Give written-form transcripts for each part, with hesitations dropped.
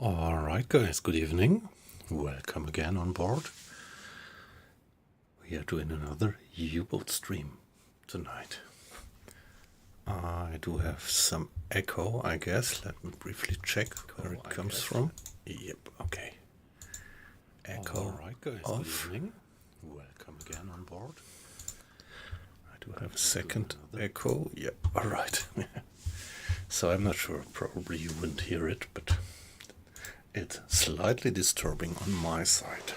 Alright guys, good evening. Welcome again on board. We are doing another U-boat stream tonight. I do have some echo, I guess. Let me briefly check where it comes from. Yep, okay. Echo. Alright guys, good evening. Welcome again on board. I do have a second echo. Yep, alright. So I'm not sure, probably you wouldn't hear it, but it's slightly disturbing on my side.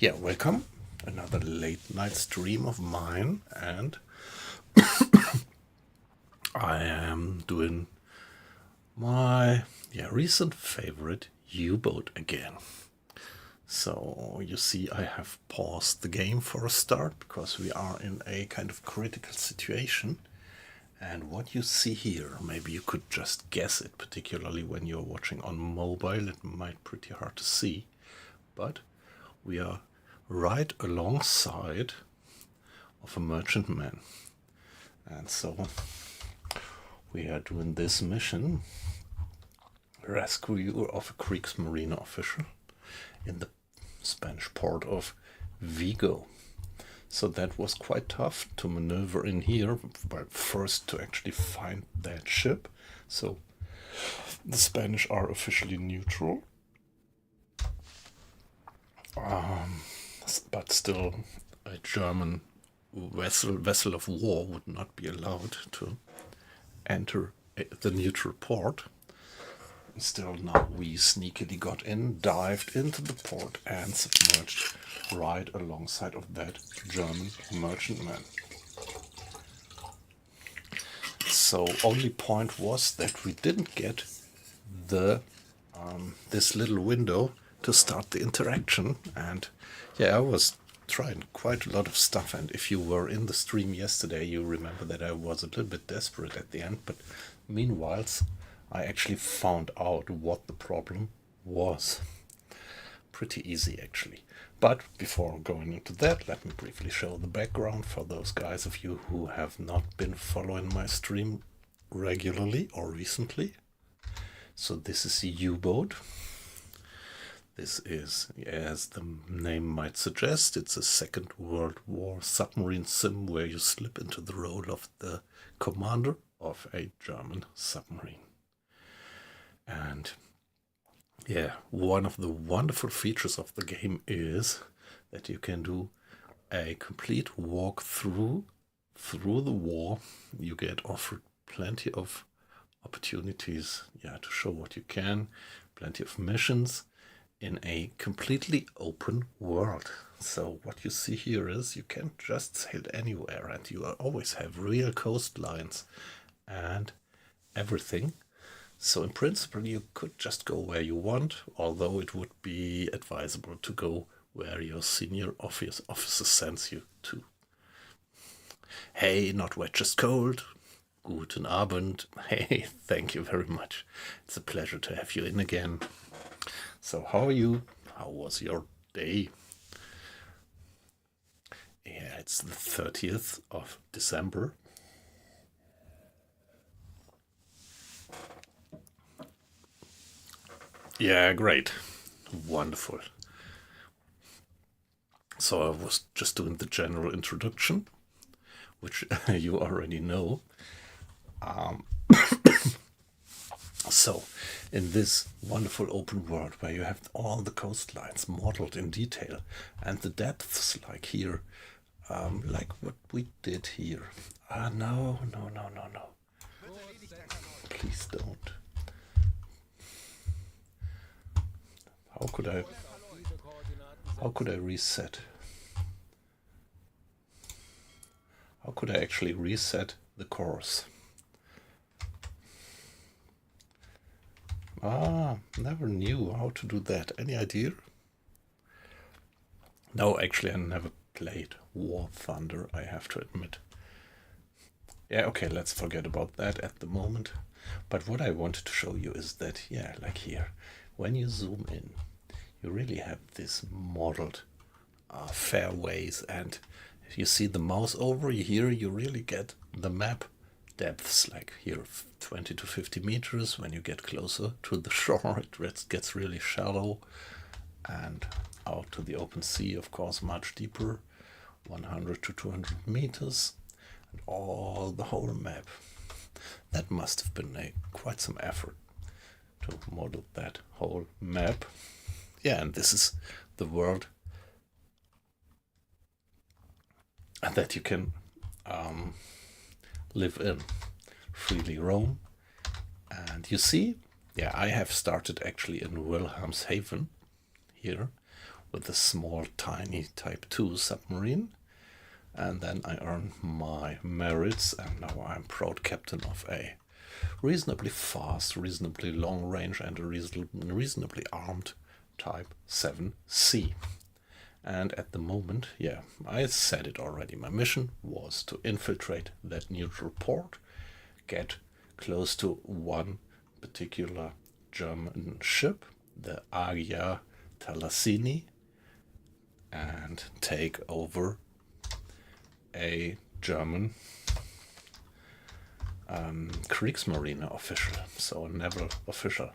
Yeah, welcome. Another late night stream of mine, and I am doing my recent favorite U-boat again. So you see I have paused the game for a start because we are in a kind of critical situation. And what you see here, maybe you could just guess it, particularly when you're watching on mobile, it might be pretty hard to see. But we are right alongside of a merchantman. And so we are doing this mission, rescue of a Kriegsmarine official in the Spanish port of Vigo. So that was quite tough to maneuver in here, but first to actually find that ship. So the Spanish are officially neutral, but still a German vessel of war would not be allowed to enter the neutral port. Still, now we sneakily got in, dived into the port, and submerged right alongside of that German merchantman. So only point was that we didn't get the this little window to start the interaction. And yeah, I was trying quite a lot of stuff, and if you were in the stream yesterday, you remember that I was a little bit desperate at the end, but meanwhile I actually found out what the problem was. Pretty easy, actually. But before going into that, let me briefly show the background for those guys of you who have not been following my stream regularly or recently. So this is a U-boat. This is, as the name might suggest, it's a Second World War submarine sim where you slip into the role of the commander of a German submarine. And yeah, one of the wonderful features of the game is that you can do a complete walk through the war. You get offered plenty of opportunities, to show what you can, plenty of missions in a completely open world. So what you see here is you can just sail anywhere, and you always have real coastlines and everything. So in principle, you could just go where you want, although it would be advisable to go where your senior officer sends you to. Hey, not wet, just cold. Guten Abend. Hey, thank you very much. It's a pleasure to have you in again. So how are you? How was your day? Yeah, it's the 30th of December. Yeah, great. Wonderful. So I was just doing the general introduction, which you already know. So in this wonderful open world where you have all the coastlines modeled in detail and the depths like here, like what we did here. No. Please don't. How could I reset? How could I actually reset the course? Never knew how to do that. Any idea? No, actually I never played War Thunder, I have to admit. Yeah, okay, let's forget about that at the moment. But what I wanted to show you is that, like here, when you zoom in, you really have this modeled fairways, and if you see the mouse over here, you really get the map depths like here 20 to 50 meters. When you get closer to the shore, it gets really shallow, and out to the open sea, of course, much deeper, 100 to 200 meters, and all the whole map. That must have been quite some effort to model that whole map. Yeah, and this is the world that you can live in, freely roam. And you see, yeah, I have started actually in Wilhelmshaven here with a small, tiny Type 2 submarine. And then I earned my merits, and now I'm proud captain of a reasonably fast, reasonably long range, and a reasonably armed Type 7C. And at the moment, yeah, I said it already, my mission was to infiltrate that neutral port, get close to one particular German ship, the Agia Talassini, and take over a German Kriegsmarine official, so a naval official.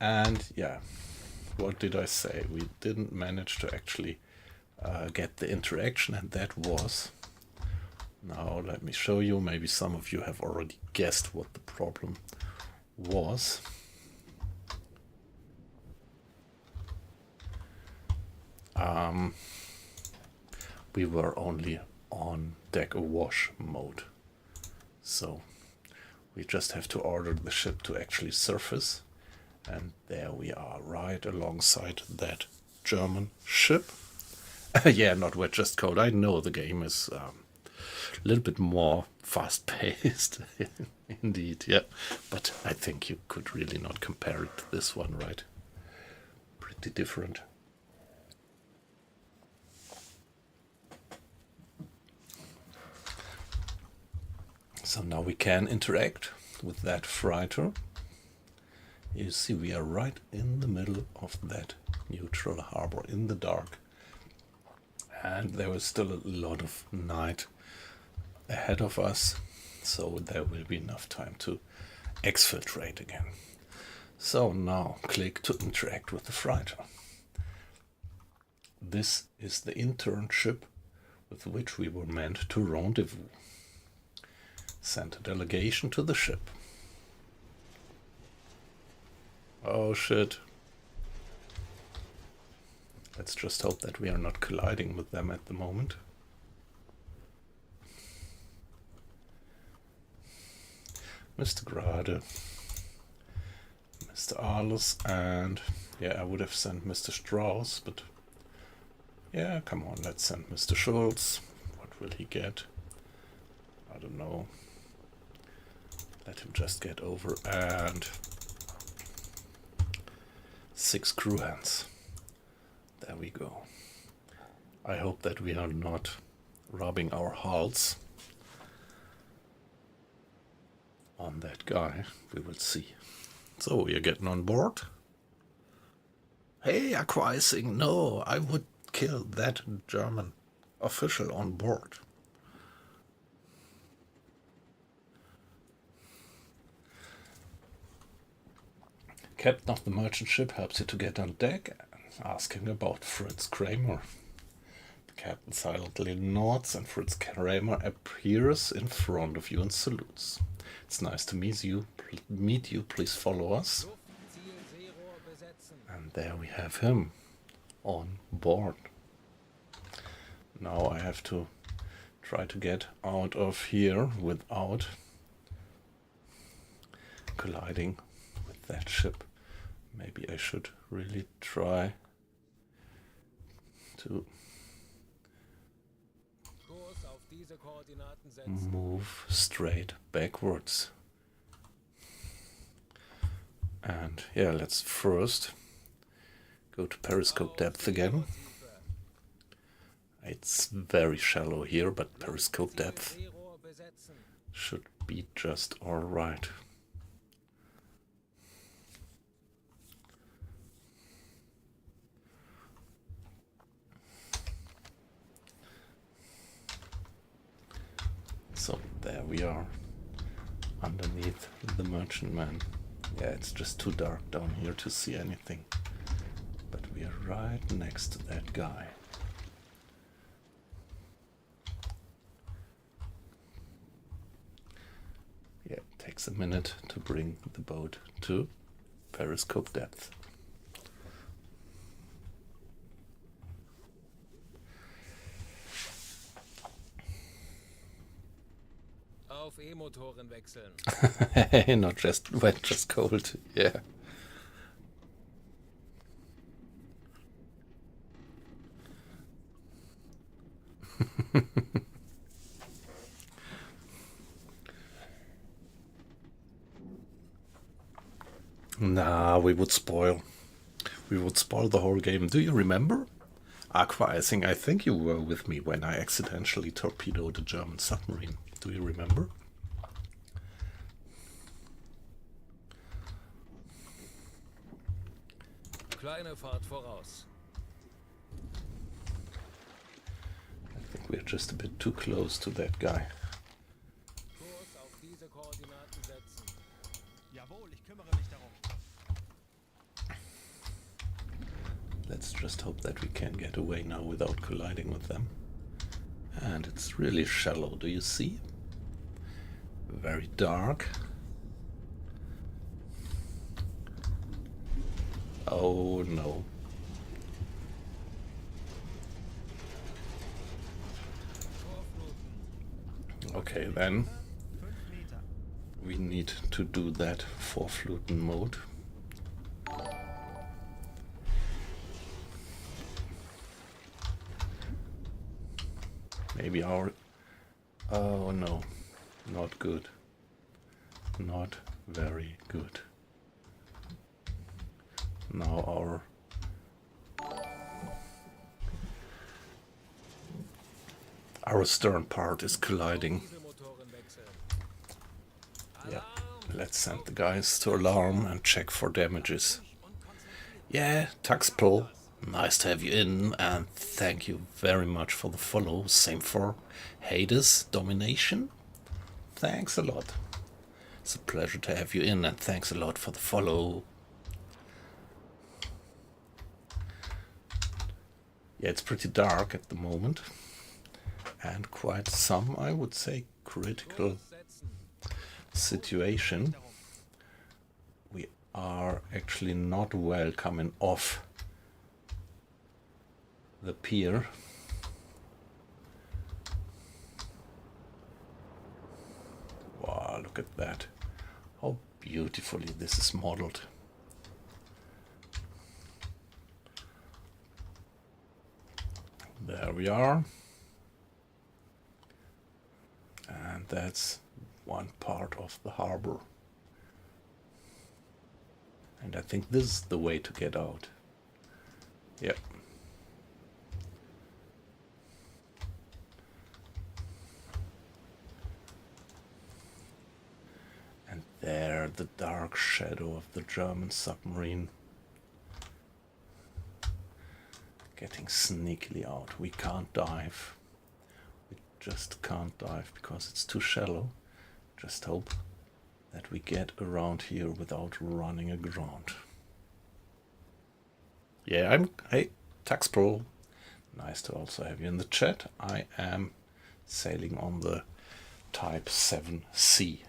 And yeah, what did I say? We didn't manage to actually get the interaction, and that was, now let me show you, maybe some of you have already guessed what the problem was. We were only on deck awash mode, so we just have to order the ship to actually surface, and there we are, right alongside that German ship. Yeah, not wet, just cold. I know the game is a little bit more fast-paced, indeed, yeah, but I think you could really not compare it to this one, right? Pretty different. So now we can interact with that freighter. You see, we are right in the middle of that neutral harbor in the dark. And there is still a lot of night ahead of us, so there will be enough time to exfiltrate again. So now click to interact with the freighter. This is the internship with which we were meant to rendezvous. Send a delegation to the ship. Oh shit. Let's just hope that we are not colliding with them at the moment. Mr. Grade, Mr. Arles, and yeah, I would have sent Mr. Strauss, but yeah, come on, let's send Mr. Schultz. What will he get? I don't know. Let him just get over, and 6 crew hands. There we go. I hope that we are not rubbing our hulls on that guy. We will see. So we are getting on board. Hey, acquiescing. No, I would kill that German official on board. Captain of the merchant ship helps you to get on deck, asking about Fritz Kramer. The captain silently nods, and Fritz Kramer appears in front of you and salutes. It's nice to meet you. Please follow us. And there we have him on board. Now I have to try to get out of here without colliding with that ship. Maybe I should really try to move straight backwards. And yeah, let's first go to periscope depth again. It's very shallow here, but periscope depth should be just alright. So there we are. underneath the merchantman. Yeah, it's just too dark down here to see anything. But we are right next to that guy. Yeah, it takes a minute to bring the boat to periscope depth. Auf E-Motoren wechseln. Not just wet, just cold. Yeah. Nah, we would spoil. We would spoil the whole game. Do you remember? Aqua, I think you were with me when I accidentally torpedoed a German submarine. Do you remember? Kleine Fahrt voraus. I think we're just a bit too close to that guy. Kurs auf diese Koordinaten setzen. Jawohl, ich kümmere mich darum. Let's just hope that we can get away now without colliding with them. And it's really shallow, do you see? Very dark. Oh no. Okay, then 5 Meter. we need to do that Vorfluten mode. Maybe our... Oh no, not good. Not very good. Now our stern part is colliding. Diese Motoren wechseln. Yeah, let's send the guys to alarm and check for damages. Yeah, Taxpro, nice to have you in, and thank you very much for the follow. Same for Hades Domination. Thanks a lot. It's a pleasure to have you in, and thanks a lot for the follow. Yeah, it's pretty dark at the moment, and quite some, I would say, critical Kurs setzen. situation. We are actually not well coming off the pier. Wow, look at that. How beautifully this is modeled. There we are. And that's one part of the harbor. And I think this is the way to get out. Yep. And there, the dark shadow of the German submarine. Getting sneakily out. We can't dive. We just can't dive because it's too shallow. Just hope that we get around here without running aground. Yeah, hey, Taxpro. Nice to also have you in the chat. I am sailing on the Type 7C.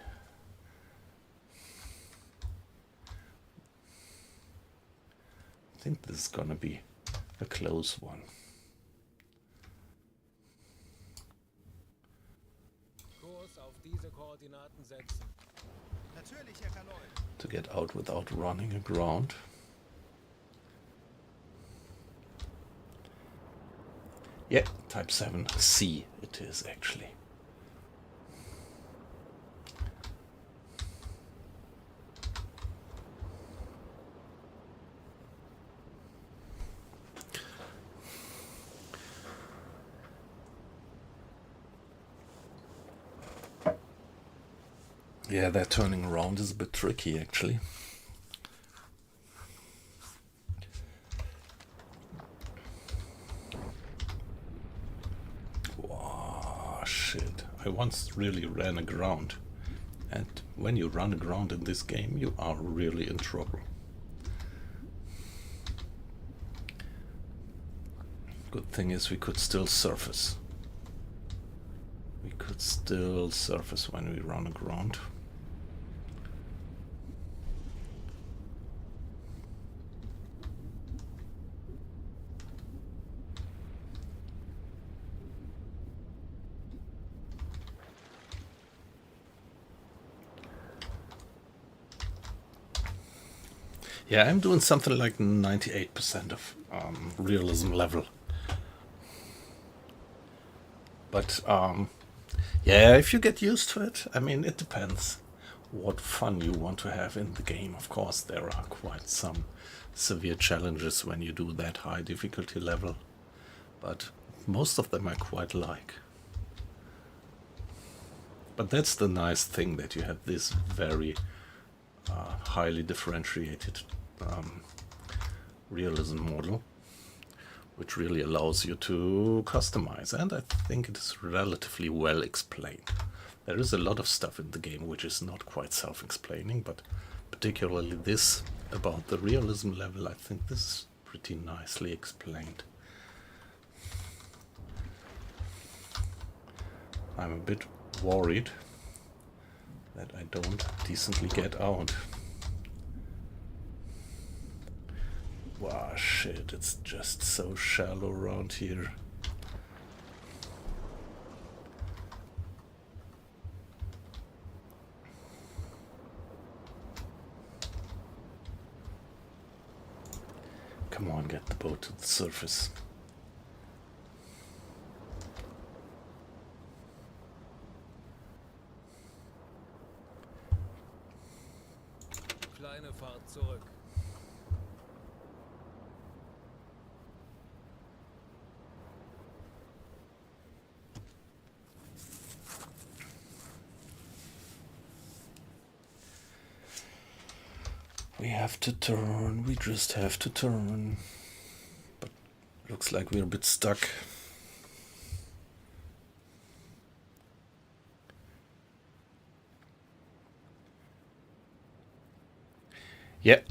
I think this is gonna be a close one. Kurs auf diese Koordinaten setzen. Natürlich, Herr Kanoy. To get out without running aground. Yeah, Type 7C it is actually. Yeah, that turning around is a bit tricky actually. Wow, shit. I once really ran aground And when you run aground in this game, you are really in trouble. Good thing is we could still surface. We could still surface when we run aground. Yeah, I'm doing something like 98% of realism level. But yeah, if you get used to it, I mean, it depends what fun you want to have in the game. Of course, there are quite some severe challenges when you do that high difficulty level, but most of them I quite like. But that's the nice thing, that you have this very highly differentiated realism model, which really allows you to customize, and I think it is relatively well explained. There is a lot of stuff in the game which is not quite self-explaining, but particularly this about the realism level, I think this is pretty nicely explained. I'm a bit worried that I don't decently get out. Wow, shit, it's just so shallow around here. Come on, get the boat to the surface. Kleine Fahrt zurück. We have to turn, we just have to turn. But looks like we're a bit stuck. Yeah,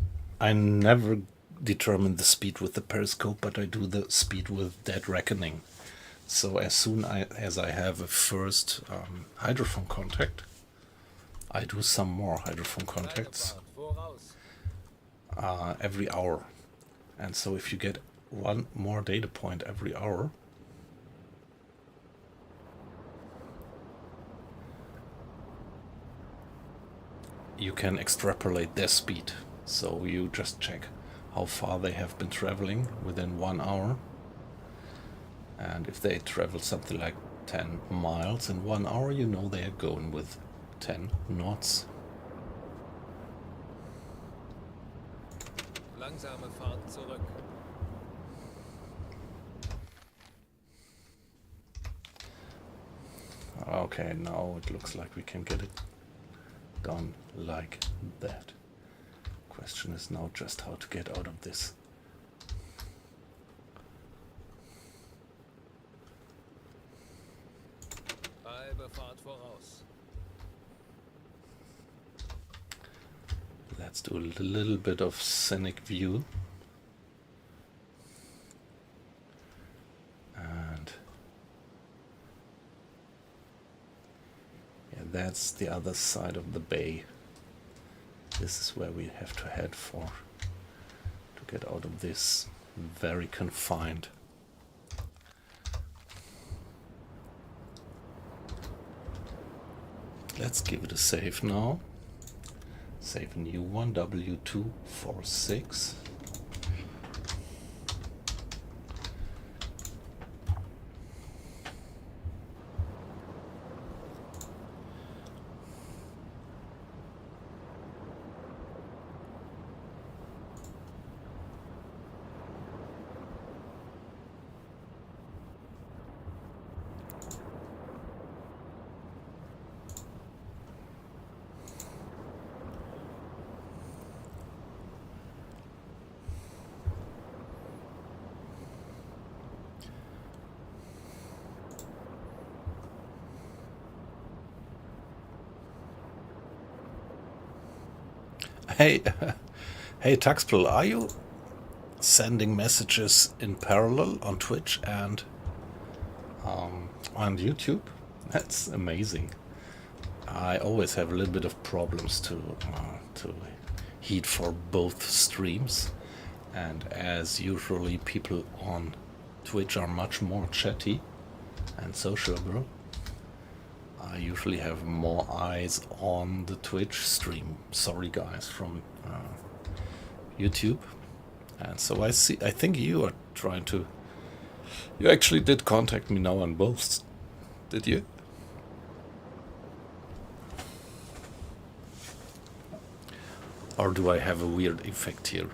I never determine the speed with the periscope, but I do the speed with Dead Reckoning. So as soon as I have a first hydrophone contact, I do some more hydrophone contacts every hour. And so if you get one more data point every hour, you can extrapolate their speed. So you just check how far they have been traveling within 1 hour. And if they travel something like 10 miles in 1 hour, you know they are going with 10 knots. Langsame Fahrt zurück. Okay, now it looks like we can get it done like that. Question is now just how to get out of this. Halbe Fahrt voraus. Let's do a little bit of scenic view. And yeah, that's the other side of the bay. This is where we have to head for to get out of this very confined. Let's give it a save now. Save a new one, W246. Hey, hey, Taxpel, are you sending messages in parallel on Twitch and on YouTube? That's amazing. I always have a little bit of problems to heat for both streams, and as usually people on Twitch are much more chatty and sociable, I usually have more eyes on the Twitch stream. Sorry guys from YouTube. And so I think you are trying to, you actually did contact me now on both, did you? Or do I have a weird effect here?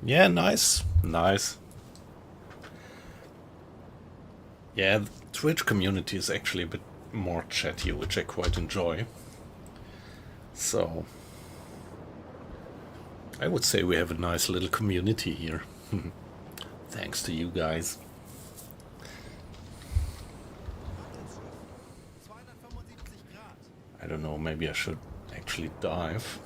Yeah, nice, nice. Yeah, the Twitch community is actually a bit more chatty, which I quite enjoy. So, I would say we have a nice little community here. Thanks to you guys. 275 Grad. I don't know, maybe I should actually dive.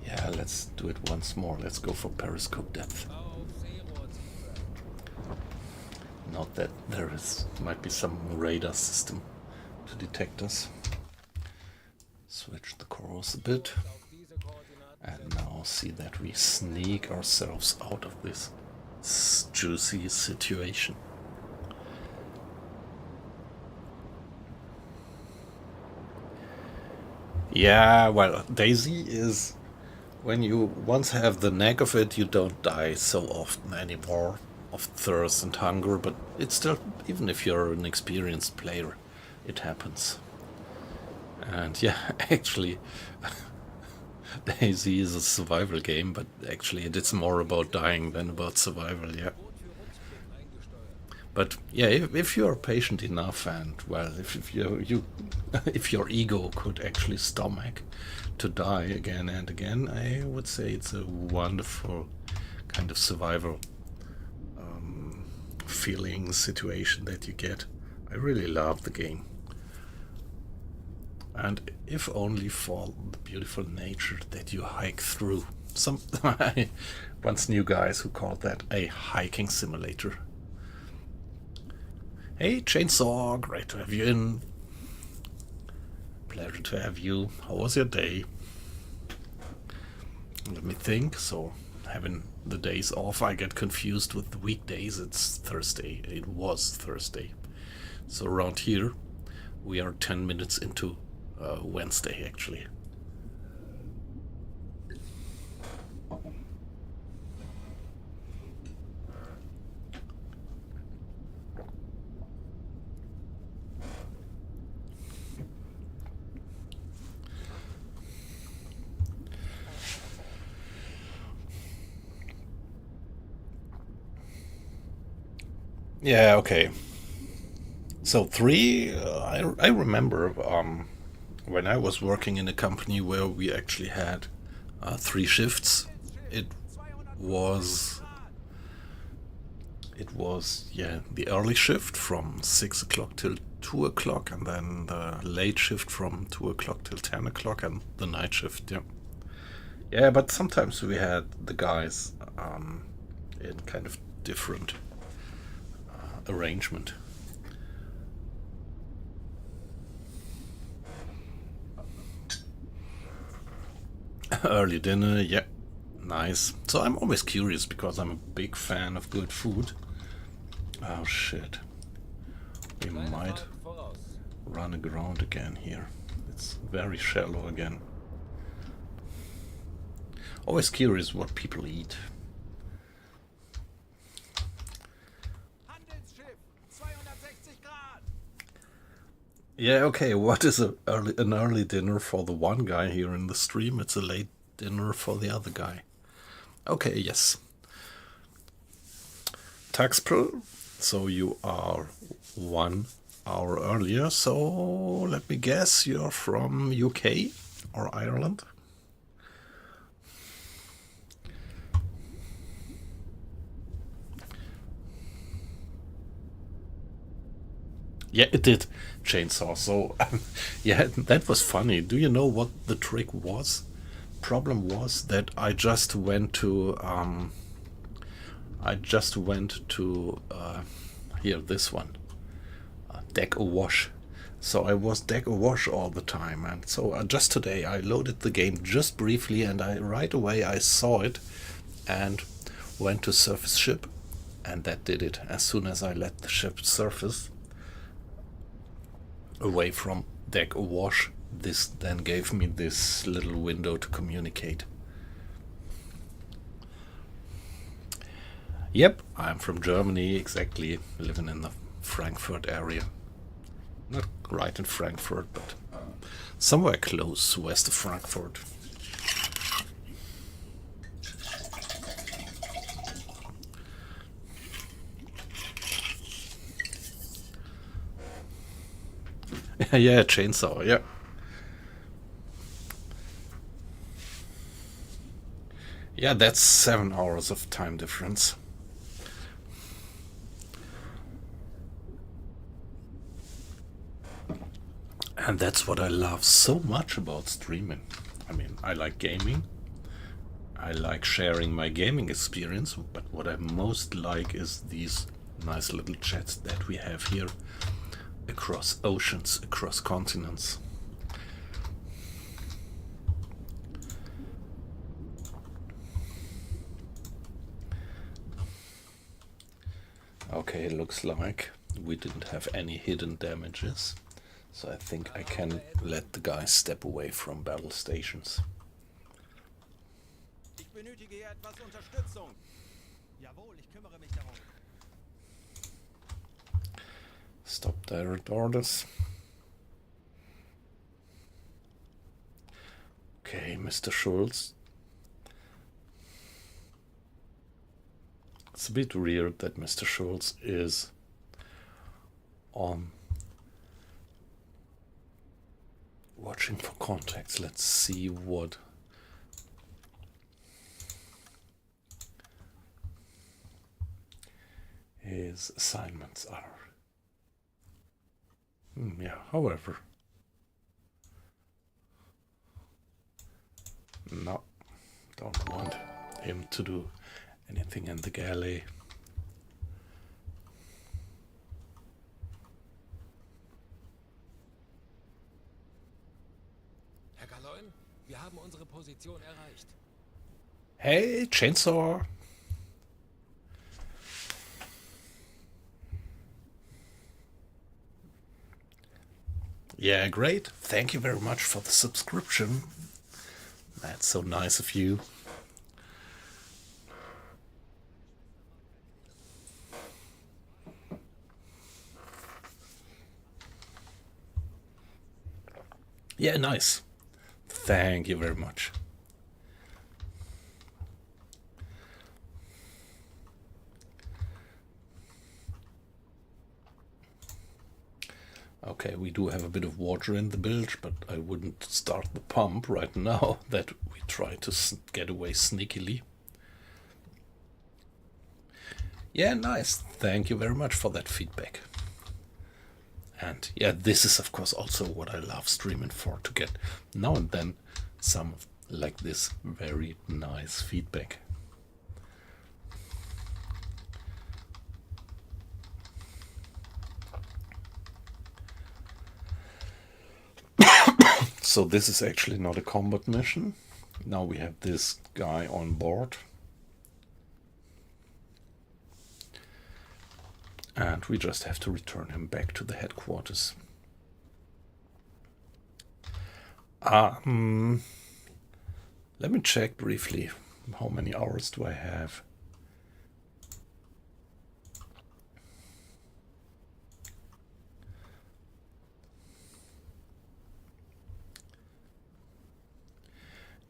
Yeah, let's do it once more. Let's go for periscope depth. Auf Seerohrtiefe. Not that there might be some radar system to detect us. Switch the course a bit. Auf diese Koordinaten And now see that we sneak ourselves out of this juicy situation. Yeah, well, Daisy is, when you once have the knack of it, you don't die so often anymore of thirst and hunger, but it's still, even if you're an experienced player, it happens. And yeah, actually, Daisy is a survival game, but actually it's more about dying than about survival, yeah. Boot für Rückspringen eingesteuert. But yeah, if you are patient enough, and well, if you if your ego could actually stomach to die again and again, I would say it's a wonderful kind of survival feeling situation that you get. I really love the game. And if only for the beautiful nature that you hike through. I once knew guys who called that a hiking simulator. Hey, Chainsaw, great to have you in. Pleasure to have you. How was your day? Let me think. So, having the days off, I get confused with the weekdays. It's Thursday. It was Thursday. So around here, we are 10 minutes into Wednesday, actually. Yeah, okay. So I remember when I was working in a company where we actually had 3 shifts. It was yeah, the early shift from 6 o'clock till 2 o'clock, and then the late shift from 2 o'clock till 10 o'clock, and the night shift. Yeah, yeah. But sometimes we had the guys in kind of different arrangement. Early dinner, yeah, nice. So I'm always curious because I'm a big fan of good food. Oh shit, we Kleine might Fahrt voraus. run aground again here. It's very shallow again. Always curious what people eat. Handelsschiff! 2 Yeah, okay, what is an early dinner for the one guy here in the stream? It's a late dinner for the other guy. Okay, yes. Taxpro, so you are 1 hour earlier, so let me guess you're from UK or Ireland? Yeah, it did. Chainsaw. So, yeah, that was funny. Do you know what the trick was? Problem was that I just went to here, this one, deck awash. So I was deck awash all the time, and so just today I loaded the game just briefly, and I right away I saw it, and went to surface ship, and that did it. As soon as I let the ship surface away from deck awash, this then gave me this little window to communicate. Yep, I'm from Germany, exactly, living in the Frankfurt area. Not right in Frankfurt, but somewhere close west of Frankfurt. Yeah, chainsaw, yeah. Yeah, that's 7 hours of time difference. And that's what I love so much about streaming. I mean, I like gaming. I like sharing my gaming experience, but what I most like is these nice little chats that we have here across oceans, across continents. Okay, looks like we didn't have any hidden damages, so I think I can let the guys step away from battle stations. Ich benötige hier etwas Unterstützung. Jawohl, ich kümmere mich darum. Stop direct orders. Okay, Mr. Schultz. It's a bit weird that Mr. Schultz is on watching for contacts. Let's see what his assignments are. Yeah, however. No, don't want him to do anything in the galley. Herr Galoin, wir haben unsere Position erreicht. Hey, Chainsaw! Yeah, great. Thank you very much for the subscription. That's so nice of you. Yeah, nice. Thank you very much. Okay, we do have a bit of water in the bilge, but I wouldn't start the pump right now that we try to get away sneakily. Yeah, nice. Thank you very much for that feedback. And yeah, this is of course also what I love streaming for, to get now and then some like this very nice feedback. So this is actually not a combat mission. Now we have this guy on board. And we just have to return him back to the headquarters. Let me check briefly. How many hours do I have?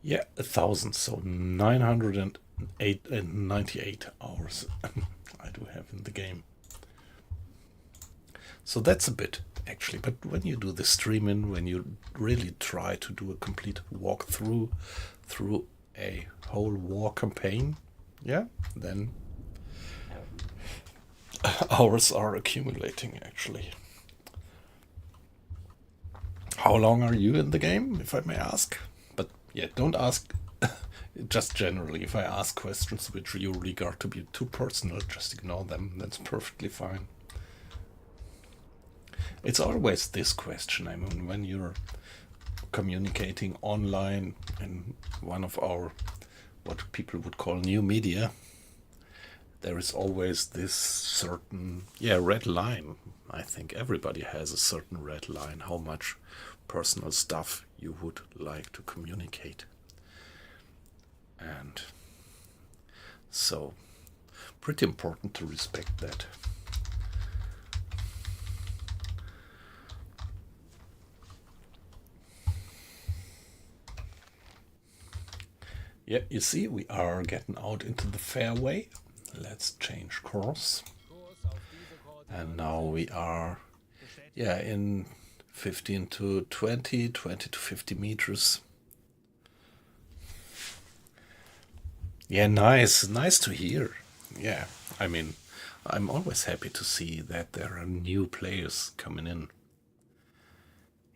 Yeah, 1,000, so 998 hours I do have in the game. So that's a bit, actually. But when you do the streaming, when you really try to do a complete walkthrough through a whole war campaign, yeah, then hours are accumulating, actually. How long are you in the game, if I may ask? But yeah, don't ask just generally. If I ask questions which you regard to be too personal, just ignore them. That's perfectly fine. It's always this question. I mean, when you're communicating online in one of our, what people would call new media, there is always this certain, red line. I think everybody has a certain red line, how much personal stuff you would like to communicate. And so, pretty important to respect that. Yeah, you see, we are getting out into the fairway. Let's change course. Kurs auf diese Koordinaten. And now we are, in 15 to 20, 20 to 50 meters. Yeah, nice. Nice to hear. Yeah, I mean, I'm always happy to see that there are new players coming in.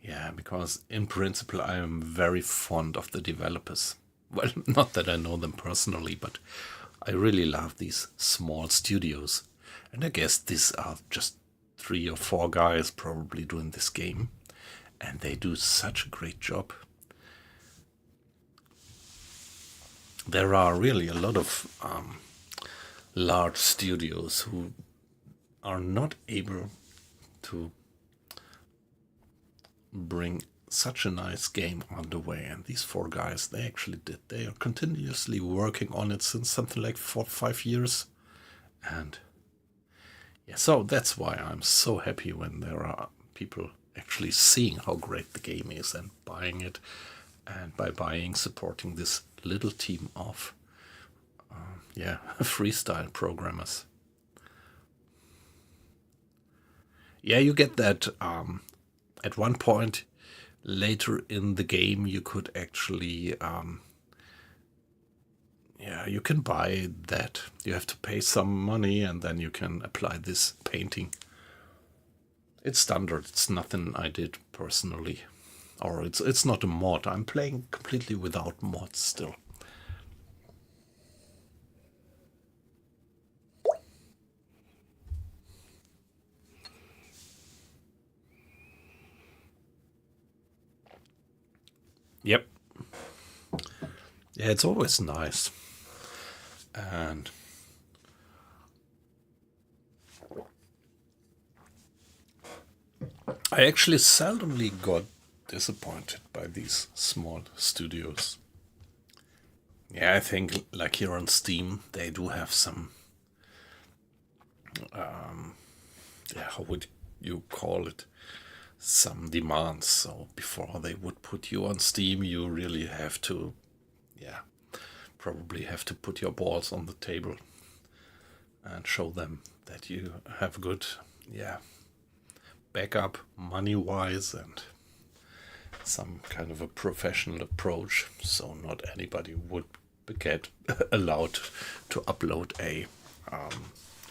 Yeah, because in principle, I am very fond of the developers. Well, not that I know them personally, but I really love these small studios. And I guess these are just 3 or 4 guys probably doing this game. And they do such a great job. There are really a lot of large studios who are not able to bring such a nice game on the way, and these 4 guys, they actually did. They are continuously working on it since something like 4 or 5 years, and yeah, so that's why I'm so happy when there are people actually seeing how great the game is and buying it, and by buying, supporting this little team of freestyle programmers. Yeah, you get that at one point later in the game you could actually you can buy that. You have to pay some money and then you can apply this painting. It's standard. It's nothing I did personally, or it's not a mod. I'm playing completely without mods still. Yep. Yeah, it's always nice. And I actually seldomly got disappointed by these small studios. Yeah, I think like here on Steam, they do have some, how would you call it? Some demands. So before they would put you on Steam, you really have to, probably have to put your balls on the table and show them that you have good, backup money-wise and some kind of a professional approach. So not anybody would get allowed to upload a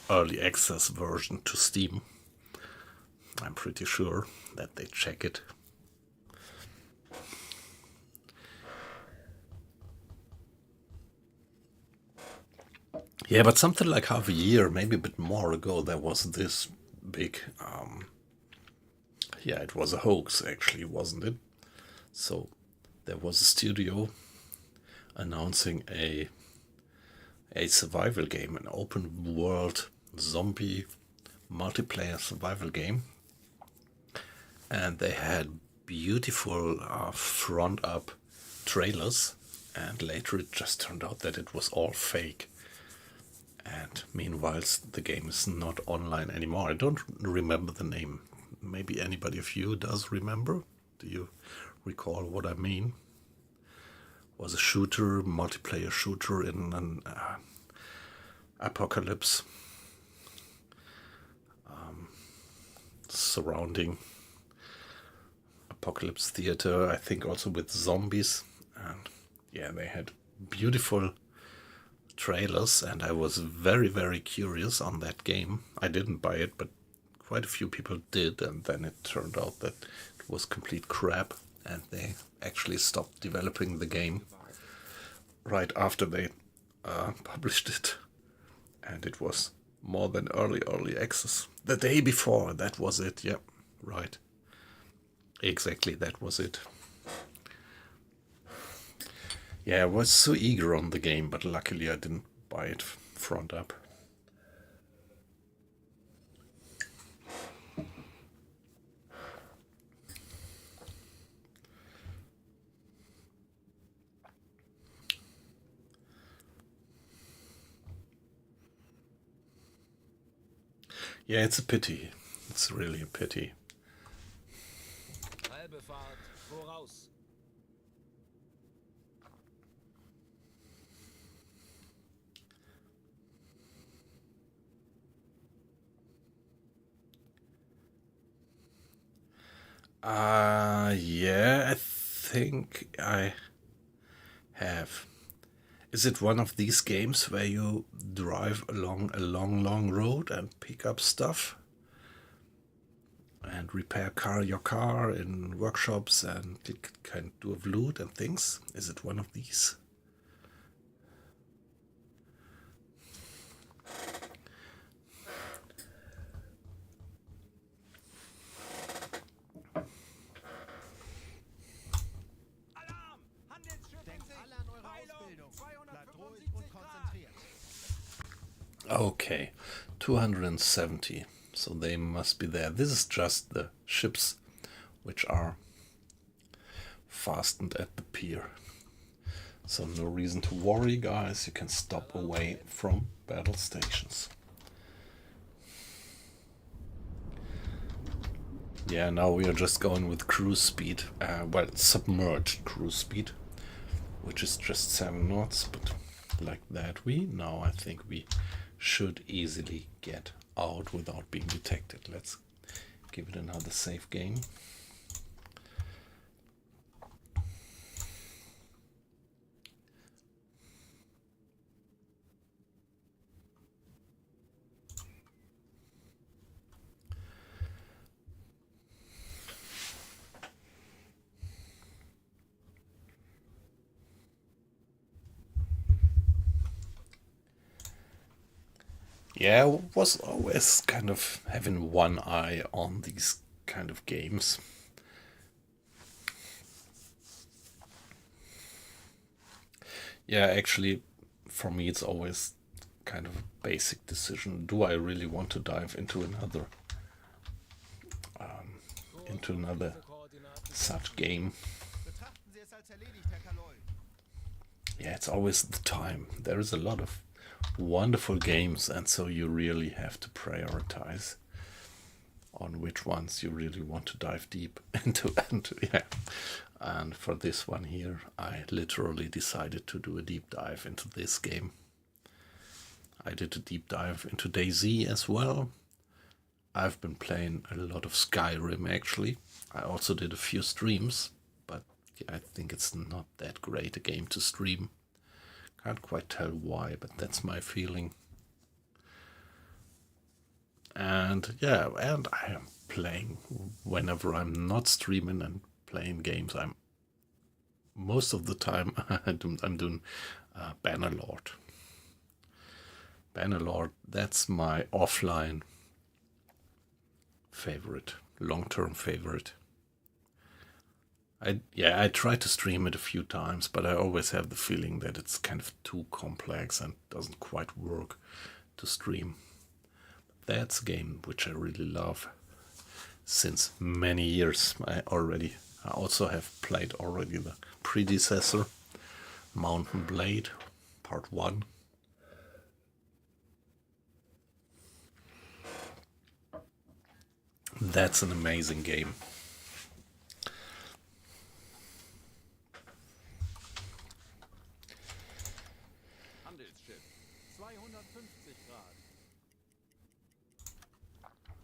early access version to Steam. I'm pretty sure that they check it. Yeah, but something like half a year, maybe a bit more ago, there was this big, it was a hoax actually, wasn't it? So there was a studio announcing a survival game, an open world zombie multiplayer survival game. And they had beautiful front up trailers, and later it just turned out that it was all fake. And meanwhile, the game is not online anymore. I don't remember the name. Maybe anybody of you does remember? Do you recall what I mean? was a shooter, multiplayer shooter in an apocalypse surrounding apocalypse theater, I think also with zombies. And yeah, they had beautiful trailers, and I was very, very curious on that game. I didn't buy it, but quite a few people did, and then it turned out that it was complete crap, and they actually stopped developing the game right after they published it. And it was more than early access. The day before, that was it. Yep, right. Exactly, that was it. Yeah, I was so eager on the game, but luckily I didn't buy it front up. Yeah, it's a pity. It's really a pity. Halbe Fahrt voraus. Yeah, I think I have. Is it one of these games where you drive along a long road and pick up stuff? And repair your car in workshops and it can do of loot and things? Is it one of these? Alarm! Handelsschiff in Sicht! Alle an eure Peilung! Ausbildung. Bleibt ruhig 275 und Grad! konzentriert. Okay, 270. So they must be there. This is just the ships which are fastened at the pier. So no reason to worry, guys. You can stop away from battle stations. Yeah, now we are just going with cruise speed. Well, submerged cruise speed, which is just 7 knots, but like that now I think we should easily get out without being detected. Let's give it another save game. Yeah, I was always kind of having one eye on these kind of games. Yeah, actually, for me, it's always kind of a basic decision. Do I really want to dive into another Diese Koordinaten such game? Betrachten Sie es als erledigt, Herr Kaloy. Yeah, it's always the time. There is a lot of wonderful games, and so you really have to prioritize on which ones you really want to dive deep into. Yeah. And for this one here, I literally decided to do a deep dive into this game. I did a deep dive into DayZ as well. I've been playing a lot of Skyrim actually. I also did a few streams, but yeah, I think it's not that great a game to stream. Can't quite tell why, but that's my feeling. And yeah, and I am playing whenever I'm not streaming and playing games. I'm most of the time I'm doing Bannerlord. Bannerlord, that's my offline favorite, long-term favorite. I tried to stream it a few times, but I always have the feeling that it's kind of too complex and doesn't quite work to stream. That's a game which I really love since many years. I also have played already the predecessor, Mountain Blade, Part 1. That's an amazing game. 250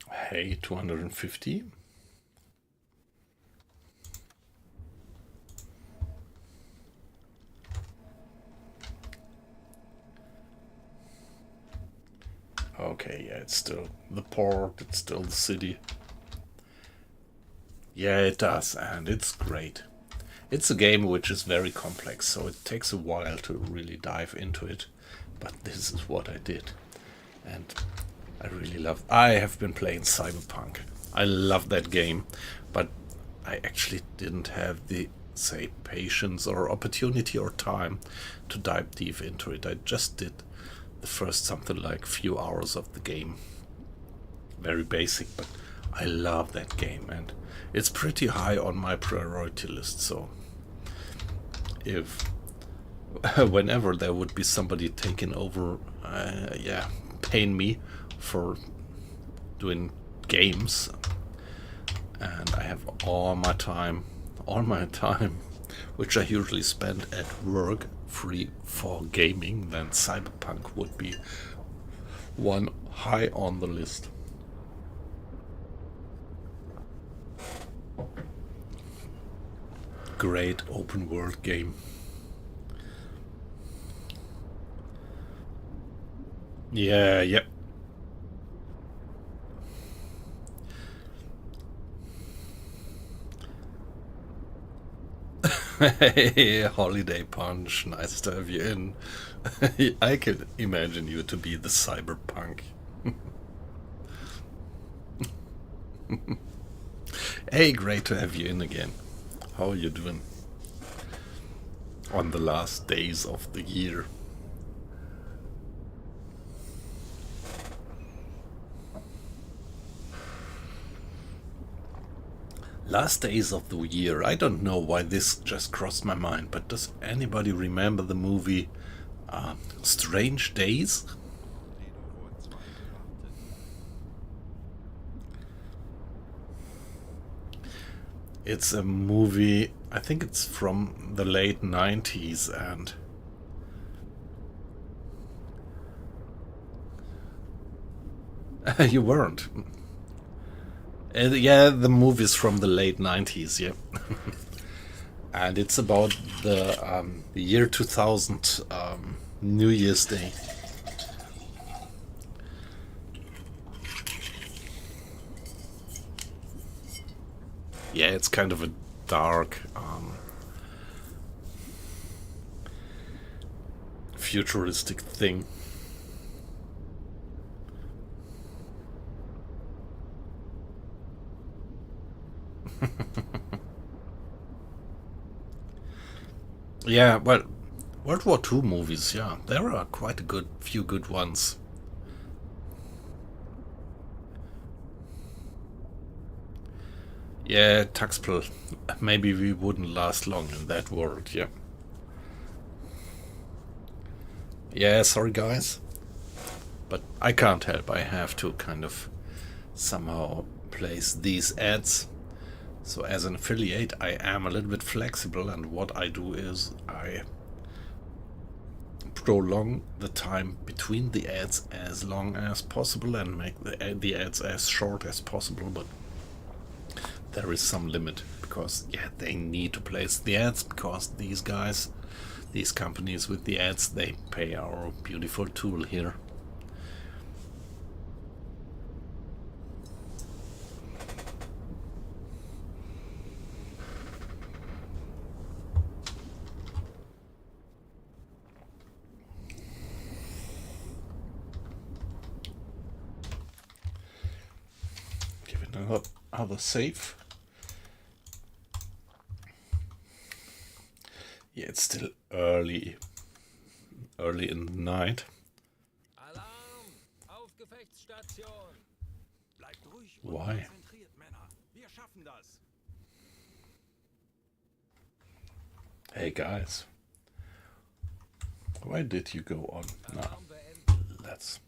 Grad. Hey, 250. Okay, yeah, it's still the port, it's still the city. Yeah, it does, and it's great. It's a game which is very complex, so it takes a while to really dive into it. But this is what I did. And I really love... I have been playing Cyberpunk. I love that game, but I actually didn't have the, say, patience or opportunity or time to dive deep into it. I just did the first something like few hours of the game. Very basic, but I love that game, and it's pretty high on my priority list, so if whenever there would be somebody taking over, yeah, paying me for doing games, and I have all my time, which I usually spend at work, free for gaming, then Cyberpunk would be one high on the list. Great open world game. Yeah, yep. Hey, Holiday Punch, nice to have you in. I can imagine you to be the cyberpunk. Hey, great to have you in again. How are you doing? On the last days of the year. Last days of the year. I don't know why this just crossed my mind, but does anybody remember the movie Strange Days? It's a movie, I think it's from the late 90s, and you weren't. Yeah, the movie's from the late 90s, yeah. And it's about the year 2000, New Year's Day. Yeah, it's kind of a dark, futuristic thing. Yeah, well, World War II movies, yeah, there are quite a good few good ones. Yeah, Taxpel, maybe we wouldn't last long in that world, yeah. Yeah, sorry guys, but I can't help, I have to kind of somehow place these ads. So as an affiliate, I am a little bit flexible, and what I do is I prolong the time between the ads as long as possible and make the ads as short as possible, but there is some limit, because yeah, they need to place the ads, because these guys, these companies with the ads, they pay our beautiful tool here. Give it another save. Yeah, it's still early in the night. Alarm! Auf Gefechtsstation! Bleibt ruhig und Why? konzentriert, Männer. Wir schaffen das. Hey guys, why did you go on? Now Alarm beenden. let's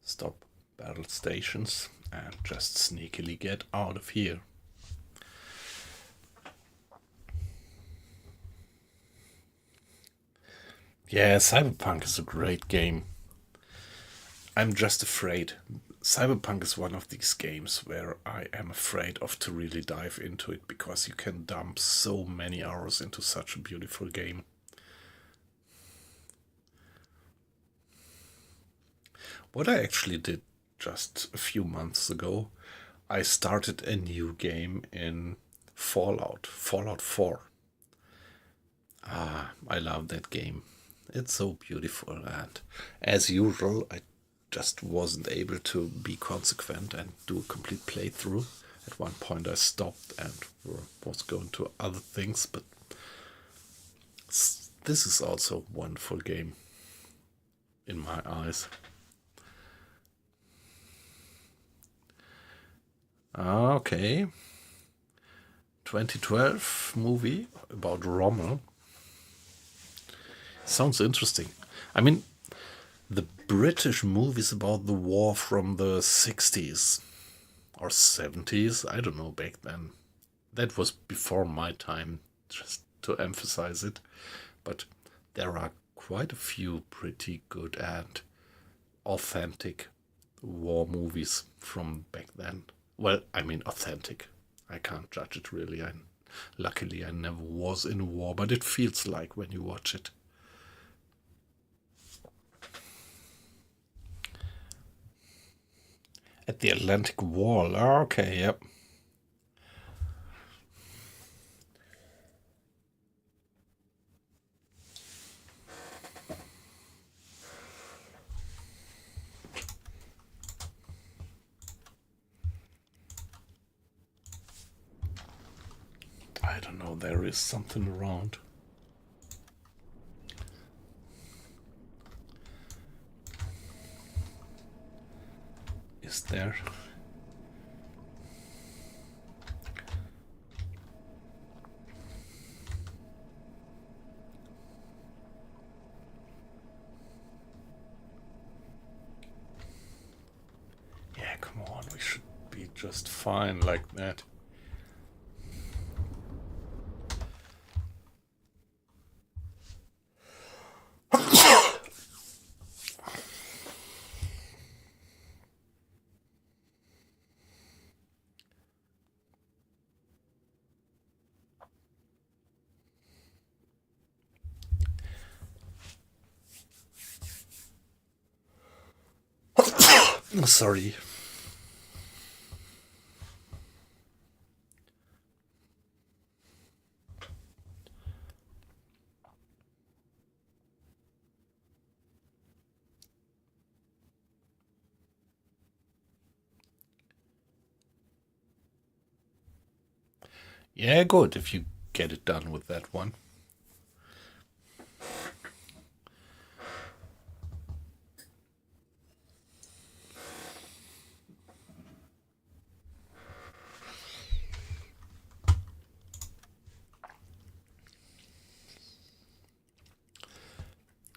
stop battle stations and just sneakily get out of here. Yeah, Cyberpunk is a great game. I'm just afraid. Cyberpunk is one of these games where I am afraid of to really dive into it because you can dump so many hours into such a beautiful game. What I actually did just a few months ago, I started a new game in Fallout 4. I love that game. It's so beautiful, and as usual, I just wasn't able to be consequent and do a complete playthrough. At one point I stopped and was going to other things, but this is also a wonderful game in my eyes. Okay. 2012 movie about Rommel. Sounds interesting. I mean, the British movies about the war from the 60s or 70s, I don't know, back then. That was before my time, just to emphasize it. But there are quite a few pretty good and authentic war movies from back then. Well, I mean authentic. I can't judge it really. Luckily, I never was in a war, but it feels like when you watch it. At the Atlantic Wall. Okay, yep. I don't know, there is something around. Is there? Yeah, come on, we should be just fine like that. Sorry. Yeah, good if you get it done with that one.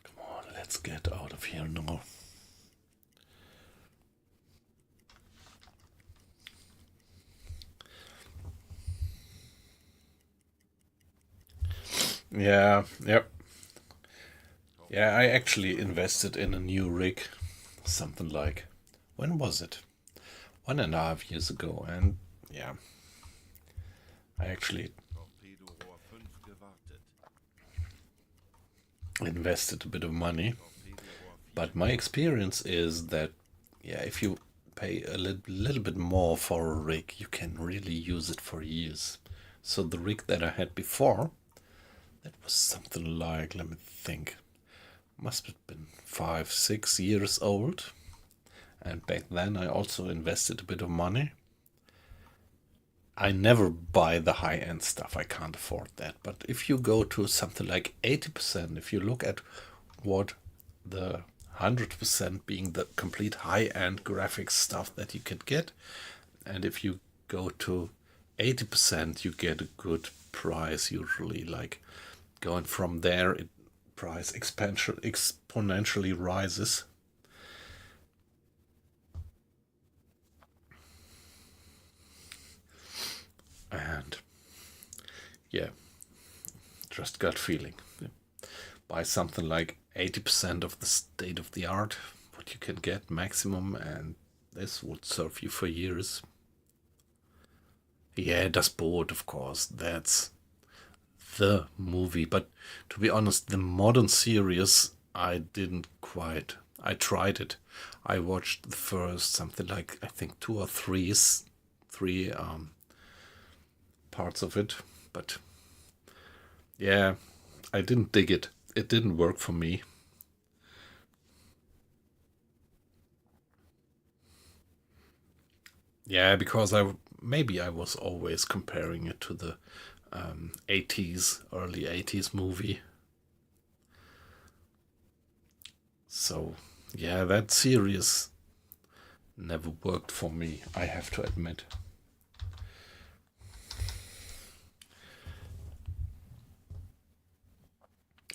Come on, let's get out of here now. Yeah, yep. Yeah, I actually invested in a new rig. Something like, when was it? 1.5 years ago. And yeah, I actually Torpedorohr 5 gewartet. invested a bit of money. Torpedorohr 4 But my experience is that, yeah, if you pay a little bit more for a rig, you can really use it for years. So the rig that I had before, that was something like, let me think, must have been 5-6 years old. And back then I also invested a bit of money. I never buy the high-end stuff, I can't afford that. But if you go to something like 80%, if you look at what the 100% being the complete high-end graphics stuff that you can get, and if you go to 80%, you get a good price usually. Like going from there, price exponentially rises. And yeah, just gut feeling. Buy something like 80% of the state of the art what you can get maximum, and this would serve you for years. Yeah, Das Boot, of course, that's the movie. But to be honest, the modern series, I didn't quite. I tried it. I watched the first something like, I think, two or three parts of it, but yeah, I didn't dig it. It didn't work for me. Yeah, because maybe I was always comparing it to the 80s, early 80s movie. So, yeah, that series never worked for me, I have to admit.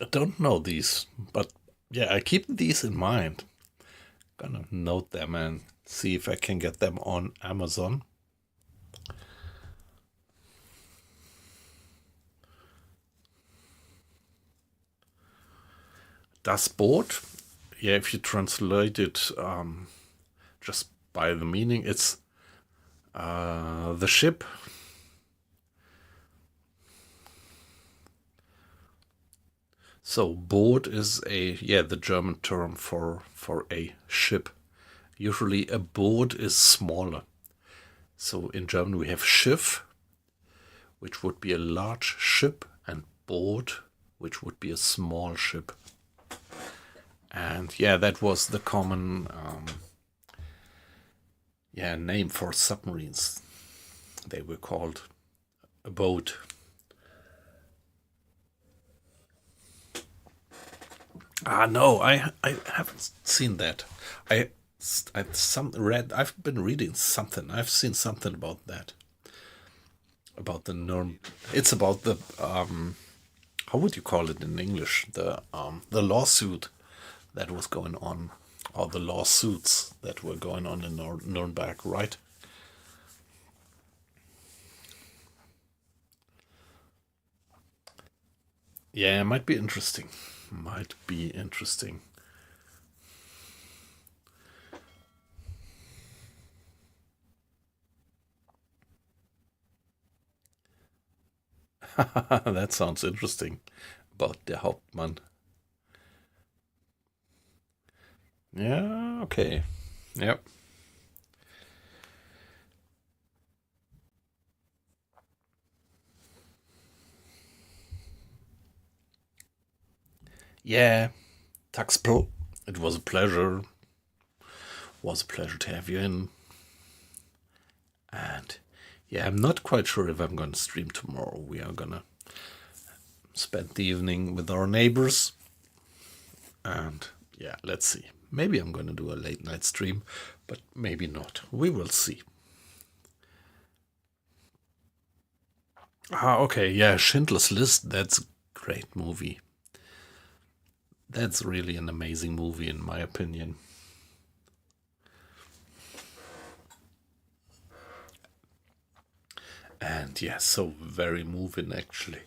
I don't know these, but yeah, I keep these in mind. Gonna note them and see if I can get them on Amazon. Das Boot, yeah, if you translate it just by the meaning, it's the ship. So Boot is the German term for a ship. Usually a boat is smaller. So in German we have Schiff, which would be a large ship, and Boot, which would be a small ship. And yeah, that was the common name for submarines. They were called a boat. No, I haven't seen that. I've been reading something. I've seen something about that. About the norm. It's about the how would you call it in English? The lawsuit that was going on, or the lawsuits that were going on in Nuremberg, right? Yeah, it might be interesting. Might be interesting. That sounds interesting. About der Hauptmann. Yeah, okay. Yep. Yeah, Taxpro, it was a pleasure. Was a pleasure to have you in. And yeah, I'm not quite sure if I'm going to stream tomorrow. We are going to spend the evening with our neighbors. And yeah, let's see. Maybe I'm going to do a late night stream, but maybe not. We will see. Okay, yeah, Schindler's List, that's a great movie. That's really an amazing movie, in my opinion. And yeah, so very moving, actually.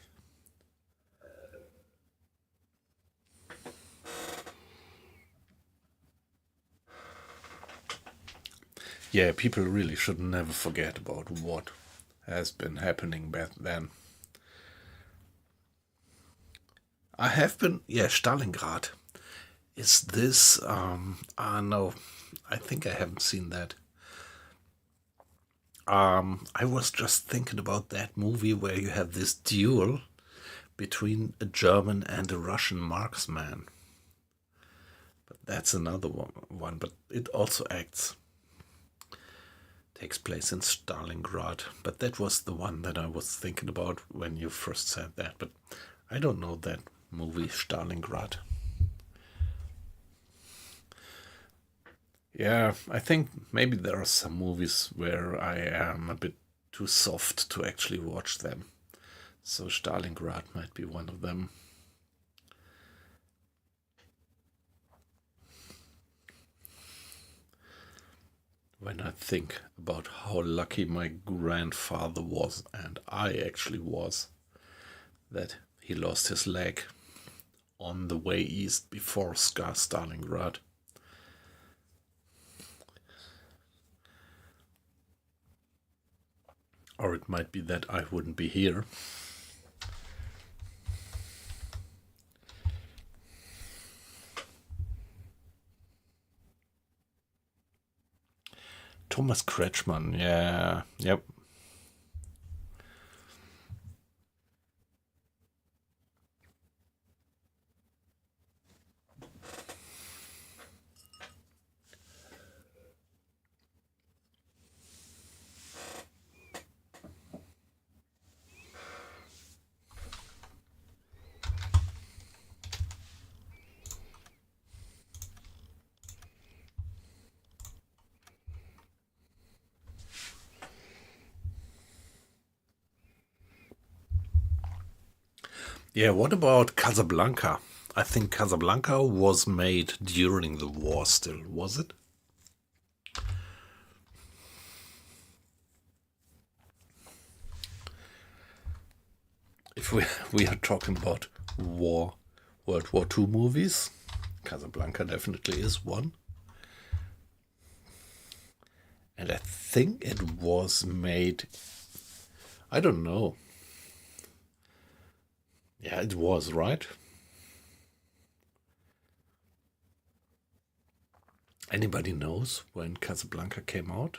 Yeah, people really should never forget about what has been happening back then. I have been, Stalingrad. Is this, no, I think I haven't seen that. I was just thinking about that movie where you have this duel between a German and a Russian marksman. But that's another one, but it also takes place in Stalingrad. But that was the one that I was thinking about when you first said that. But I don't know that movie, Stalingrad. Yeah, I think maybe there are some movies where I am a bit too soft to actually watch them. So Stalingrad might be one of them. When I think about how lucky my grandfather was, and I actually was, that he lost his leg on the way east before Stalingrad. Or it might be that I wouldn't be here. Thomas Kretschmann, yeah, yep. Yeah, what about Casablanca? I think Casablanca was made during the war still, was it? If we are talking about World War II movies, Casablanca definitely is one. And I think it was made, I don't know. Yeah, it was, right? Anybody knows when Casablanca came out?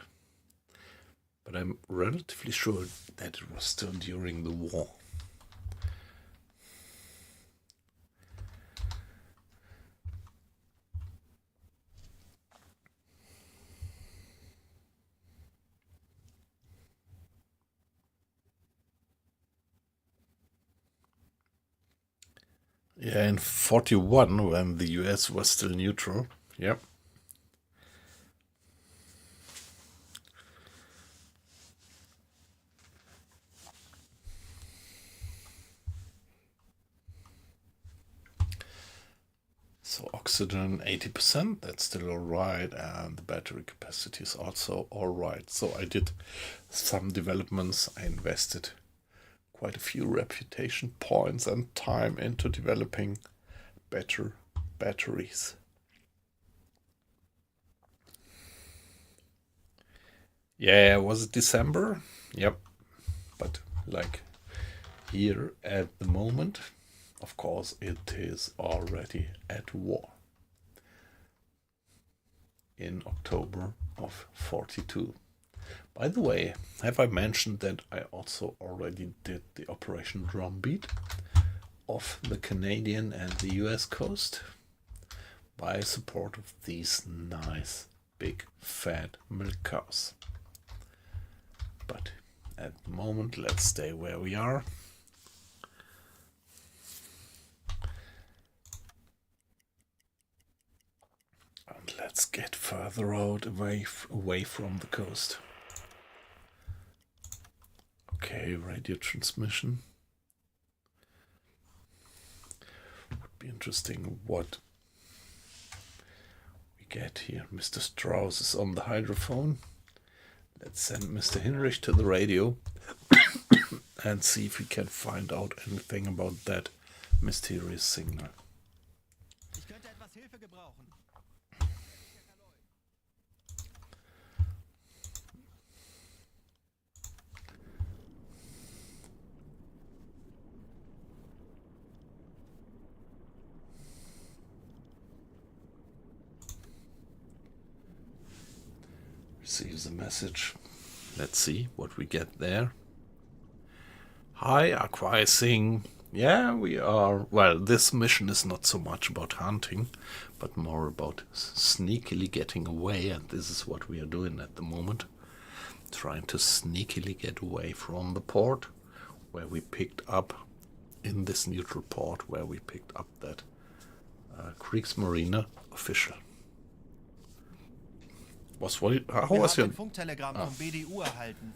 But I'm relatively sure that it was still during the war. Yeah, in 41, when the US was still neutral. Yep. So oxygen 80%, that's still alright, and the battery capacity is also alright. So I did some developments. I invested quite a few reputation points and time into developing better batteries. Yeah, was it December? Yep. But like here at the moment, of course, it is already at war. In October of 42. By the way, have I mentioned that I also already did the Operation Drumbeat off the Canadian and the US coast by support of these nice big fat milk cows? But at the moment, let's stay where we are. And let's get further out away from the coast. Okay, radio transmission. Would be interesting what we get here. Mr. Strauss is on the hydrophone. Let's send Mr. Hinrich to the radio and see if we can find out anything about that mysterious signal. Ich könnte etwas Hilfe gebrauchen. Receives a message. Let's see what we get there. Hi, acquiescing. Yeah, we are. Well, this mission is not so much about hunting, but more about sneakily getting away, and this is what we are doing at the moment. Trying to sneakily get away from the port where we picked up, in this neutral port, where we picked up that Kriegsmarine official. How was your... ein Funktelegramm vom BDU erhalten.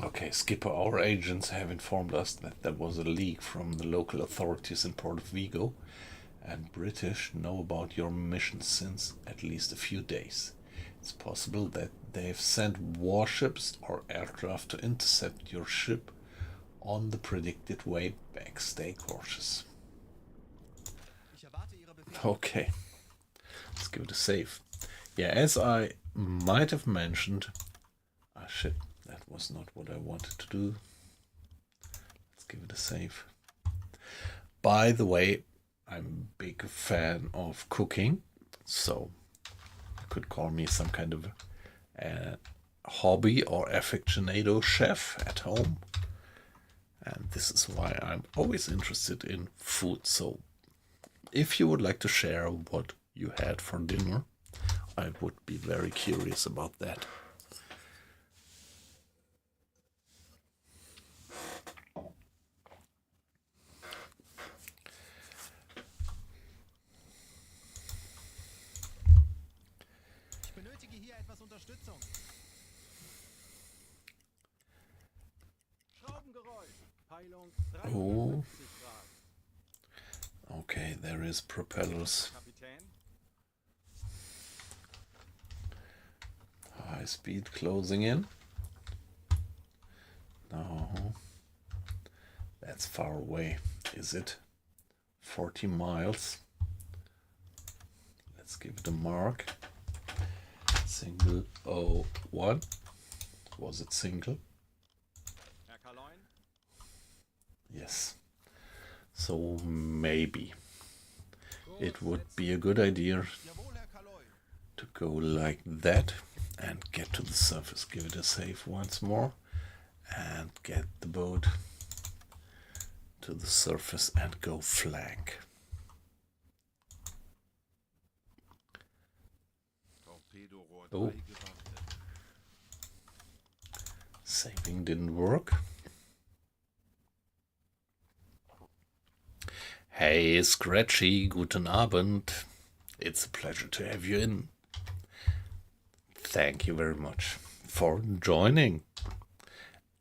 Okay, Skipper, our agents have informed us that there was a leak from the local authorities in Port of Vigo, and British know about your mission since at least a few days. It's possible that they've sent warships or aircraft to intercept your ship on the predicted way back. Stay cautious. Ich erwarte Ihre Befehle. Okay, let's give it a save. Yeah, as I might have mentioned, shit, that was not what I wanted to do. Let's give it a save. By the way, I'm a big fan of cooking, so you could call me some kind of hobby or aficionado chef at home. And this is why I'm always interested in food. So if you would like to share what you had for dinner, I would be very curious about that. Ich benötige hier etwas Unterstützung. Schraubengeräusch. Peilung 350 Grad. Okay, there is propellers. Kapitän. High speed closing in. No, that's far away, is it? 40 miles. Let's give it a mark. Single 01. Was it single? Herr Kaloin. Yes. So maybe it would be a good idea Jawohl, Herr Kaloin. to go like that and get to the surface. Give it a save once more and get the boat to the surface and go flank. Torpedorohr 3 Oh. gewartet. Saving didn't work. Hey, Scratchy, guten Abend. It's a pleasure to have you in. Thank you very much for joining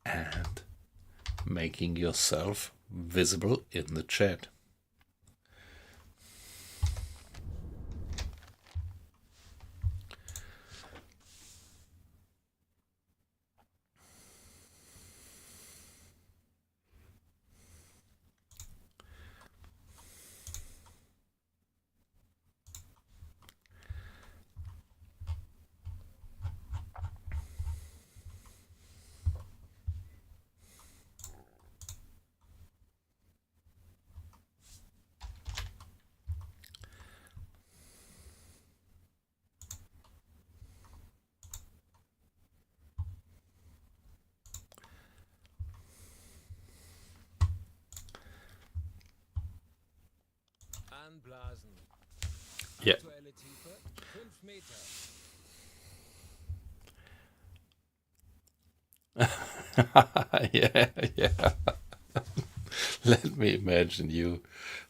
and making yourself visible in the chat. Anblasen. Ja. Aktuelle Tiefe 5 Meter. Yeah. Let me imagine you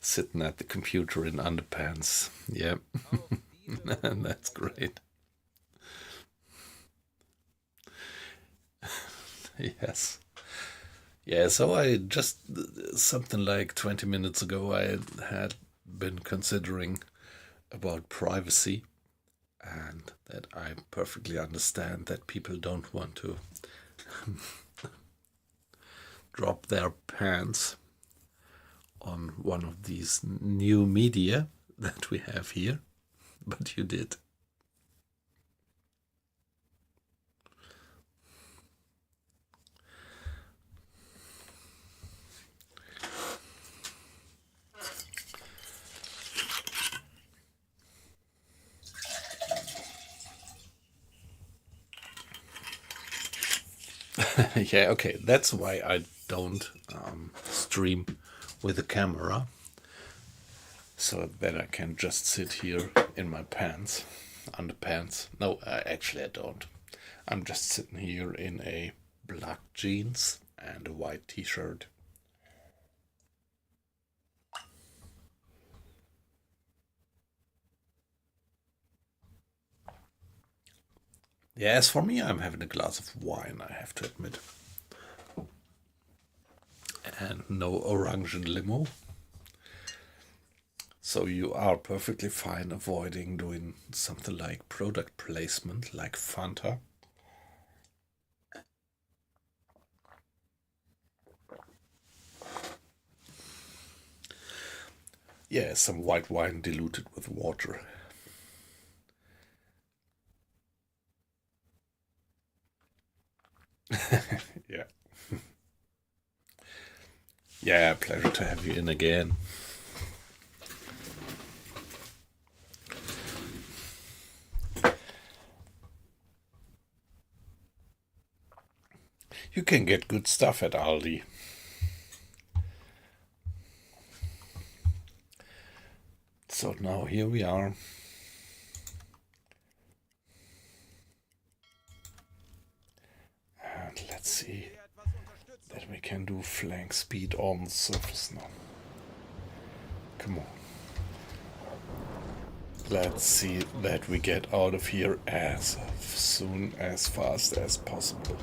sitting at the computer in underpants. Yeah, Auf diese that's great. Yes. Yeah, so I just, something like 20 minutes ago, I had been considering about privacy, and that I perfectly understand that people don't want to drop their pants on one of these new media that we have here, but you did. Yeah, okay, that's why I don't stream with a camera, so that I can just sit here in my pants, underpants. No, actually I don't. I'm just sitting here in a black jeans and a white t-shirt. Yeah, as for me, I'm having a glass of wine, I have to admit. And no orange limo. So you are perfectly fine avoiding doing something like product placement, like Fanta. Yeah, some white wine diluted with water. Yeah. Yeah, pleasure to have you in again. You can get good stuff at Aldi. So now here we are. And let's see Hier etwas Unterstützung. that we can do flank speed on the surface now. Come on. Let's see that we get out of here as soon as fast as possible.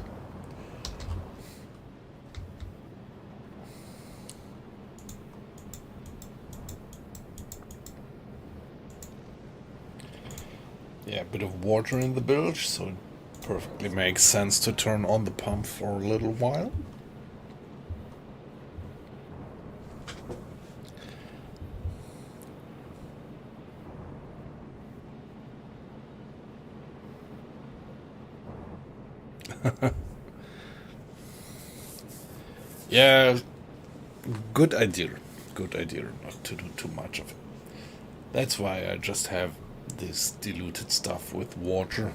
Yeah, a bit of water in the bilge, so it perfectly makes sense to turn on the pump for a little while. Yeah, good idea. Good idea not to do too much of it. That's why I just have this diluted stuff with water.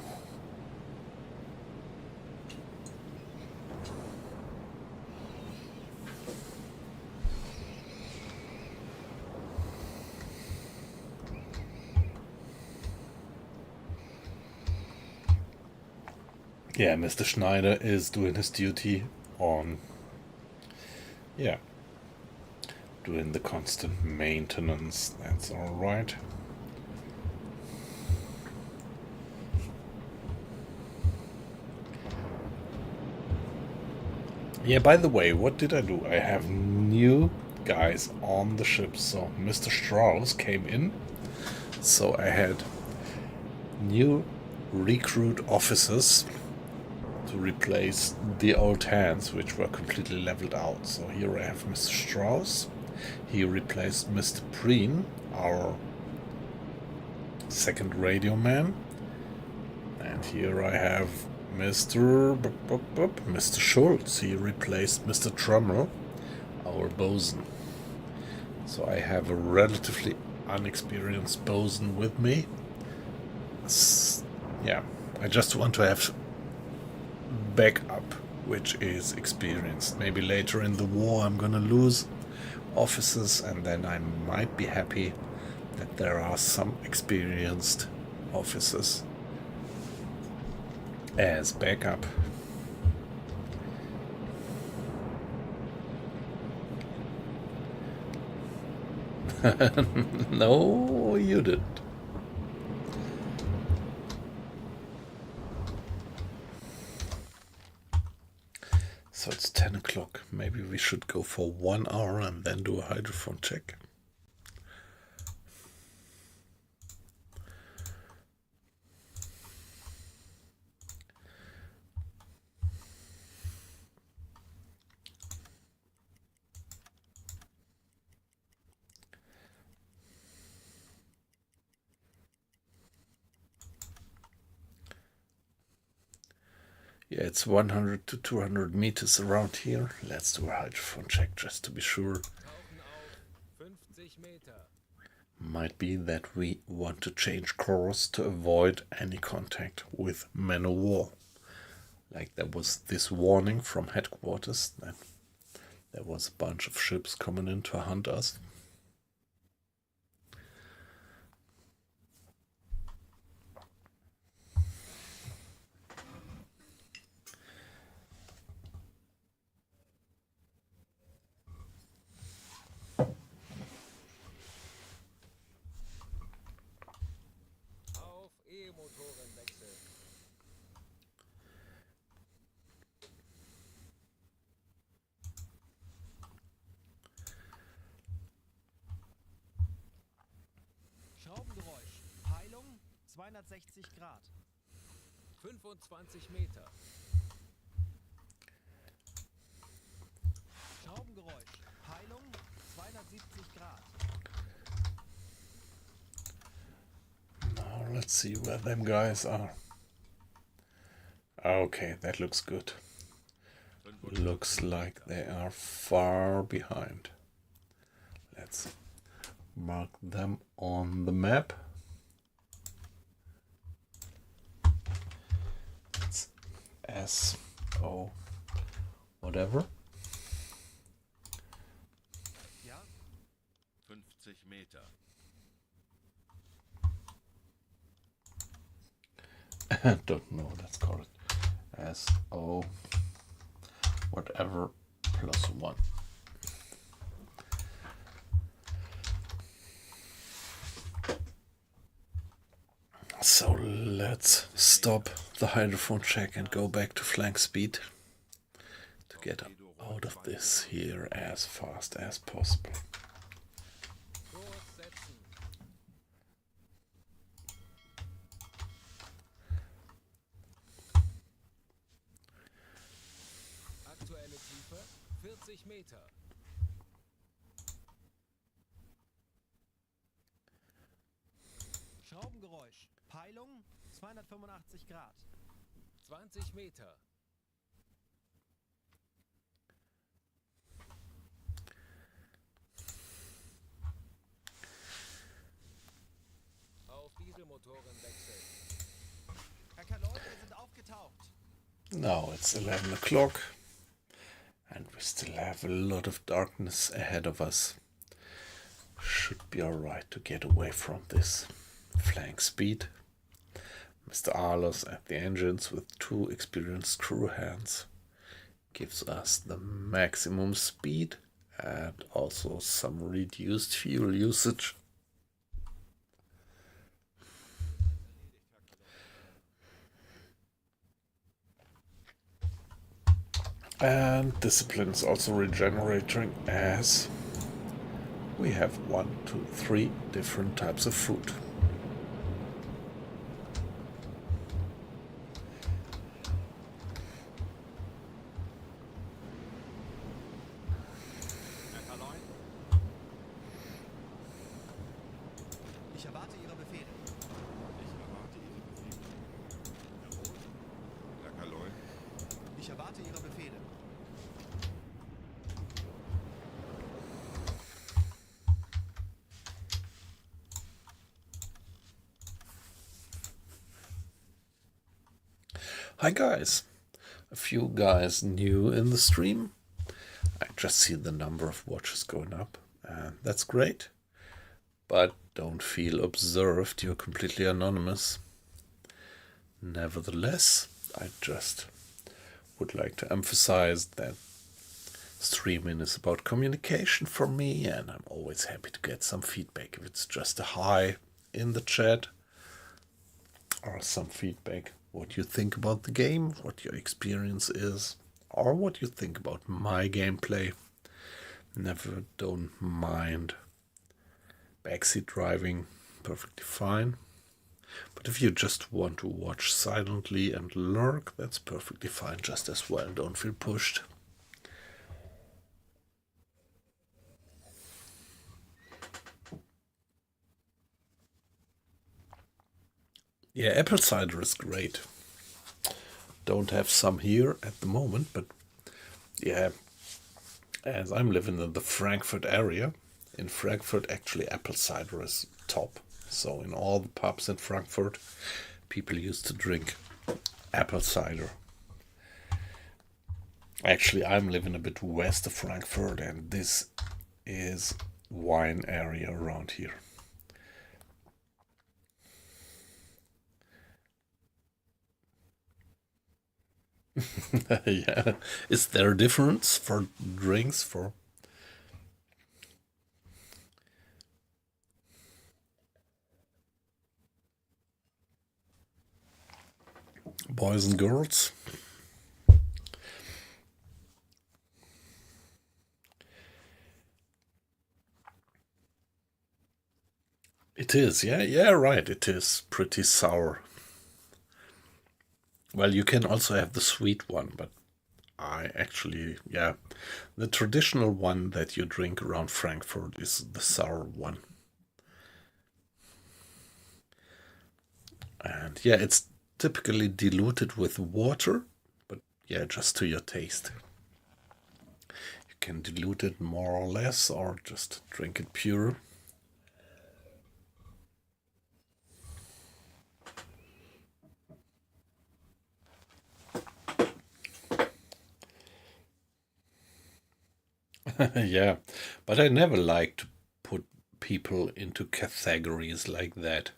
Yeah, Mr. Schneider is doing his duty on, yeah, doing the constant maintenance. That's all right. Yeah, by the way, what did I do? I have new guys on the ship. So Mr. Strauss came in. So I had new recruit officers to replace the old hands, which were completely leveled out. So here I have Mr. Strauss. He replaced Mr. Preen, our second radio man. And here I have Mr. Schultz. He replaced Mr. Trummel, our bosun. So I have a relatively unexperienced bosun with me. Yeah, I just want to have backup, which is experienced. Maybe later in the war I'm gonna lose officers, and then I might be happy that there are some experienced officers as backup. No, you didn't. So it's 10 o'clock. Maybe we should go for 1 hour and then do a hydrophone check. Yeah, it's 100 to 200 meters around here. Let's do a hydrophone check just to be sure. Tauchen auf 50 Meter. Might be that we want to change course to avoid any contact with men of war. Like there was this warning from headquarters that there was a bunch of ships coming in to hunt us. Auf E-Motorenwechsel. Schraubengeräusch. Peilung 260 Grad. 25 Meter. Schraubengeräusch. Peilung 270 Grad. Now let's see where them guys are. Okay, that looks good. Looks like they are far behind. Let's mark them on the map. It's SO whatever. Ja? 50 Meter. Don't know, let's call it SO whatever +1. So let's stop the hydrophone check and go back to flank speed to get out of this here as fast as possible. Kurs setzen. Aktuelle Tiefe 40 Meter. Schraubengeräusch. Peilung 285 Grad. 20 Meter. Auf Dieselmotoren wechseln. Herr Kaloi, wir sind aufgetaucht. Now it's 11 o'clock and we still have a lot of darkness ahead of us. Should be alright to get away from this flank speed. Mr. Arlos at the engines with 2 experienced crew hands gives us the maximum speed and also some reduced fuel usage. And discipline is also regenerating as we have 1, 2, 3 different types of food. Herr Kaloi? Ich erwarte Ihre Befehle. Ich erwarte Ihre Befehle. Jawohl. Herr Kaloi. Ich erwarte Ihre Befehle. Hi guys! A few guys new in the stream. I just see the number of watches going up and that's great. But don't feel observed, you're completely anonymous. Nevertheless, I just would like to emphasize that streaming is about communication for me and I'm always happy to get some feedback. If it's just a hi in the chat or some feedback, what you think about the game, what your experience is, or what you think about my gameplay. Never don't mind. Backseat driving, perfectly fine. But if you just want to watch silently and lurk, that's perfectly fine just as well. Don't feel pushed. Yeah, apple cider is great. Don't have some here at the moment, but yeah, as I'm living in the Frankfurt area, in Frankfurt actually apple cider is top. So in all the pubs in Frankfurt, people used to drink apple cider. Actually, I'm living a bit west of Frankfurt and this is wine area around here. Yeah, is there a difference for drinks for boys and girls? It is, yeah, right, it is pretty sour. Well, you can also have the sweet one, but I actually, yeah, the traditional one that you drink around Frankfurt is the sour one. And yeah, it's typically diluted with water, but yeah, just to your taste. can dilute it more or less, or just drink it pure. Yeah, but I never like to put people into categories like that.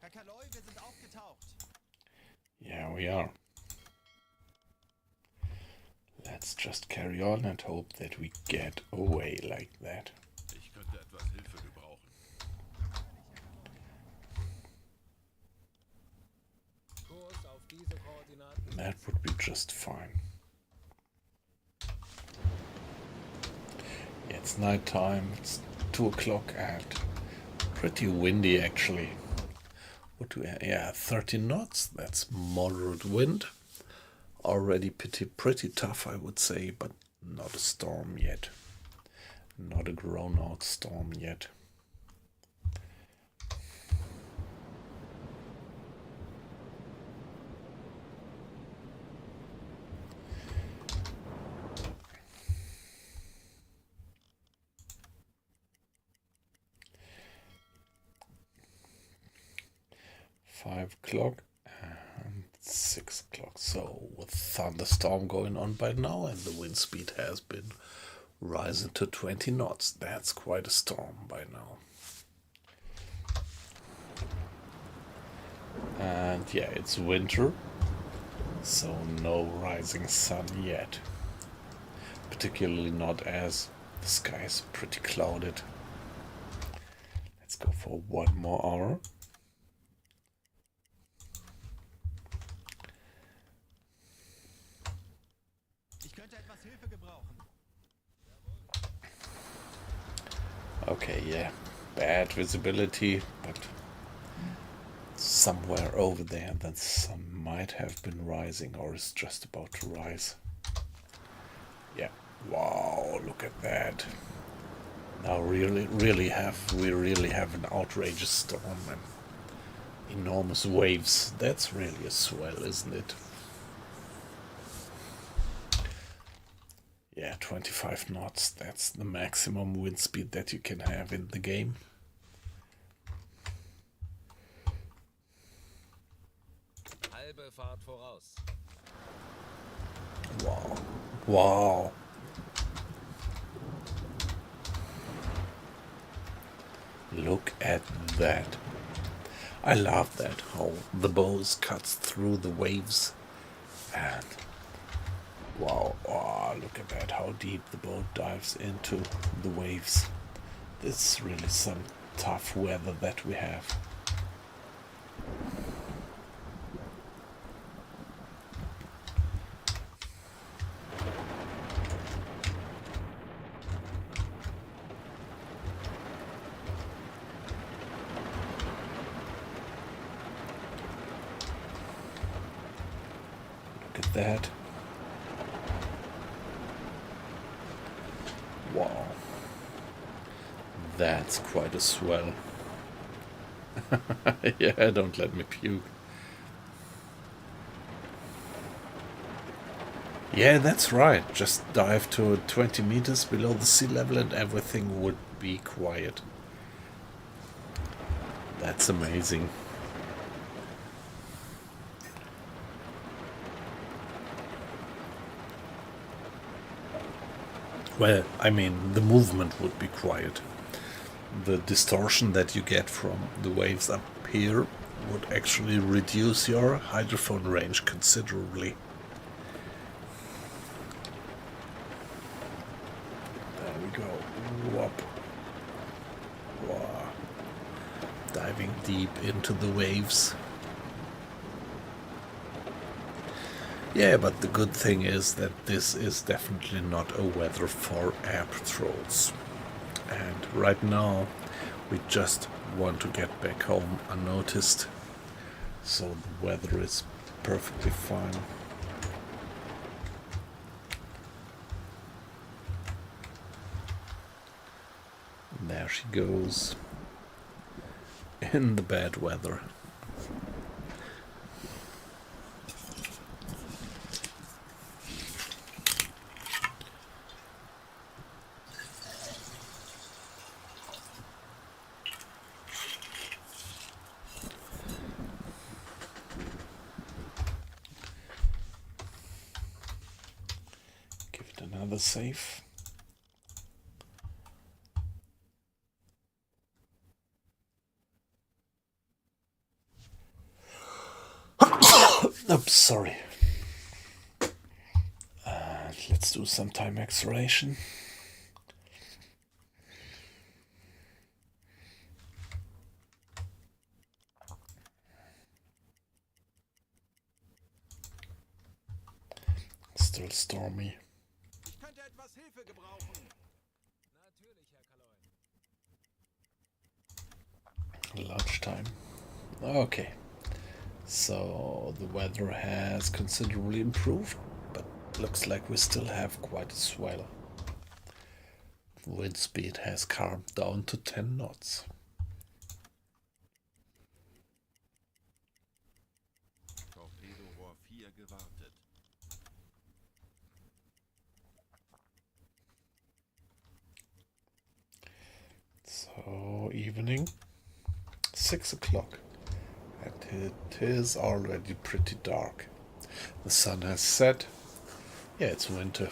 Herr Kaloi, wir sind aufgetaucht. Yeah, we are. Let's just carry on and hope that we get away like that. Ich könnte etwas Hilfe gebrauchen. Kurs auf diese Koordinaten. That would be just fine. Yeah, it's night time, it's 2 o'clock and pretty windy actually. What do we have? Yeah, 30 knots, that's moderate wind. Already pretty tough, I would say, but not a storm yet. Not a grown out storm yet. Five o'clock and 6 o'clock. So with thunderstorm going on by now, and the wind speed has been rising to 20 knots. That's quite a storm by now. And yeah, it's winter, so no rising sun yet. Particularly not as the sky is pretty clouded. Let's go for 1 more hour. Ich könnte etwas Hilfe gebrauchen. Okay, yeah, bad visibility, but somewhere over there the sun might have been rising or is just about to rise. Yeah, wow, look at that. Now we really have an outrageous storm and enormous waves. That's really a swell, isn't it? Yeah, 25 knots, that's the maximum wind speed that you can have in the game. Halbe Fahrt voraus. Wow. Wow. Look at that. I love that, how the bow cuts through the waves. And wow, oh, look at that, how deep the boat dives into the waves. This is really some tough weather that we have. Look at that. Wow. That's quite a swell. Yeah, don't let me puke. Yeah, that's right. Just dive to 20 meters below the sea level and everything would be quiet. That's amazing. Well, I mean, the movement would be quiet. The distortion that you get from the waves up here would actually reduce your hydrophone range considerably. There we go. Whoop. Wow. Diving deep into the waves. Yeah, but the good thing is that this is definitely not a weather for air patrols. And right now we just want to get back home unnoticed. So the weather is perfectly fine. There she goes. In the bad weather. Give it another save. Oops, sorry. Let's do some time acceleration. Still stormy. Ich könnte etwas Hilfe gebrauchen. Natürlich, Herr Kaloy. Lunchtime. Okay. So the weather has considerably improved, but looks like we still have quite a swell. Wind speed has calmed down to 10 knots. Torpedorohr 4 gewartet. So evening, 6 o'clock, and it is already pretty dark. The sun has set. Yeah, it's winter.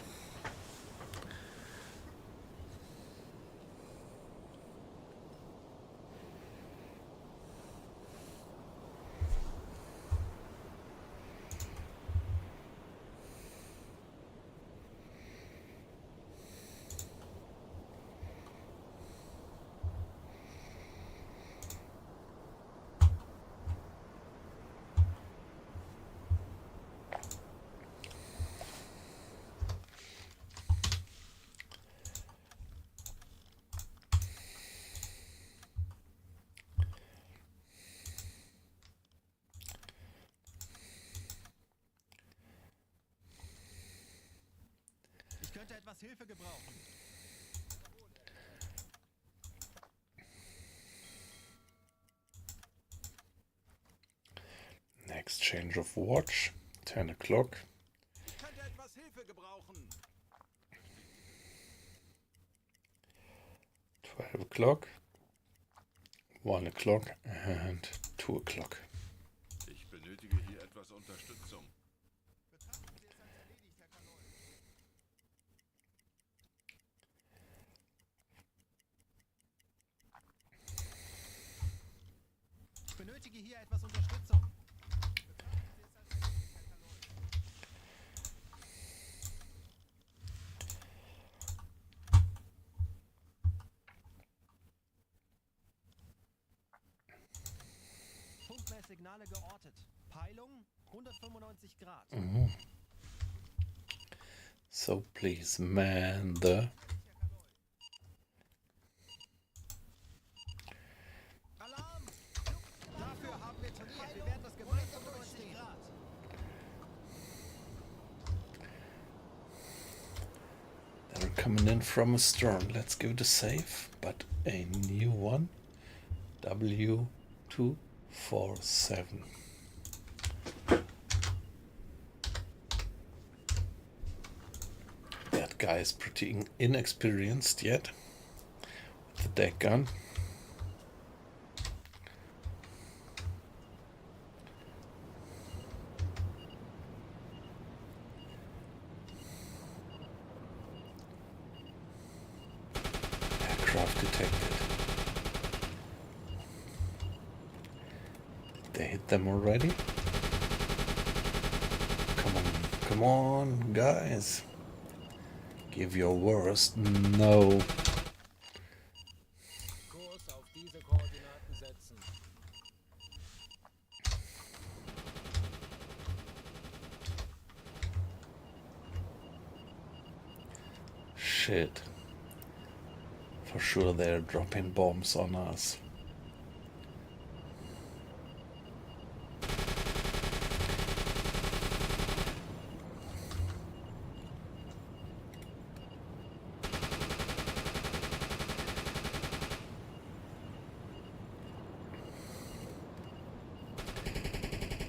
Ich könnte etwas Hilfe gebrauchen. Next change of watch, 10 o'clock. Ich könnte etwas Hilfe gebrauchen. 12 o'clock, 1 o'clock and 2 o'clock. Ich benötige hier etwas Unterstützung. Betrachten Sie es als erledigt, Herr Kaloy. Ich benötige hier etwas Unterstützung. Betrachten Sie es als erledigt, Herr Kaloy. Funkmesssignale geortet. Peilung 195 Grad. So please man the Alarm! Dafür haben wir trainiert. Wir werden das Gebäude 95 Grad. They're coming in from astern. Let's give it a save, but a new one. W247. That guy is pretty inexperienced yet with the deck gun. Aircraft detected. They hit them already? Come on, guys. Give your worst. No. Kurs auf diese Koordinaten setzen. Shit. For sure they're dropping bombs on us.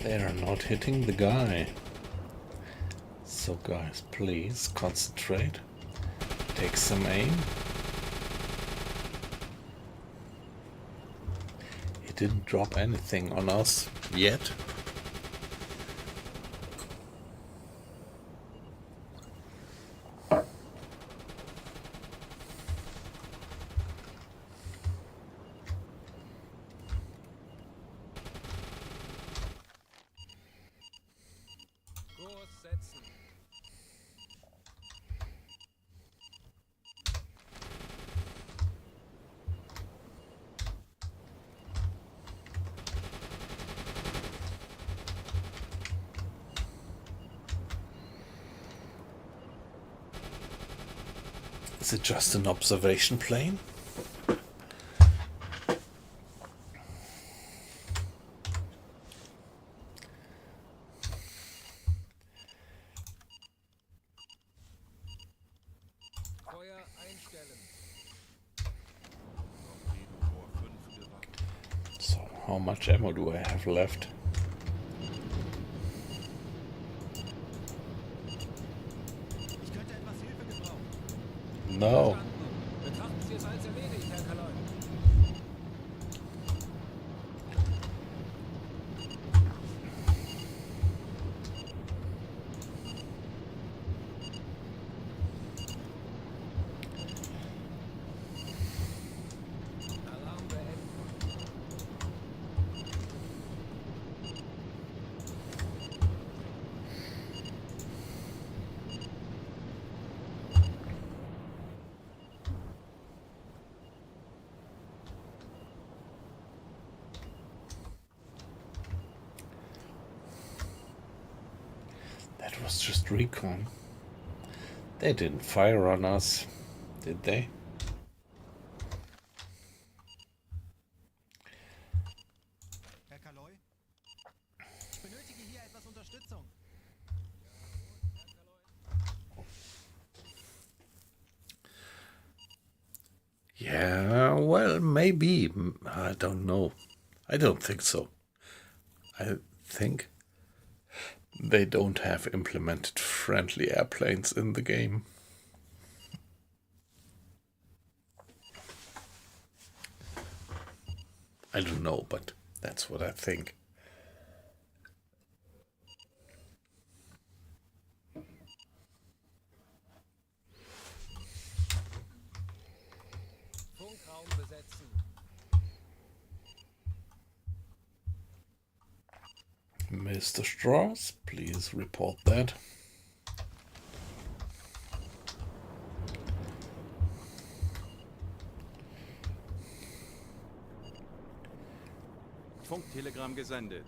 They are not hitting the guy. So guys, please concentrate. Take some aim. He didn't drop anything on us yet. Kurs setzen. Is it just an observation plane? Feuer einstellen. Torpedorohr 5 gewartet. So, how much ammo do I have left? Ich könnte etwas Hilfe gebrauchen. No. Verstanden. Betrachten Sie es als erledigt, Herr Kaloy. Alarm beenden. That was just recon. They didn't fire on us, did they? Herr Kaloy? Ich benötige hier etwas Unterstützung. Yeah, well, maybe. I don't know. I don't think so. I think they don't have implemented friendly airplanes in the game. I don't know, but that's what I think. Funkraum besetzen. Mr. Strauss, please report that. Funktelegramm gesendet.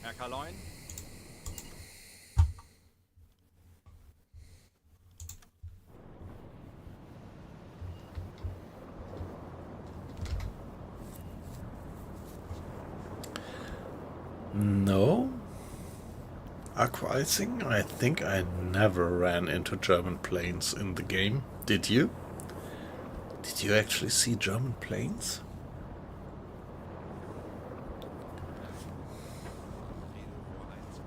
Herr Kaloin? No. Aqua icing? I think I never ran into German planes in the game. Did you? Did you actually see German planes? Torpedorohr 1 gewartet.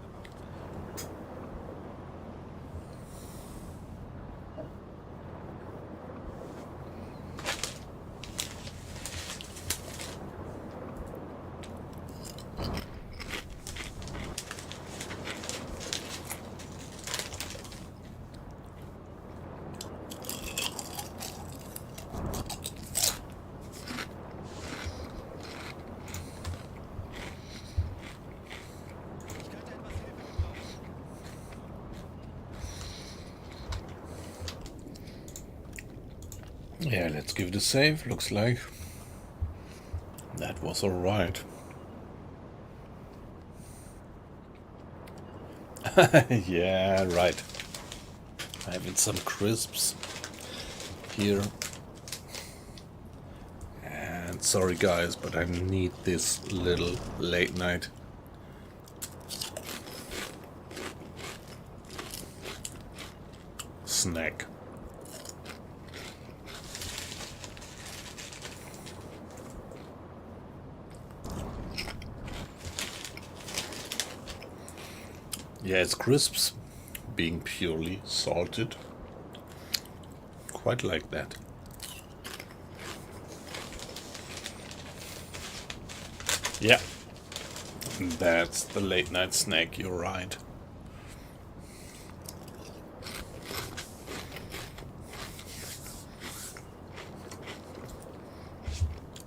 Ich könnte etwas Hilfe gebrauchen. Yeah, let's give it a save. Looks like that was alright. Yeah, right. Having some crisps here. And sorry guys, but I need this little late night. snack. Yeah, it's crisps, being purely salted. Quite like that. Yeah, that's the late night snack, you're right.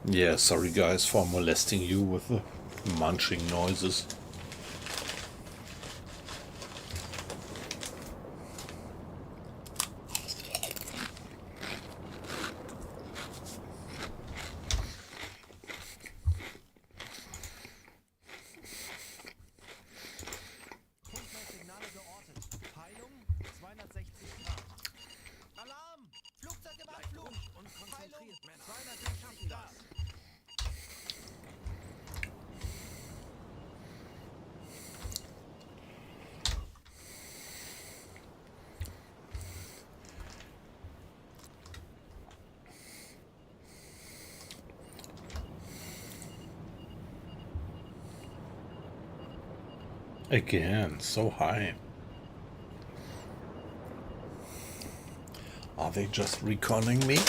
Yeah, sorry guys for molesting you with the munching noises. Funkmelssignale geortet. Peilung 260 Grad. Alarm! Flugzeug im Abflug! Und konzentriert, Männer. 260 Grad. Again, so high. Are they just reconning me?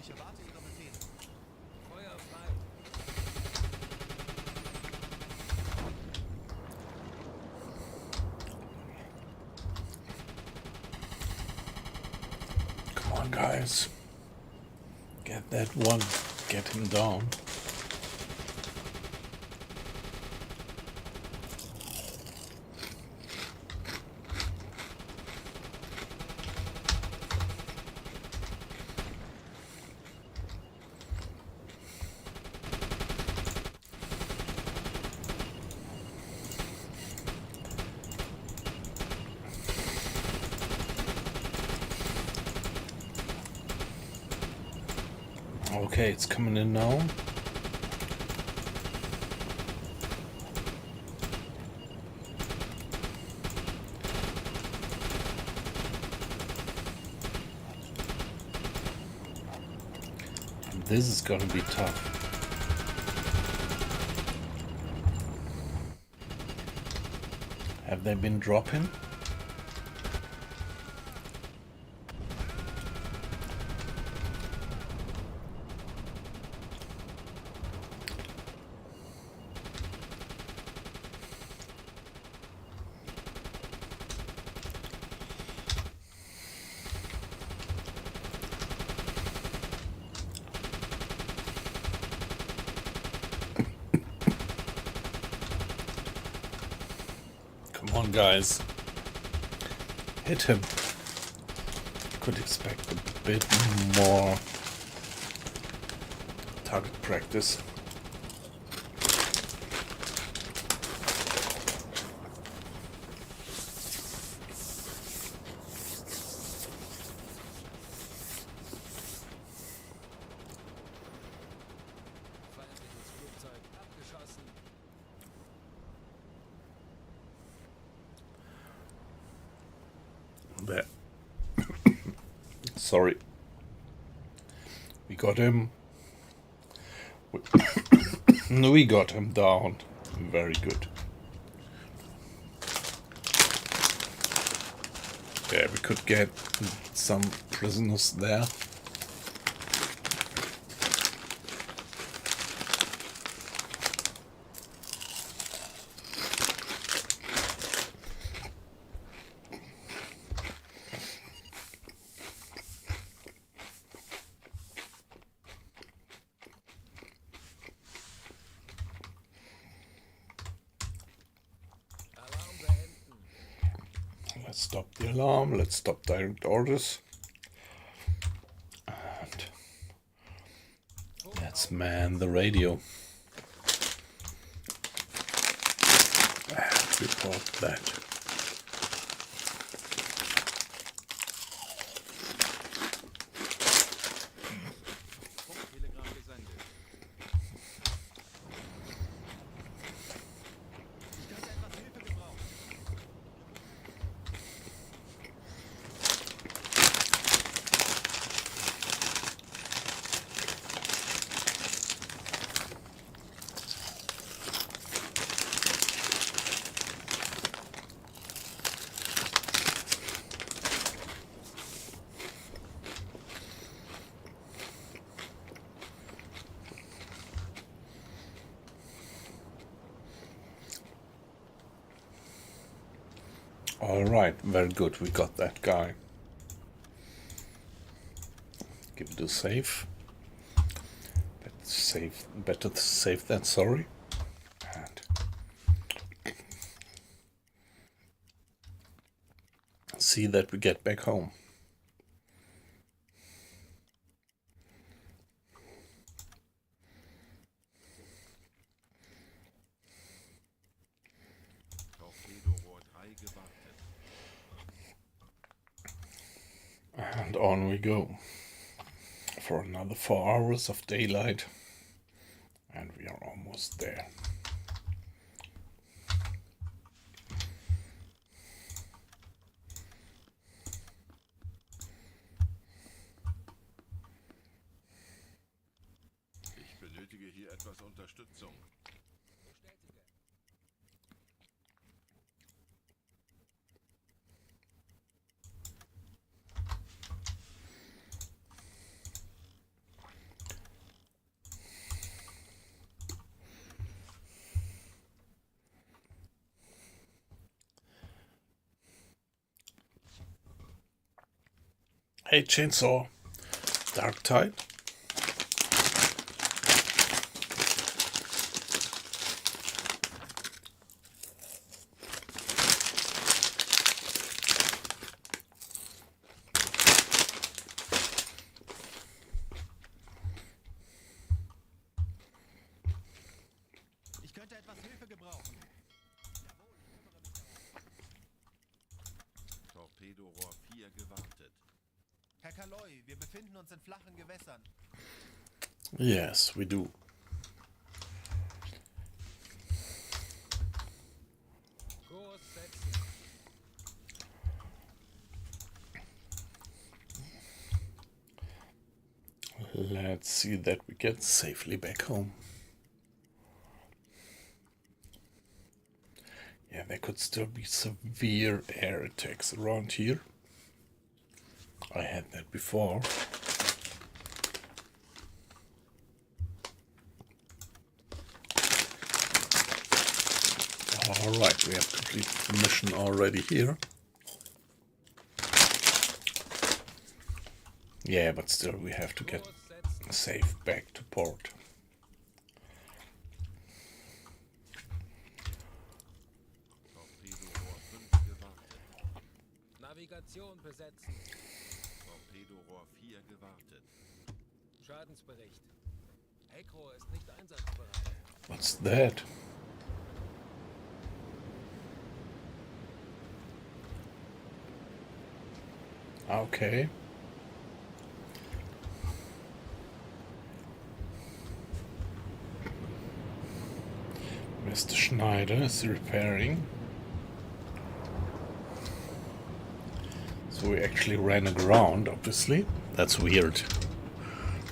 Ich erwarte Ihre Befehle. Feuer frei. Come on, guys. Get that one. Get him down. Okay, it's coming in now. This is gonna be tough. Have they been dropping? Come on, guys. Hit him. Could expect a bit more target practice. Feindliches Flugzeug abgeschossen. There. Sorry. We got him. We got him down. Very good. Yeah, we could get some prisoners there. Alarm beenden. Let's stop the alarm. Let's stop direct orders. And Let's man the radio. And report that. Funktelegramm gesendet. Ich könnte etwas Hilfe gebrauchen. All right, very good. We got that guy. Give it a save. Better save than sorry. And see that we get back home. Torpedorohr 3 gewartet. And on we go for another 4 hours of daylight, and we are almost there. Ich benötige hier etwas Unterstützung. Bestätige. Hey, Chainsaw, Dark Tide. Ich könnte etwas Hilfe gebrauchen. Torpedorohr 4 gewartet. Herr Kaloy, wir befinden uns in flachen Gewässern. Yes, we do. Kurs setzen. Let's see that we get safely back home. Yeah, there could still be severe air attacks around here. I had that before. Alright, we have completed the mission already here. Yeah, but still we have to get Kurs setzen. safe back to port. Torpedorohr 5 gewartet. Navigation besetzen. Torpedorohr 4 gewartet. Schadensbericht. Heckrohr ist nicht einsatzbereit. What's that? Okay. Mr. Schneider is repairing. So we actually ran aground, obviously. That's weird.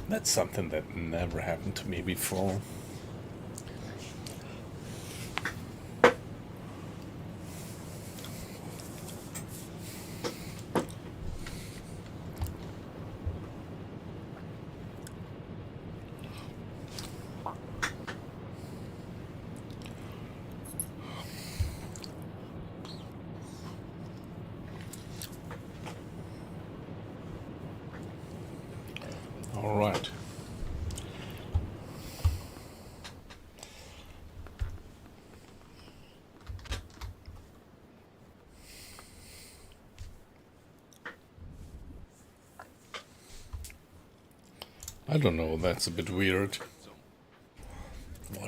That's something that never happened to me before. All right. I don't know, that's a bit weird. Zum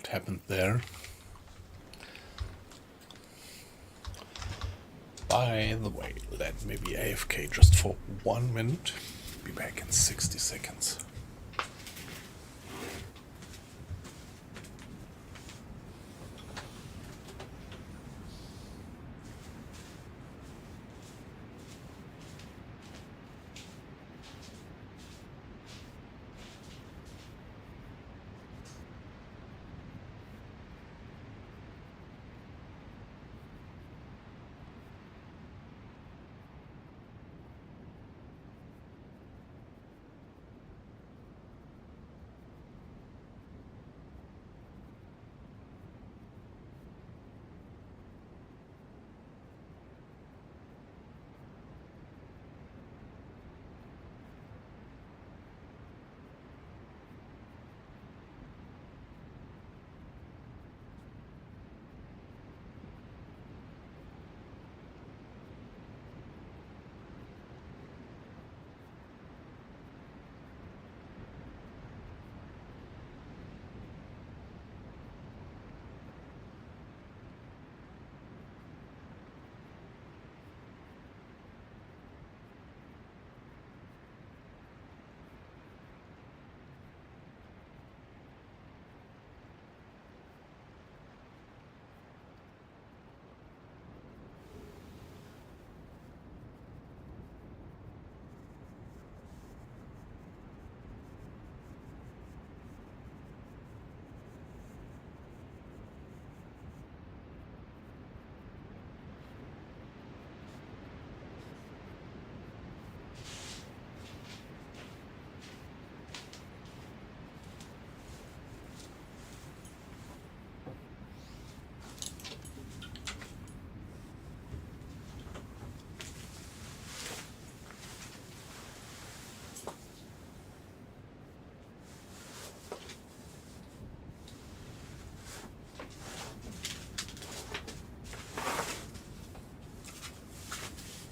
what happened there. By the way, let me be AFK just for 1 minute. Be back in 60 seconds.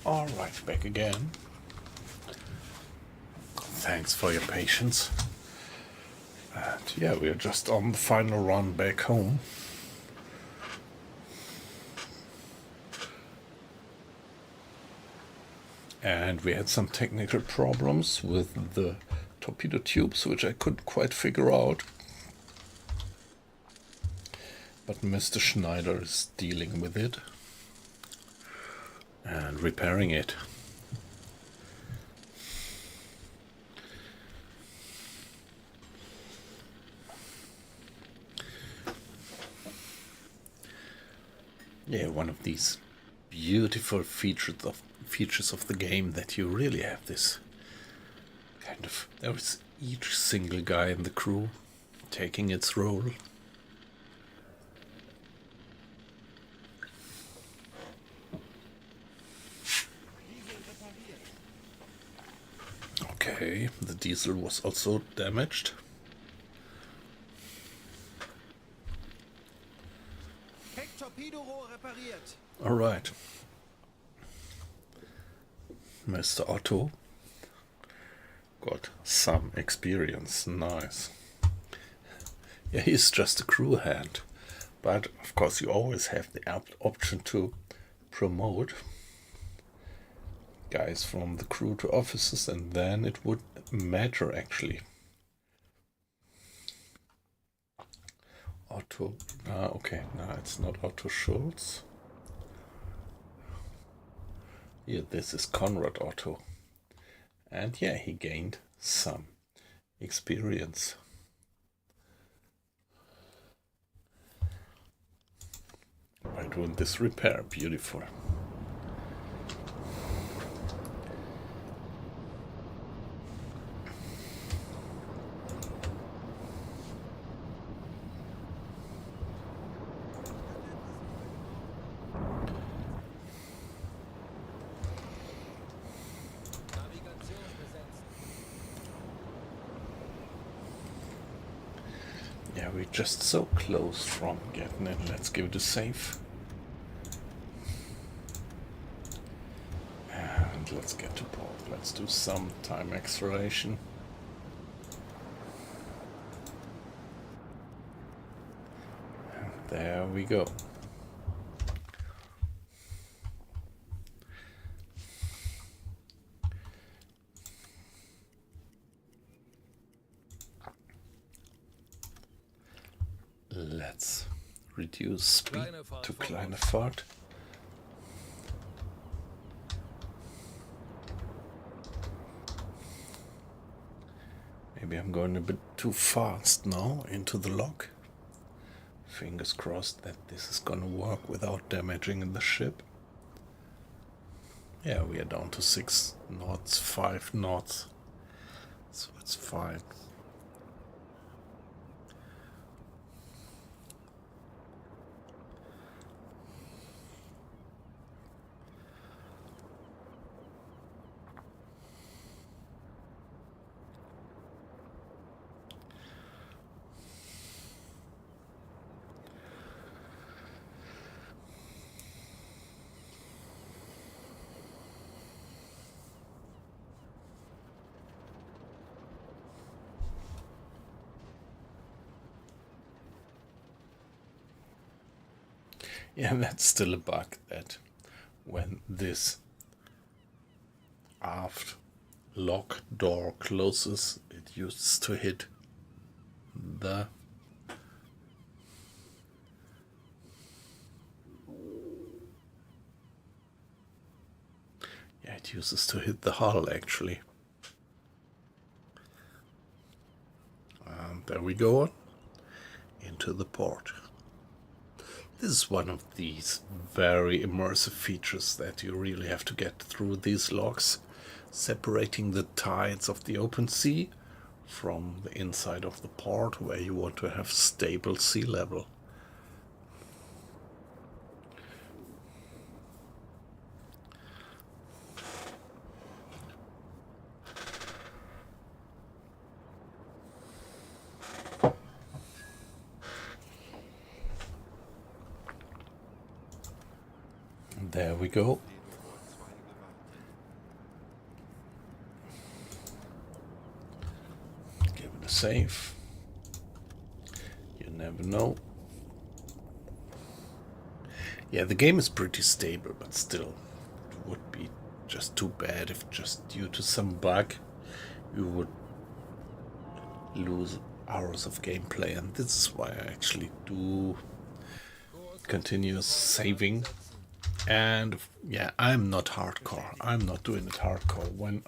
Alright, back again. Thanks for your patience. And yeah, we're just on the final run back home. And we had some technical problems with the torpedo tubes, which I couldn't quite figure out. But Mr. Schneider is dealing with it and repairing it. Yeah, one of these beautiful features of the game, that you really have this kind of, there is each single guy in the crew taking its role. Okay, the diesel was also damaged. Hecktorpedorohr repariert. All right. Mr. Otto got some experience. Nice. Yeah, he's just a crew hand. But of course you always have the option to promote guys from the crew to officers, and then it would matter actually. Otto, okay, no, it's not Otto Schulz. Yeah, this is Conrad Otto. And yeah, he gained some experience. By doing this repair, beautiful. Yeah, we're just so close from getting in. Let's give it a save. And let's get to port. Let's do some time acceleration. There we go. Let's reduce speed Kleine Fahrt to voraus. kleine Fahrt. Maybe I'm going a bit too fast now into the lock. Fingers crossed that this is gonna work without damaging the ship. Yeah, we are down to 6 knots, 5 knots. So it's fine. Yeah, that's still a bug that when this aft lock door closes, it used to hit the it uses to hit the hull actually. And there we go into the port. This is one of these very immersive features that you really have to get through these locks, separating the tides of the open sea from the inside of the port where you want to have stable sea level. There we go. Give it a save. You never know. Yeah, the game is pretty stable, but still, it would be just too bad if just due to some bug you would lose hours of gameplay, and this is why I actually do continuous saving. And yeah, I'm not hardcore. I'm not doing it hardcore. When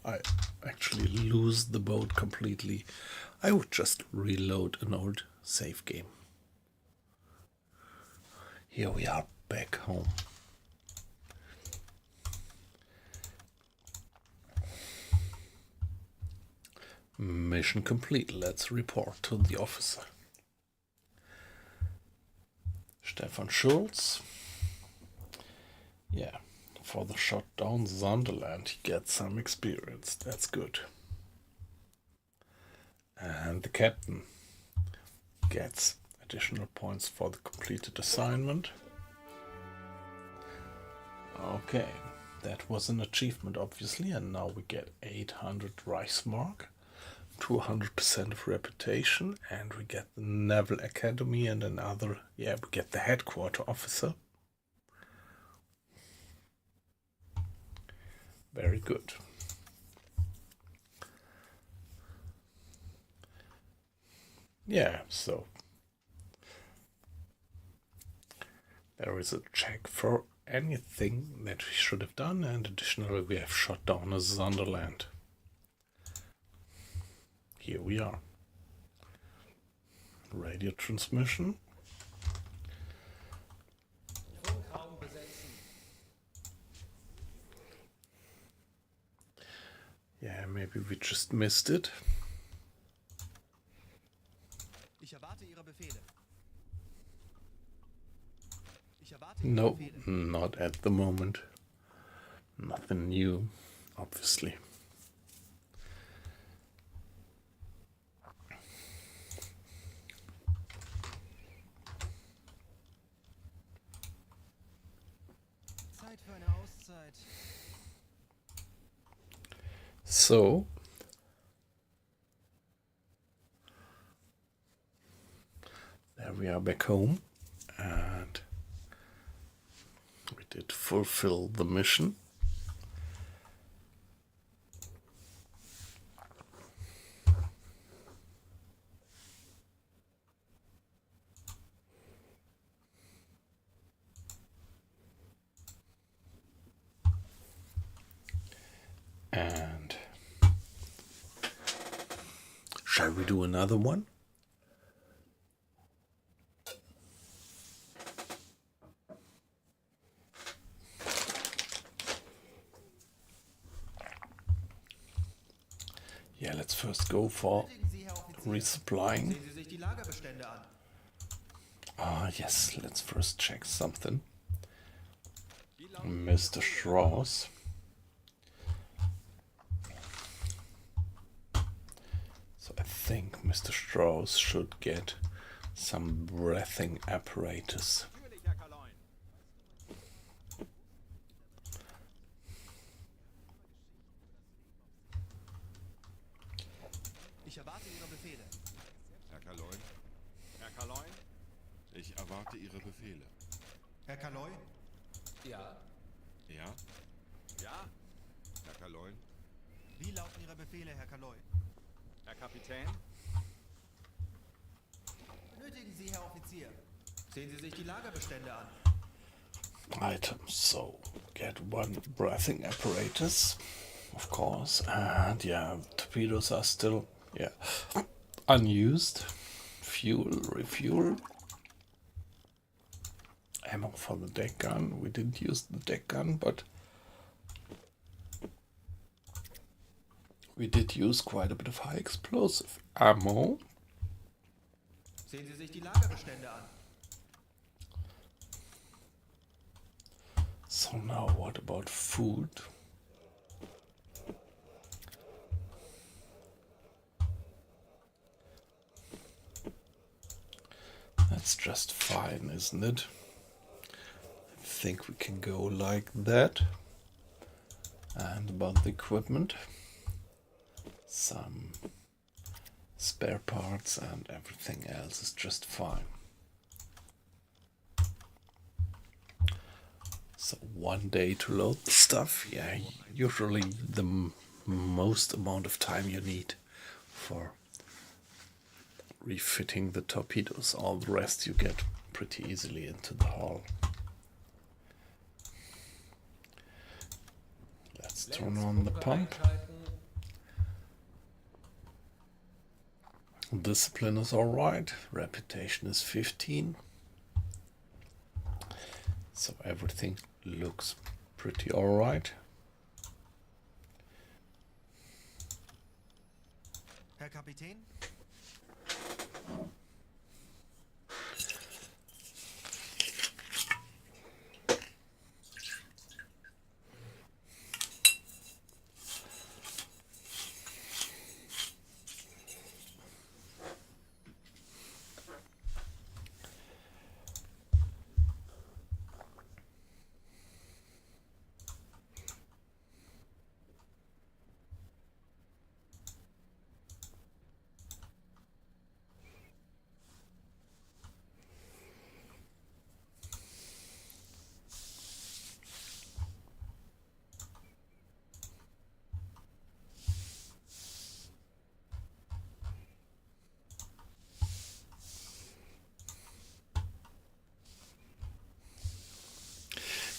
I actually lose the boat completely, I would just reload an old save game. Here we are back home. Mission complete. Let's report to the officer. Stefan Schulz. Yeah, for the shot down Sunderland, he gets some experience. That's good. And the captain gets additional points for the completed assignment. Okay, that was an achievement, obviously, and now we get 800 Reichsmark, 200% of reputation, and we get the Naval Academy and another, yeah, we get the headquarter officer. Very good. Yeah, so there is a check for anything that we should have done, and additionally we have shot down a Sunderland. Here we are. Radio transmission. Funkraum besetzen. Yeah, maybe we just missed it. Ich erwarte Ihre Befehle. Ich erwarte No, Ihre Befehle. not at the moment. Nothing new, obviously. Zeit für eine Auszeit. So, there we are back home. did fulfill the mission. And shall we do another one? Yeah, let's first go for Benötigen Sie, Herr Offizier? resupplying. Sehen Sie sich die Lagerbestände an. Ah, yes, let's first check something. Wie lauten Mr. Strauss. So I think Mr. Strauss should get some breathing apparatus. natürlich, Herr Kaloin? Ich erwarte Ihre Befehle. Herr Kaloin, Herr Kaloin? ich erwarte Ihre Befehle. Herr Kaloy? Ja, Ja? Ja? Herr Kaloin, Wie lauten Ihre Befehle, Herr Kaloy? Herr Kapitän? Benötigen Sie, Herr Offizier? Sehen Sie sich die Lagerbestände an. Items, so get one breathing apparatus, of course, and yeah, torpedoes are still, yeah, unused. Fuel, refuel. Ammo for the deck gun. We didn't use the deck gun, but we did use quite a bit of high explosive ammo. Sehen Sie sich die Lagerbestände an. So now what about food? That's just fine, isn't it? I think we can go like that. And about the equipment, some spare parts and everything else is just fine. So 1 day to load the stuff. Yeah, usually the most amount of time you need for refitting the torpedoes. All the rest you get pretty easily into the hull. Let's turn on the pump. Discipline is alright. Reputation is 15. So everything looks pretty alright. Herr Kapitän?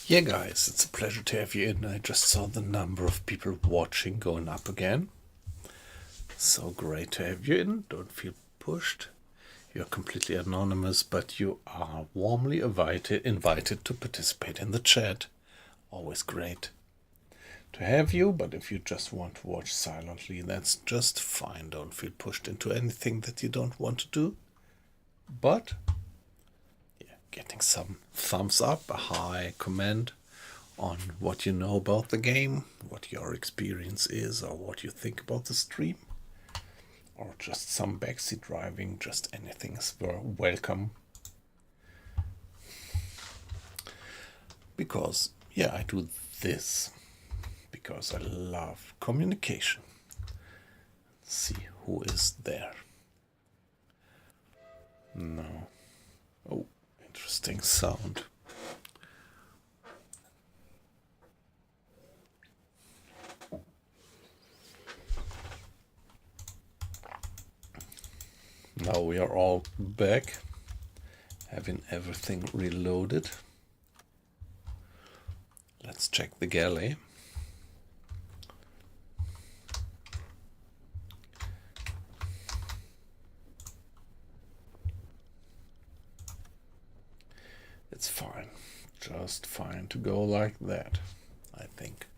Yeah, guys, it's a pleasure to have you in. I just saw the number of people watching going up again. So great to have you in. Don't feel pushed. You're completely anonymous, but you are warmly invited to participate in the chat. Always great to have you, but if you just want to watch silently, that's just fine. Don't feel pushed into anything that you don't want to do. But getting some thumbs up, a high comment on what you know about the game, what your experience is, or what you think about the stream, or just some backseat driving, just anything is welcome. Because, yeah, I do this because I love communication. Let's see who is there. No. Oh. Interesting sound. So we are all back, having everything reloaded. Let's check the galley. It's fine, just fine to go like that, I think.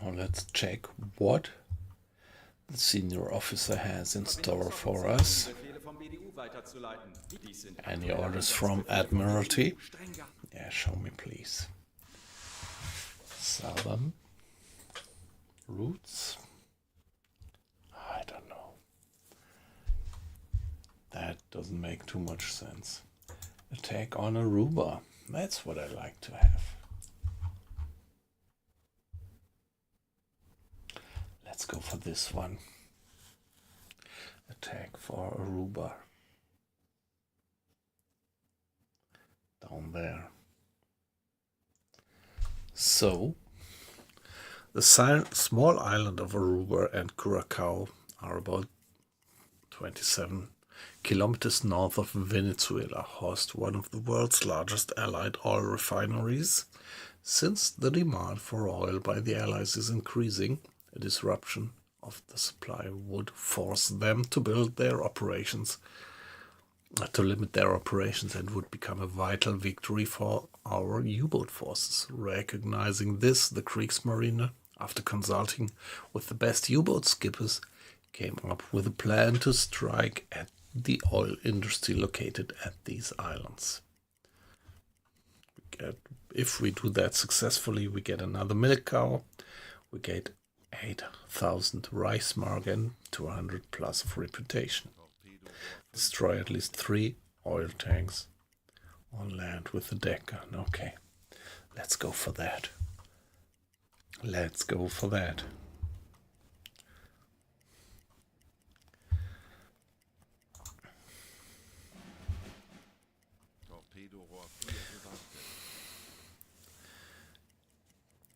Now let's check what the senior officer has in store for us. Befehle vom BDU weiterzuleiten. Dies sind Any orders from Admiralty? Yeah, show me please. Southern routes? I don't know. That doesn't make too much sense. Attack on Aruba. That's what I like to have. Let's go for this one. Attack for Aruba. Down there. So, the small island of Aruba and Curacao are about 27 kilometers north of Venezuela, host one of the world's largest Allied oil refineries. Since the demand for oil by the Allies is increasing, a disruption of the supply would force them to build their operations, to limit their operations, and would become a vital victory for our U-boat forces. Recognizing this, the Kriegsmarine, after consulting with the best U-boat skippers, came up with a plan to strike at the oil industry located at these islands. If we do that successfully, we get another milk cow, we get 8,000 Reichsmark and 200 plus of reputation. Destroy at least 3 oil tanks on land with the deck gun. Okay, let's go for that. Let's go for that.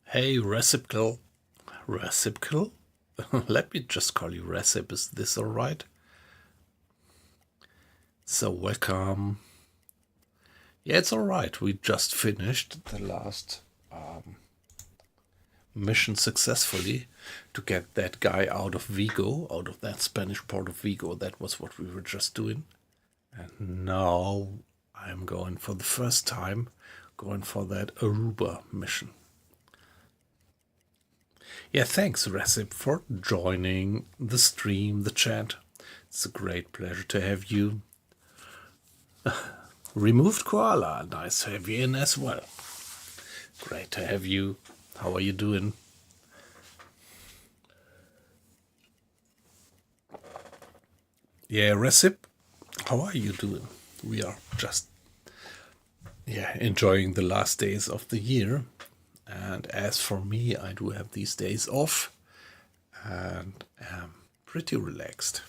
Hey, Reciprocal. Reciprocal? Let me just call you Recip. Is this alright? So, welcome. Yeah, it's alright. We just finished the last mission successfully to get that guy out of Vigo, out of that Spanish port of Vigo. That was what we were just doing. And now I'm going for the first time, going for that Aruba mission. Yeah, thanks, Recip, for joining the stream, the chat. It's a great pleasure to have you. Removed Koala, nice to have you in as well. Great to have you. How are you doing? Yeah, Recip, how are you doing? We are just enjoying the last days of the year. And as for me, I do have these days off and am pretty relaxed.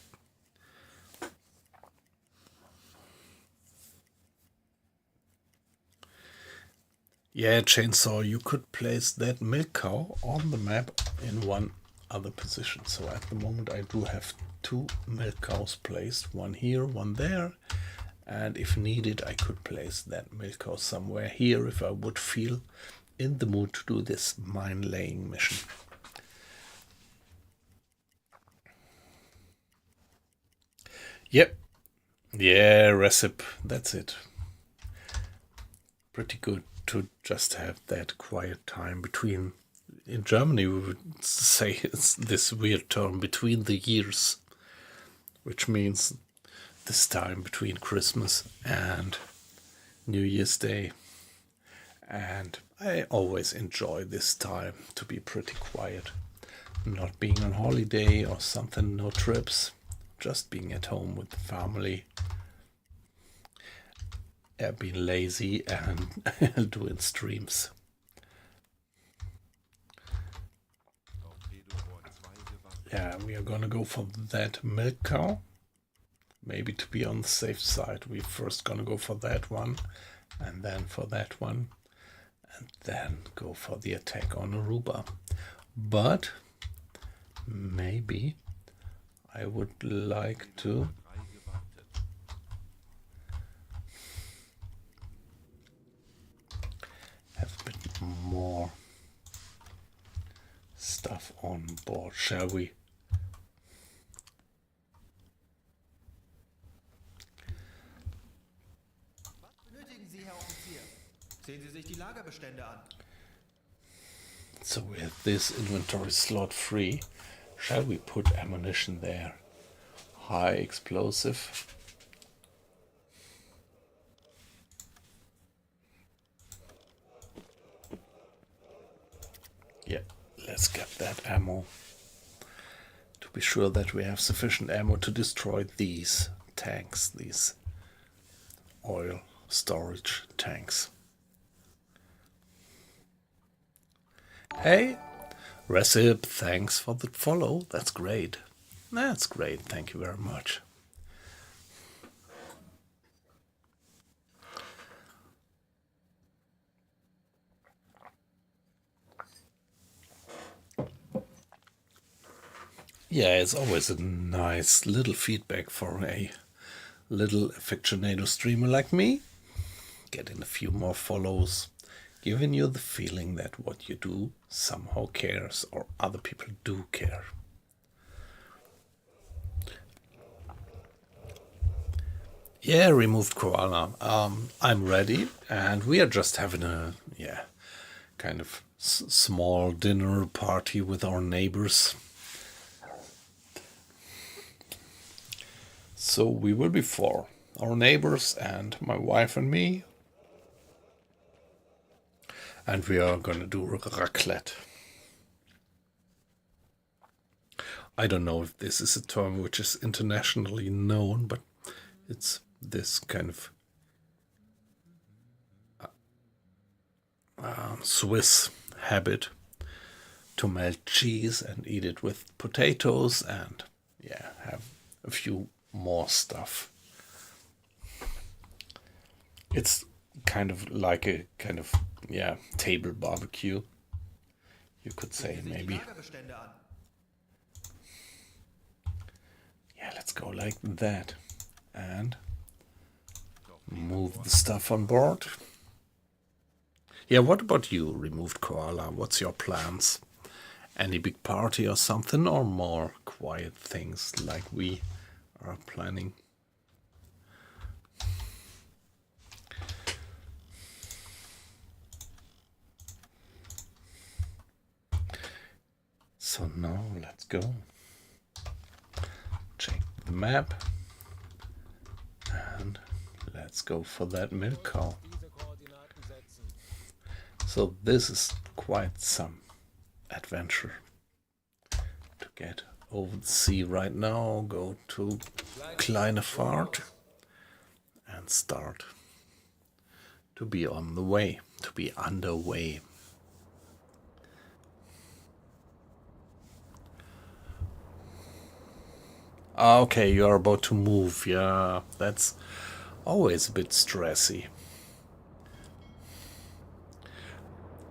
Yeah, Chainsaw, you could place that milk cow on the map in one other position. So at the moment I do have 2 milk cows placed, one here, one there. And if needed, I could place that milk cow somewhere here if I would feel in the mood to do this mine laying mission. Yep. Yeah, Recip, that's it. Pretty good to just have that quiet time between. In Germany, we would say it's this weird term, between the years, which means this time between Christmas and New Year's Day. And I always enjoy this time to be pretty quiet, not being on holiday or something, no trips, just being at home with the family, being lazy and doing streams. Yeah, we are gonna go for that milk cow. Maybe to be on the safe side, we're first gonna go for that one. and then for that one, and then go for the attack on Aruba. But maybe I would like to have a bit more stuff on board, shall we? Was benötigen Sie, Herr Offizier? Sehen Sie sich die Lagerbestände an. So with this inventory slot free, shall we put ammunition there? High explosive. Yeah, let's get that ammo. To be sure that we have sufficient ammo to destroy these tanks, these oil storage tanks. Hey, Recip, thanks for the follow. That's great. That's great. Thank you very much. Yeah, it's always a nice little feedback for a little aficionado streamer like me. Getting a few more follows, giving you the feeling that what you do somehow cares, or other people do care. Yeah, removed koala. I'm ready, and we are just having a kind of small dinner party with our neighbors. So we will be four, our neighbors and my wife and me. And we are gonna do raclette. I don't know if this is a term which is internationally known, but it's this kind of Swiss habit to melt cheese and eat it with potatoes and have a few more stuff. It's kind of like a kind of table barbecue, you could say, maybe. Yeah, let's go like that and move the stuff on board. Yeah, what about you, removed koala? What's your plans? Any big party or something, or more quiet things like we are planning? So now let's go check the map and let's go for that milk cow. Diese Koordinaten setzen. So this is quite some adventure to get over the sea right now, go to Kleine Fahrt and start to be on the way, to be underway. Okay, you are about to move. Yeah, that's always a bit stressy.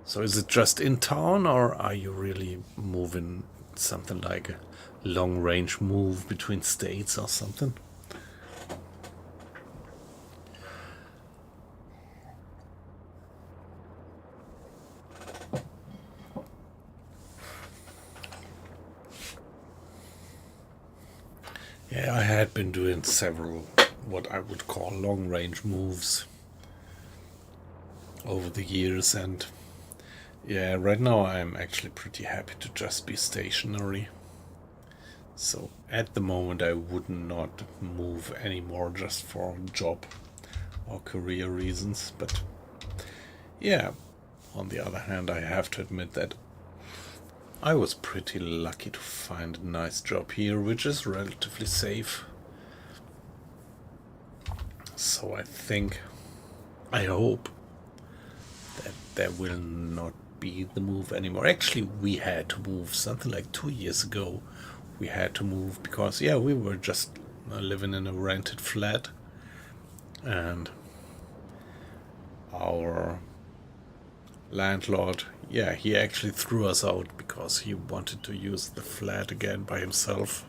So is it just in town, or are you really moving something like a long-range move between states or something? Yeah, I had been doing several what I would call long-range moves over the years, and yeah, right now I'm actually pretty happy to just be stationary. So at the moment I would not move anymore just for job or career reasons, but yeah, on the other hand I have to admit that I was pretty lucky to find a nice job here, which is relatively safe. So I hope that there will not be the move anymore. Actually, we had to move something like 2 years ago. We had to move because, we were just living in a rented flat. And our landlord, yeah, he actually threw us out because he wanted to use the flat again by himself.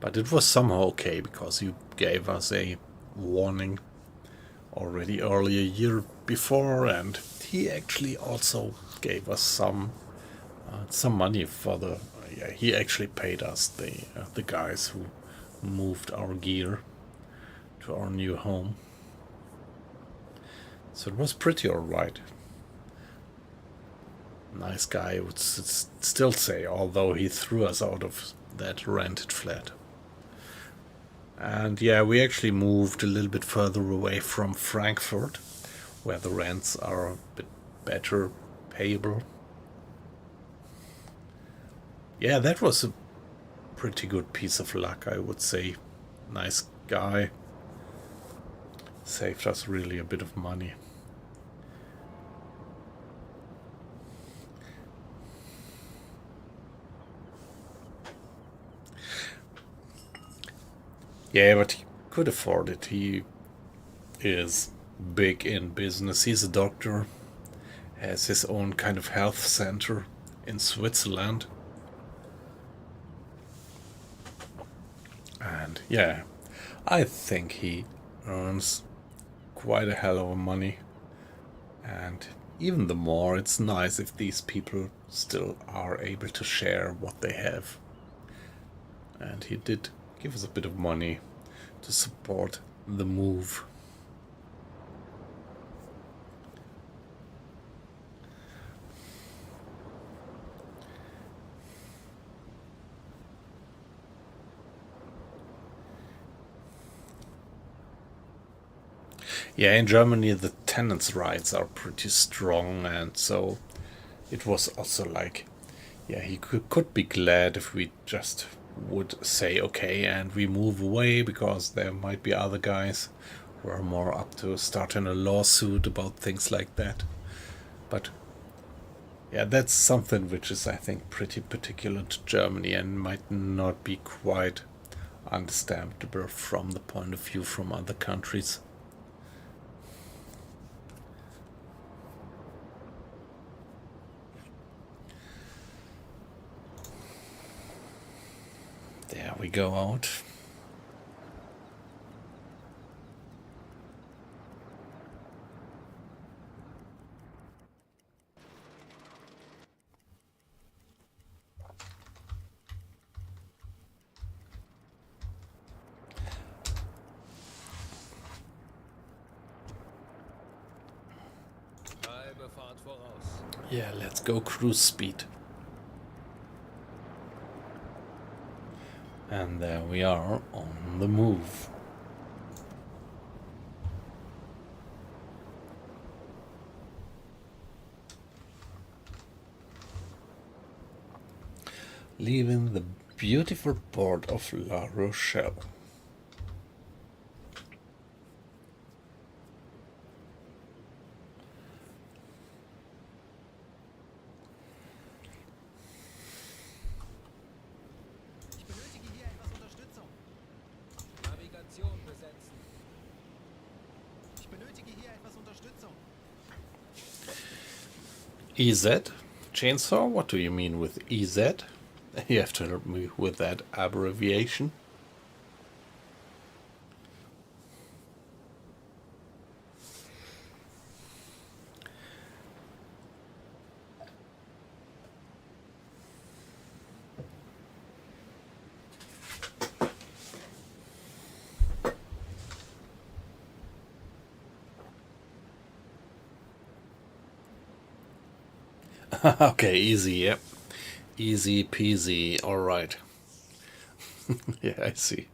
But it was somehow okay because he gave us a warning already early a year before, and he actually also gave us some money for the. Yeah, he actually paid us, the guys who moved our gear to our new home. So it was pretty alright. Nice guy, I would still say, although he threw us out of that rented flat. And yeah, we actually moved a little bit further away from Frankfurt, where the rents are a bit better payable. Yeah, that was a pretty good piece of luck, I would say. Nice guy. Saved us really a bit of money. Yeah, but he could afford it. He is big in business. He's a doctor, has his own kind of health center in Switzerland. And yeah, I think he earns quite a hell of a money. And even the more, it's nice if these people still are able to share what they have. And he did give us a bit of money to support the move. Yeah, in Germany the tenants' rights are pretty strong, and so it was also like, yeah, he could be glad if we just would say okay and we move away, because there might be other guys who are more up to starting a lawsuit about things like that. But yeah, that's something which is, I think, pretty particular to Germany and might not be quite understandable from the point of view from other countries. There we go out. Halbe Fahrt voraus. Yeah, let's go cruise speed. And there we are on the move. Leaving the beautiful port of La Rochelle. Ich benötige hier etwas Unterstützung. Navigation besetzen. Ich benötige hier etwas Unterstützung. EZ? Chainsaw? What do you mean with EZ? You have to help me with that abbreviation. Okay, easy, yep. Easy peasy, alright. Yeah, I see.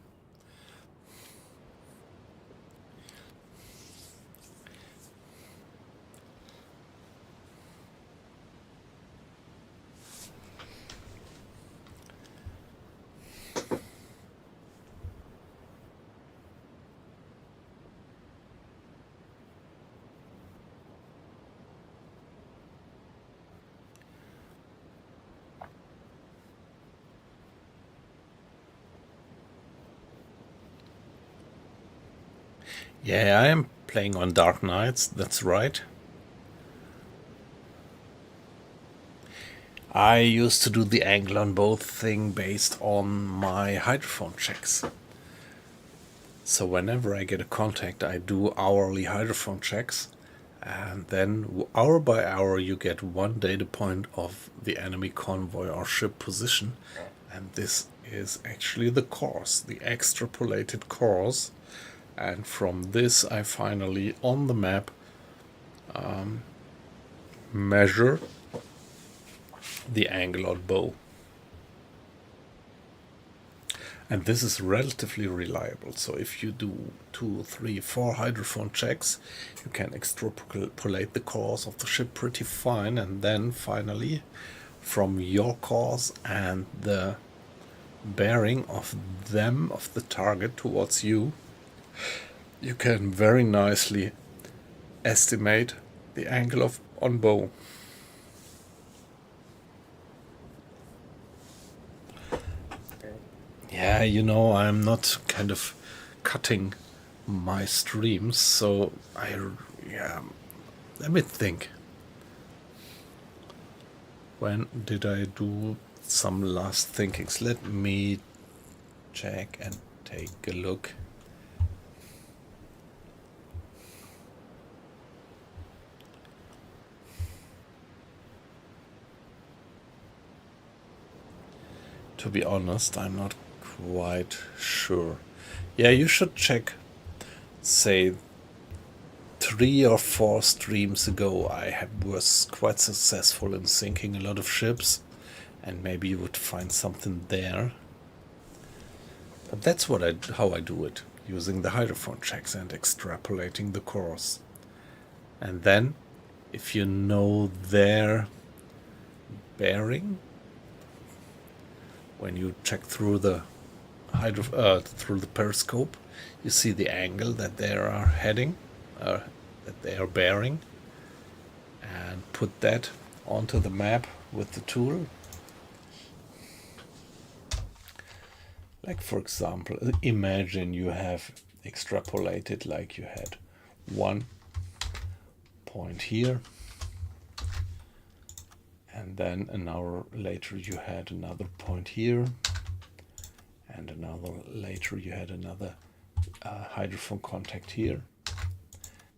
Yeah, I am playing on Dark Knights, that's right. I used to do the angle on both thing based on my hydrophone checks. So whenever I get a contact, I do hourly hydrophone checks, and then hour by hour you get one data point of the enemy convoy or ship position, and this is actually the course, the extrapolated course, and from this I finally on the map measure the angle on bow. And this is relatively reliable. So if you do 2, 3, 4 hydrophone checks, you can extrapolate the course of the ship pretty fine. And then finally, from your course and the bearing of them, of the target towards you, you can very nicely estimate the angle of on bow. Yeah, you know, I'm not kind of cutting my streams, so let me think. When did I do some last thinkings? Let me check and take a look. To be honest, I'm not quite sure. Yeah, you should check, say, 3 or 4 streams ago. Was quite successful in sinking a lot of ships, and maybe you would find something there. But that's how I do it, using the hydrophone checks and extrapolating the course. And then, if you know their bearing, when you check through the through the periscope, you see the angle that they are heading, that they are bearing, and put that onto the map with the tool. Like, for example, imagine you have extrapolated, like you had 1 point here, and then an hour later you had another point here, and an hour later you had another hydrophone contact here.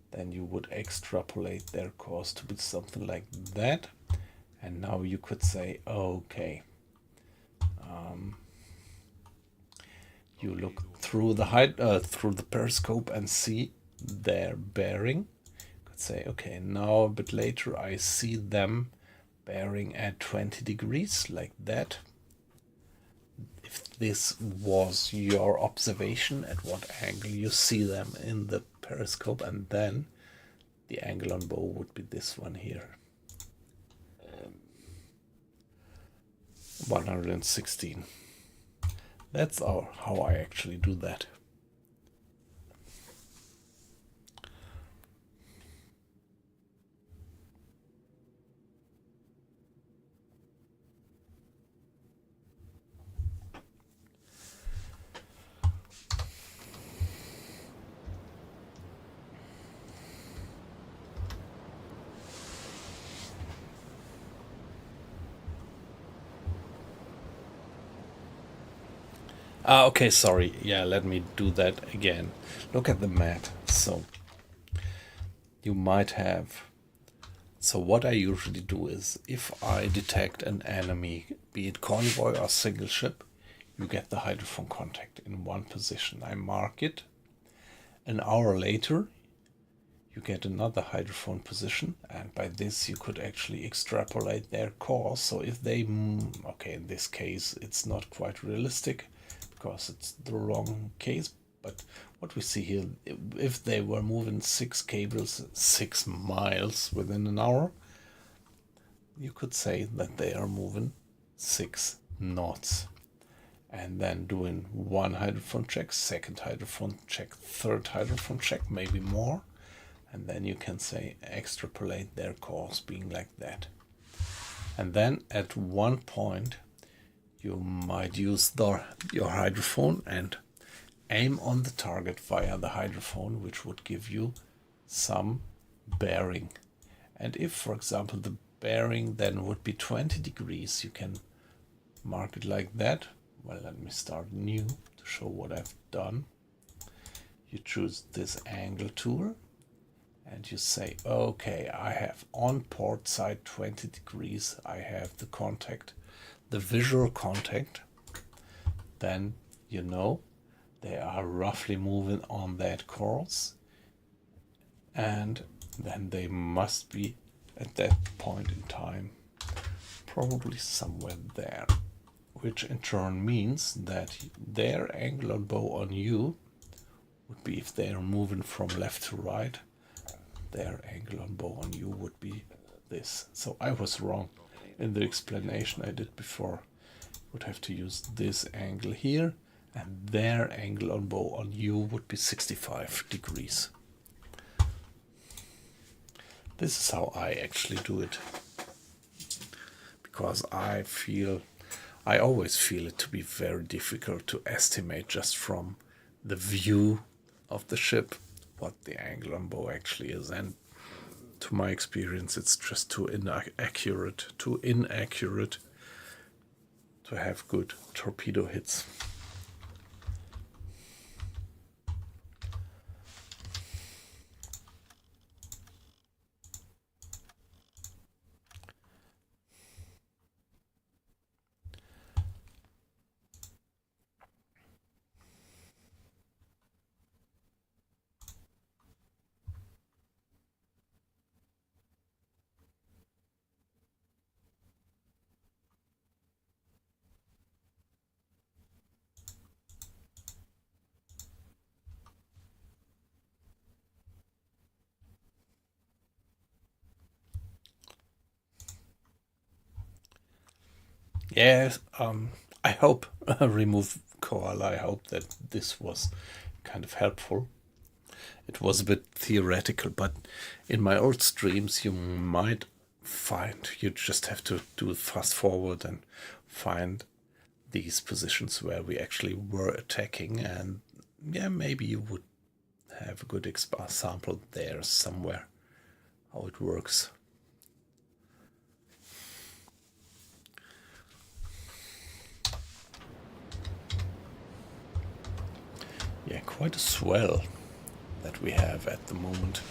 Then you would extrapolate their course to be something like that, and now you could say, okay, you look through the periscope and see their bearing. You could say, okay, now a bit later I see them bearing at 20 degrees, like that. If this was your observation, at what angle you see them in the periscope, and then the angle on bow would be this one here. 116. That's how I actually do that. Okay, sorry. Yeah, let me do that again. Look at the map. So you might have. So what I usually do is, if I detect an enemy, be it convoy or single ship, you get the hydrophone contact in one position. I mark it. An hour later, you get another hydrophone position, and by this you could actually extrapolate their course. So if they okay, in this case it's not quite realistic because it's the wrong case, but what we see here, if they were moving 6 cables 6 miles within an hour, you could say that they are moving 6 knots, and then doing 1 hydrophone check, 2nd hydrophone check, 3rd hydrophone check, maybe more, and then you can say extrapolate their course being like that. And then at one point you might use your hydrophone and aim on the target via the hydrophone, which would give you some bearing. And if, for example, the bearing then would be 20 degrees, you can mark it like that. Well, let me start new to show what I've done. You choose this angle tool and you say, okay, I have on port side 20 degrees, I have the contact, the visual contact. Then you know they are roughly moving on that course, and then they must be at that point in time probably somewhere there, which in turn means that their angle on bow on you would be, if they are moving from left to right, their angle on bow on you would be this. So I was wrong in the explanation I did before. Would have to use this angle here, and their angle on bow on you would be 65 degrees. This is how I actually do it, because I always feel it to be very difficult to estimate just from the view of the ship what the angle on bow actually is, and to my experience it's just too inaccurate to have good torpedo hits. Yes, I hope remove koala. I hope that this was kind of helpful. It was a bit theoretical, but in my old streams you might find you just have to do fast forward and find these positions where we actually were attacking, and yeah, maybe you would have a good example there somewhere how it works. Yeah, quite a swell that we have at the moment.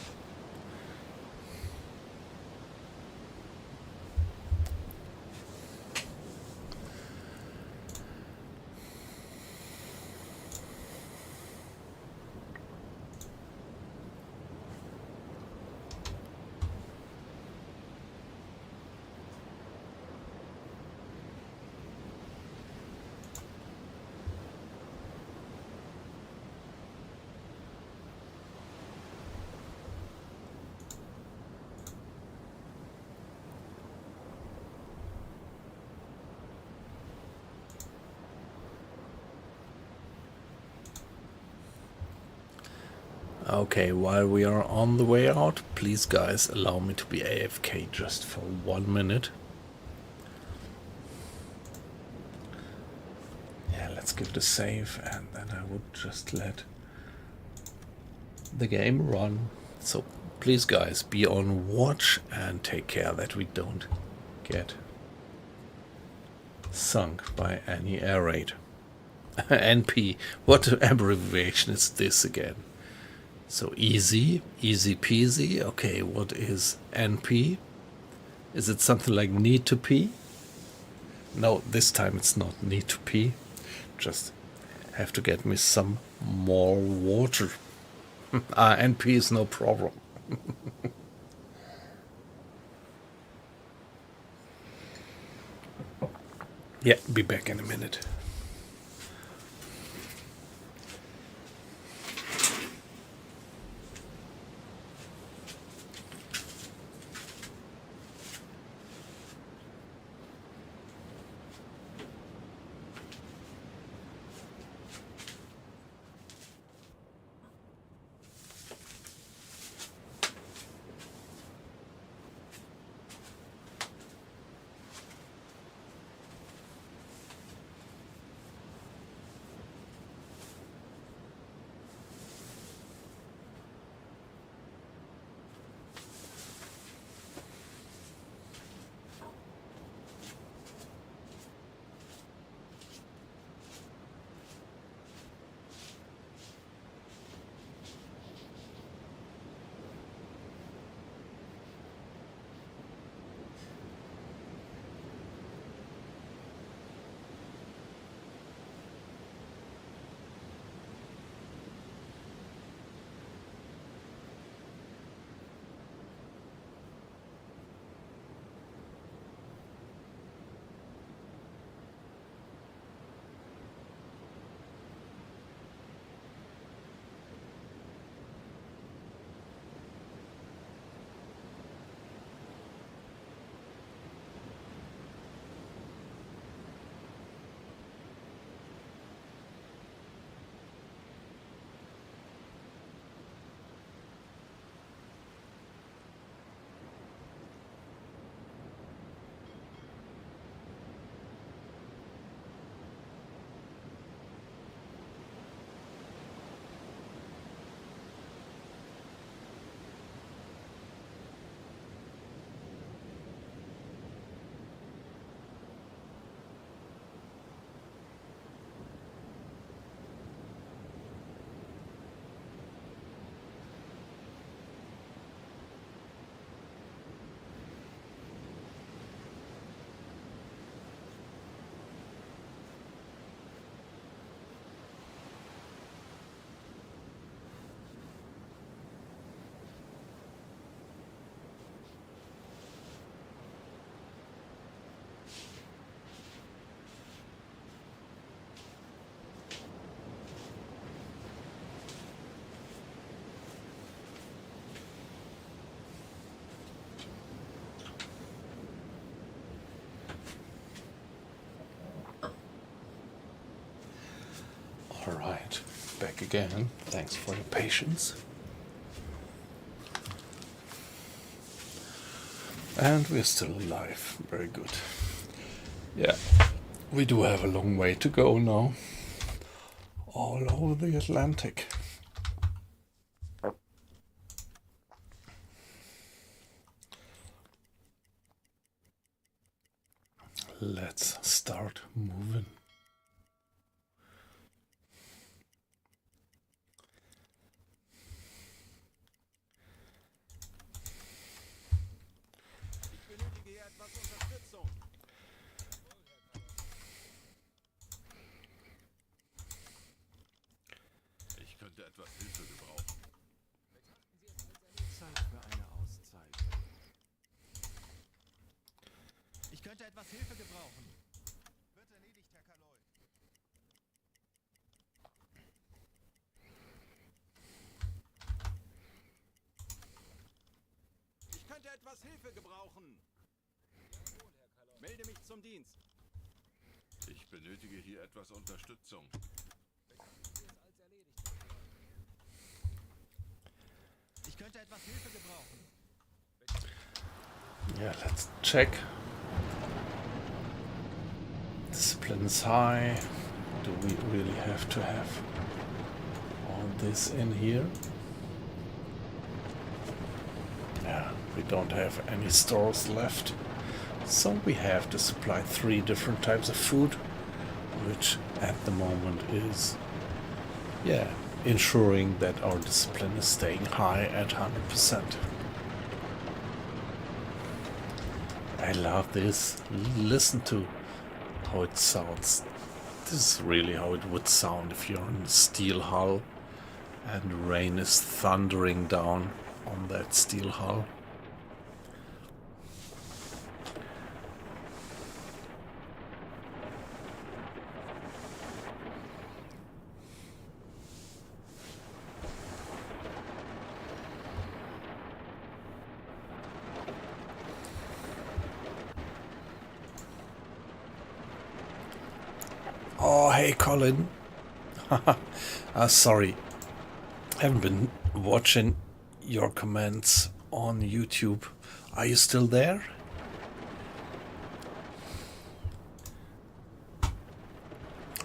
Okay, while we are on the way out, please guys allow me to be AFK just for 1 minute. Yeah, let's give it a save, and then I would just let the game run. So please guys, be on watch and take care that we don't get sunk by any air raid. NP, what abbreviation is this again? So easy peasy. Okay, what is NP? Is it something like need to pee? No, this time it's not need to pee. Just have to get me some more water. NP is no problem. Yeah, be back in a minute. Alright, back again. Thanks for your patience. And we're still alive. Very good. Yeah, we do have a long way to go now. All over the Atlantic. Let's start moving. Ich benötige hier etwas Unterstützung. Ich könnte etwas Hilfe gebrauchen. Zeit für eine Auszeit. Ich könnte etwas Hilfe gebrauchen. Wird erledigt, Herr Kaloi. Ich könnte etwas Hilfe gebrauchen. Melde mich zum Dienst. Ich benötige hier etwas Unterstützung. Ich könnte etwas Hilfe gebrauchen. Yeah, let's check. Discipline is high. Do we really have to have all this in here? Yeah, we don't have any stores left. So we have to supply 3 different types of food, which at the moment is, yeah, ensuring that our discipline is staying high at 100%. I love this. Listen to how it sounds. This is really how it would sound if you're in a steel hull and rain is thundering down on that steel hull. Oh, hey, Colin. Sorry. Haven't been watching your comments on YouTube. Are you still there?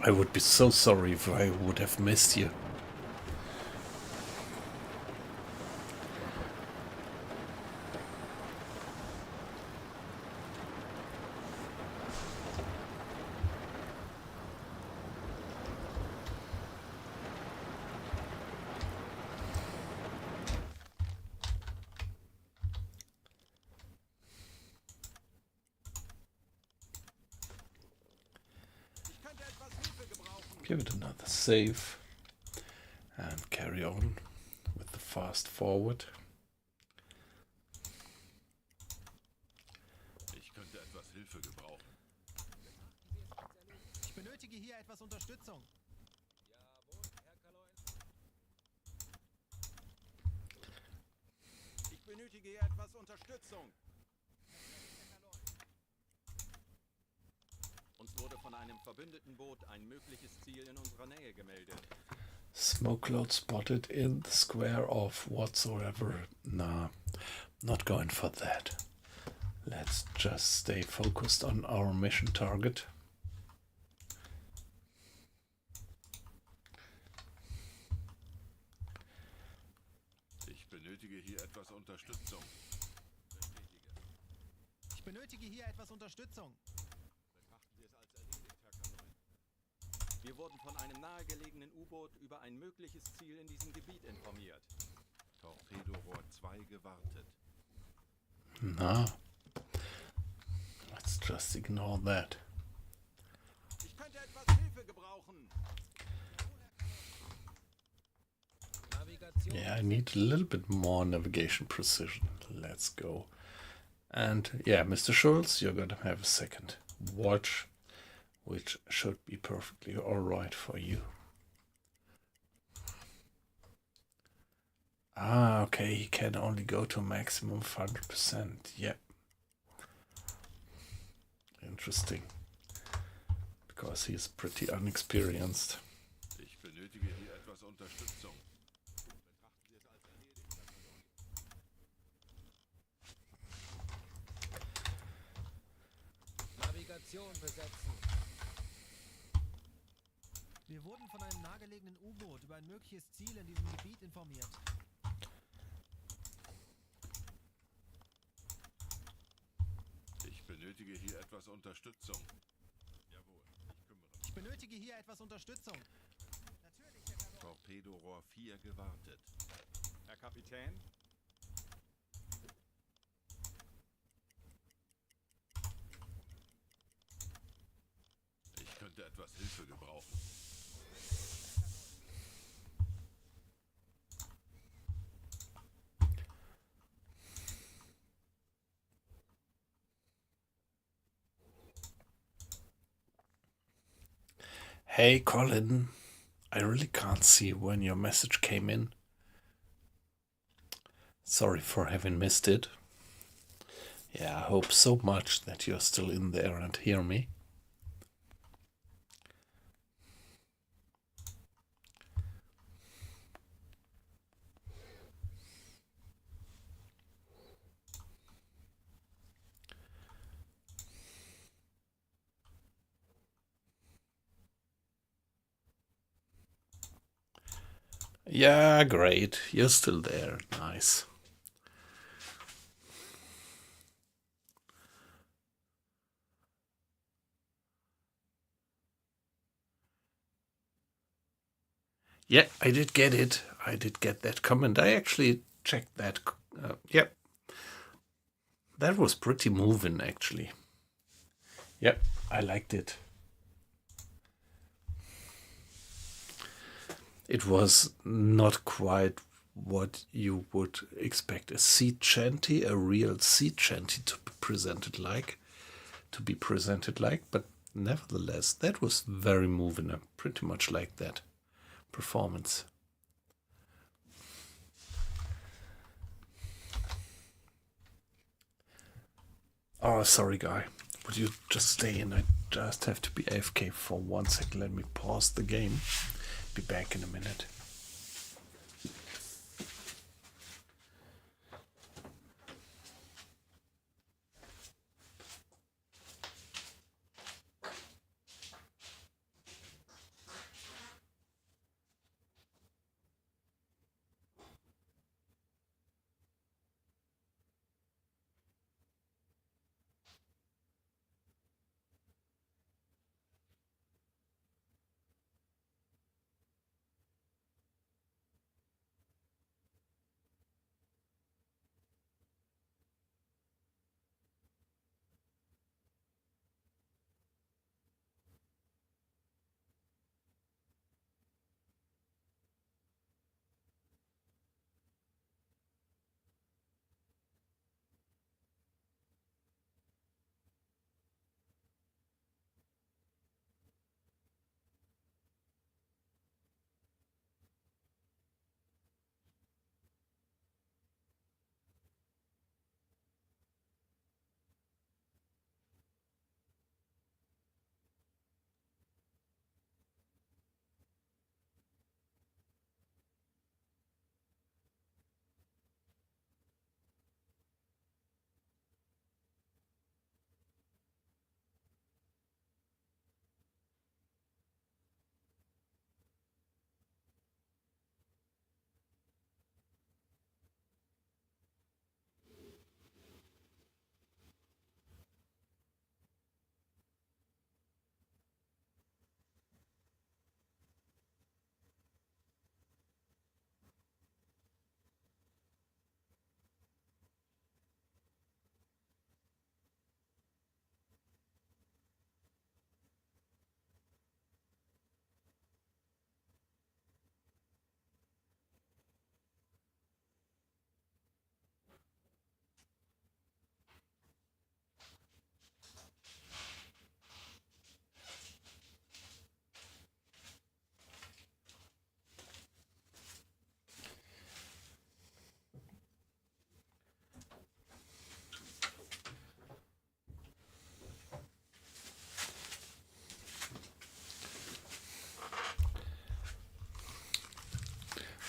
I would be so sorry if I would have missed you. Ich könnte etwas Hilfe gebrauchen. Give it another save and carry on with the fast forward. Ich könnte etwas Hilfe gebrauchen. Ich benötige hier etwas Unterstützung. Ich benötige hier etwas Unterstützung. Uns wurde von einem verbündeten Boot ein mögliches Ziel in unserer Nähe gemeldet. Smoke load spotted in the square of whatsoever. Nah, not going for that. Let's just stay focused on our mission target. Ich benötige hier etwas Unterstützung. Ich benötige hier etwas Unterstützung. Wir wurden von einem nahegelegenen U-Boot über ein mögliches Ziel in diesem Gebiet informiert. Torpedorohr 2 gewartet. Nah. Let's just ignore that. Ich könnte etwas Hilfe gebrauchen. Navigation. Yeah, I need a little bit more navigation precision. Let's go. And yeah, Mr. Schulz, you're gonna have a second watch, which should be perfectly alright for you. Ah, okay, he can only go to a maximum of 100%. Yep. Interesting. Because he's pretty unexperienced. Ich benötige Position besetzen. Wir wurden von einem nahegelegenen U-Boot über ein mögliches Ziel in diesem Gebiet informiert. Ich benötige hier etwas Unterstützung. Jawohl, ich kümmere mich. Ich benötige hier etwas Unterstützung. Natürlich, Herr Kapitän. Torpedorohr 4 gewartet. Herr Kapitän? Ich könnte etwas Hilfe gebrauchen. Hey Colin, I really can't see when your message came in. Sorry for having missed it. Yeah, I hope so much that you're still in there and hear me. Yeah, great. You're still there. Nice. Yeah, I did get it. I did get that comment. I actually checked that. Yep. That was pretty moving, actually. Yep, I liked it. It was not quite what you would expect a sea shanty, a real sea shanty to be presented like, but nevertheless, that was very moving. I pretty much like that performance. Oh, sorry, guy. Would you just stay in? I just have to be AFK for 1 second. Let me pause the game. Be back in a minute.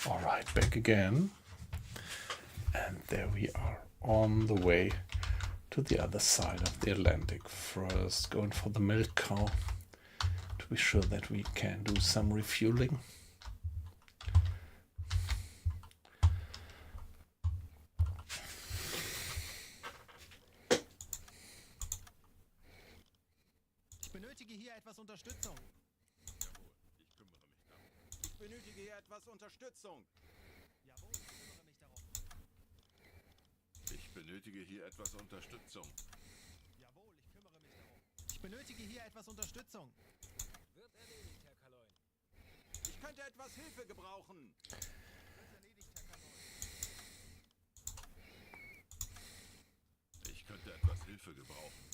All right, back again. And there we are on the way to the other side of the Atlantic. First, going for the milk cow to be sure that we can do some refueling. Ich benötige hier etwas Unterstützung. Ich benötige hier etwas Unterstützung. Jawohl, ich kümmere mich darum. Ich benötige hier etwas Unterstützung. Jawohl, ich kümmere mich darum. Ich benötige hier etwas Unterstützung. Wird erledigt, Herr Kaloin. Ich könnte etwas Hilfe gebrauchen. Wird erledigt, Herr Kaloin. Ich könnte etwas Hilfe gebrauchen.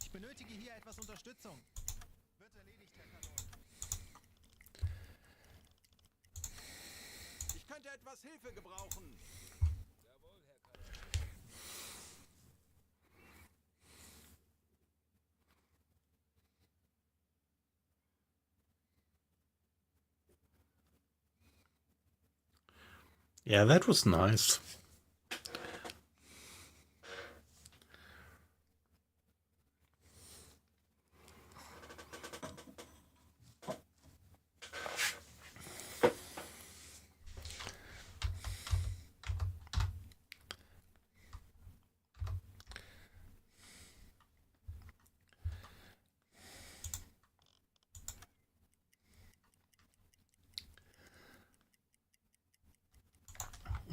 Ich benötige hier etwas Unterstützung. Wird erledigt, Herr Kaloin. Ich könnte etwas Hilfe gebrauchen. Jawohl, Herr Kaloin. Yeah, that was nice.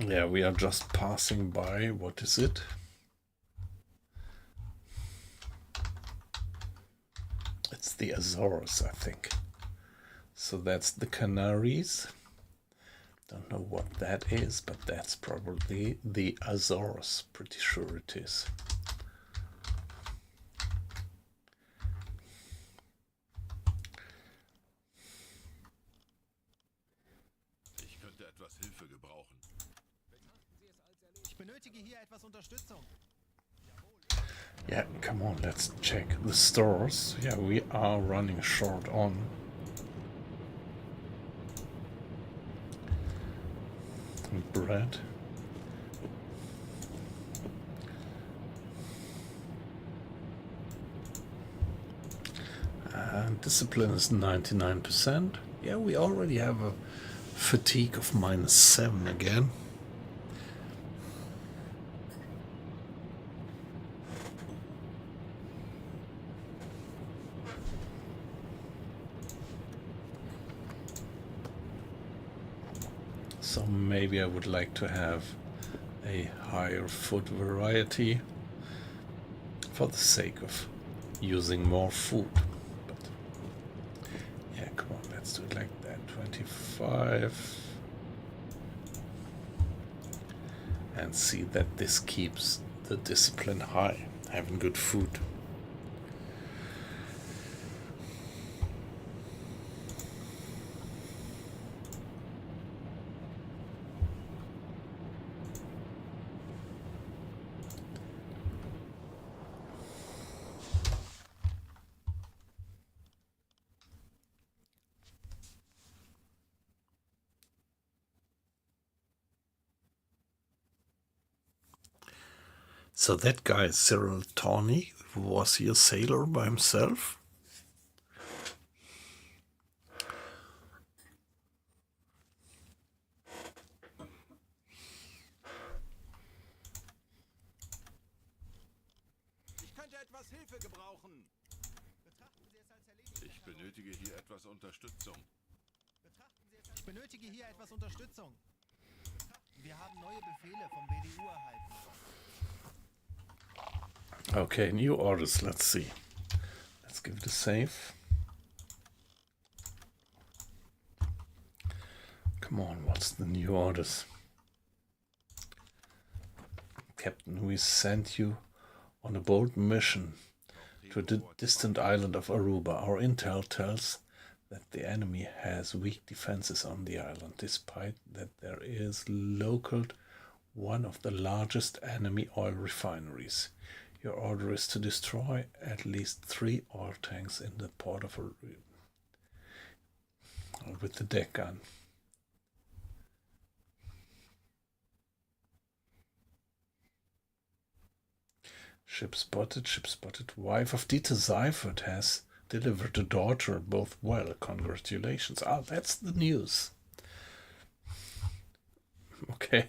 Yeah, we are just passing by. What is it? It's the Azores, I think. So that's the Canaries. Don't know what that is, but that's probably the Azores. Pretty sure it is. Ich könnte etwas Hilfe gebrauchen. Ich benötige hier etwas Unterstützung. Yeah, come on, let's check the stores. Yeah, we are running short on. Bread. And discipline is 99%. Yeah, we already have a fatigue of -7 again. So maybe I would like to have a higher food variety for the sake of using more food. But yeah, come on, let's do it like that. 25. And see that this keeps the discipline high, having good food. So that guy, Cyril Tawney, was he a sailor by himself? Ich könnte etwas Hilfe gebrauchen. Betrachten Sie es als erledigt. Ich benötige hier etwas Unterstützung. Betrachten Sie es als Ich benötige hier etwas Unterstützung. Wir haben neue Befehle vom BDU erhalten. Okay, new orders, let's see. Let's give it a save. Come on, what's the new orders? Captain, we sent you on a bold mission to the distant island of Aruba. Our intel tells that the enemy has weak defenses on the island, despite that there is located one of the largest enemy oil refineries. Your order is to destroy at least 3 oil tanks in the port of Aruba with the deck gun. Ship spotted, ship spotted. Wife of Dieter Seifert has delivered a daughter, both well. Congratulations. Ah, that's the news. Okay.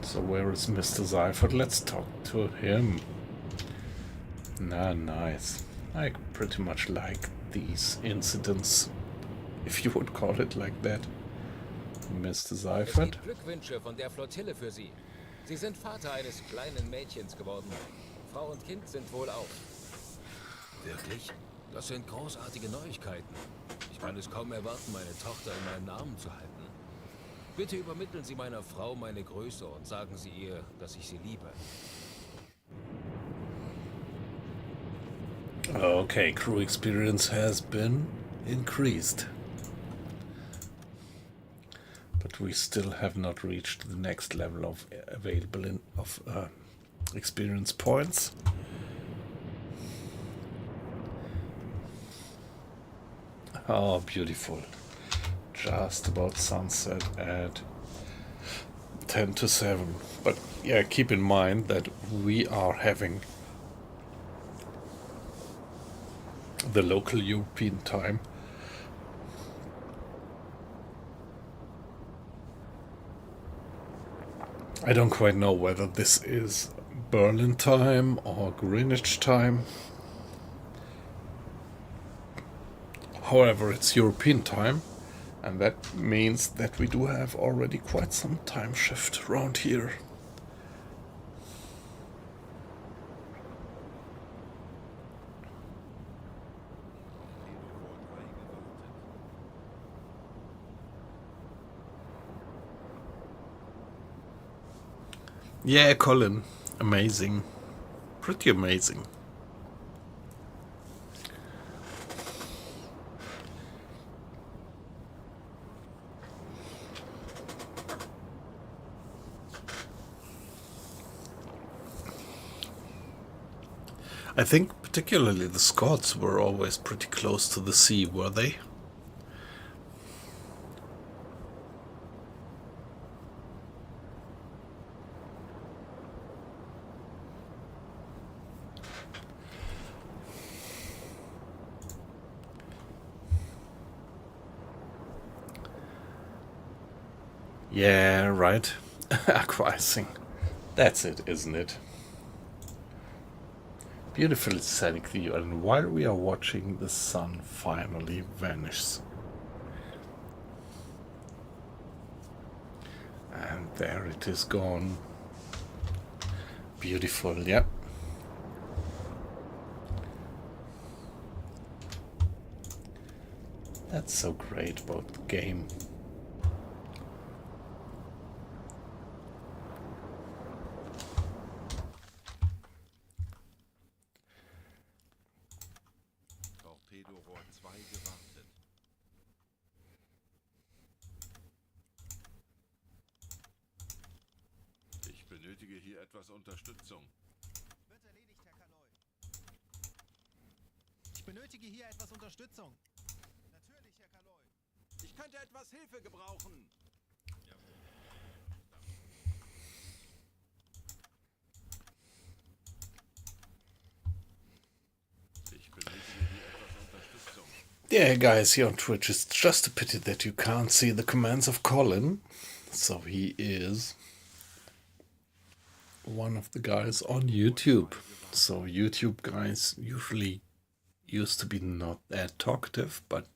So where is Mr. Seifert? Let's talk to him. Nice. I pretty much like these incidents, if you would call it like that. Mr. Es Seifert? gibt Glückwünsche von der Flottille für Sie. Sie sind Vater eines kleinen Mädchens geworden. Frau und Kind sind wohlauf. Wirklich? Das sind großartige Neuigkeiten. Ich kann es kaum erwarten, meine Tochter in meinen Armen zu halten. Bitte übermitteln Sie meiner Frau meine Grüße und sagen Sie ihr, dass ich sie liebe. Okay, crew experience has been increased. But we still have not reached the next level of available experience points. Oh, beautiful. Just about sunset at 10 to 7. But yeah, keep in mind that we are having the local European time. I don't quite know whether this is Berlin time or Greenwich time. However, it's European time, and that means that we do have already quite some time shift around here. Yeah, Colin. Amazing. Pretty amazing. I think particularly the Scots were always pretty close to the sea, were they? Yeah, right. Aquicing. That's it, isn't it? Beautiful scenic view, and while we are watching, the sun finally vanishes. And there it is gone. Beautiful, yeah. That's so great about the game. Torpedorohr 2 gewartet. Ich benötige hier etwas Unterstützung. Wird erledigt, Herr Kaloy. Ich benötige hier etwas Unterstützung. Natürlich, Herr Kaloy. Ich könnte etwas Hilfe gebrauchen. Ich benötige hier etwas Unterstützung. Yeah, guys, here on Twitch, it's just a pity that you can't see the commands of Colin. So he is one of the guys on YouTube. So YouTube guys usually used to be not that talkative, but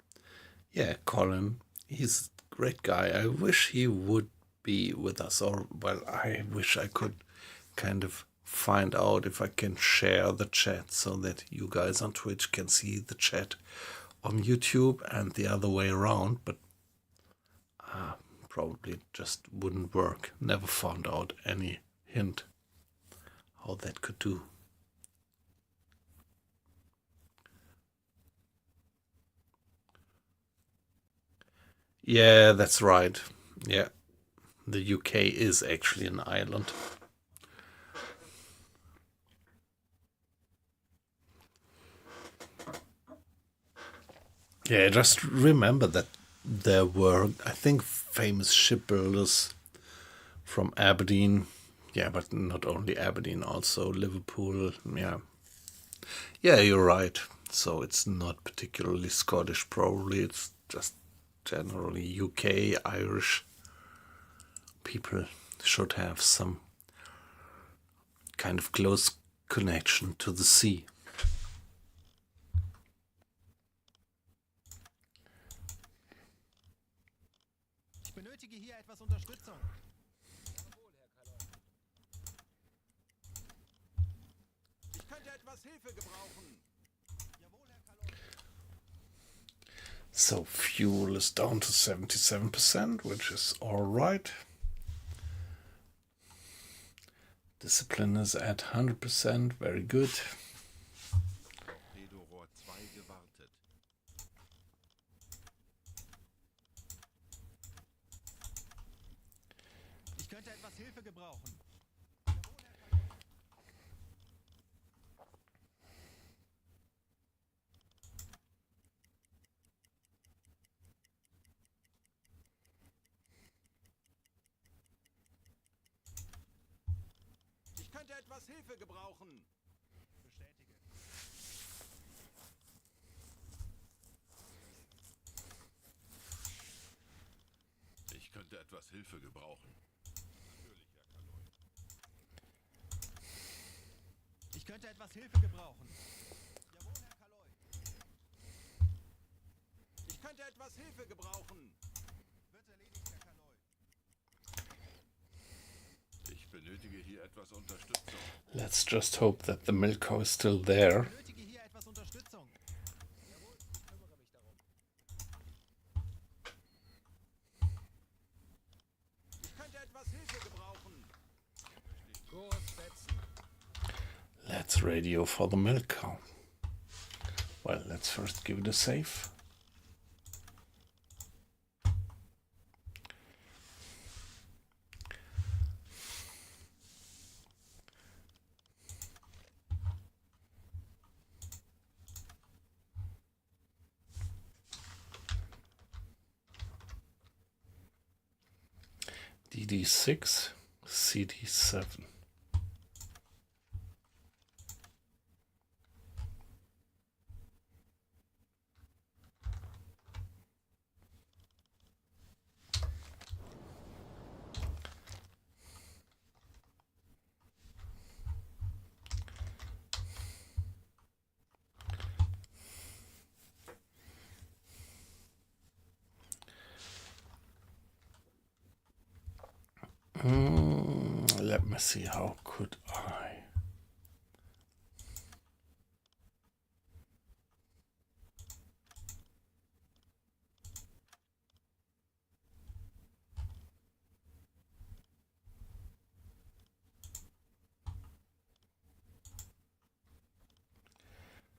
yeah, Colin, he's a great guy. I wish he would be with us, or well, I wish I could kind of find out if I can share the chat so that you guys on Twitch can see the chat on YouTube and the other way around, but probably just wouldn't work. Never found out any hint how that could do. Yeah, that's right. Yeah, the UK is actually an island. Yeah, just remember that there were, I think, famous shipbuilders from Aberdeen. Yeah, but not only Aberdeen, also Liverpool. Yeah. Yeah, you're right. So it's not particularly Scottish, probably. It's just generally UK, Irish people should have some kind of close connection to the sea. Ich benötige hier etwas Unterstützung. Ich könnte etwas Hilfe gebrauchen. Jawohl, Herr Kaloi. So fuel is down to 77%, which is all right. Discipline is at 100%, very good. Torpedorohr 2 gewartet. Ich könnte etwas Hilfe gebrauchen. Ich könnte etwas Hilfe gebrauchen. Bestätige. Ich könnte etwas Hilfe gebrauchen. Natürlich, Herr Kaloi. Ich könnte etwas Hilfe gebrauchen. Jawohl, Herr Kaloi. Ich könnte etwas Hilfe gebrauchen. Wird erledigt, Herr Kaloi. Ich benötige hier etwas Unterstützung. Let's just hope that the Milko is still there. Ich benötige hier etwas Unterstützung. Jawohl, ich kümmere mich darum. Ich könnte etwas Hilfe gebrauchen. Kurs setzen. Let's radio for the Milko. Well, let's first give it a save. DD6, CD7. Let me see, how could I?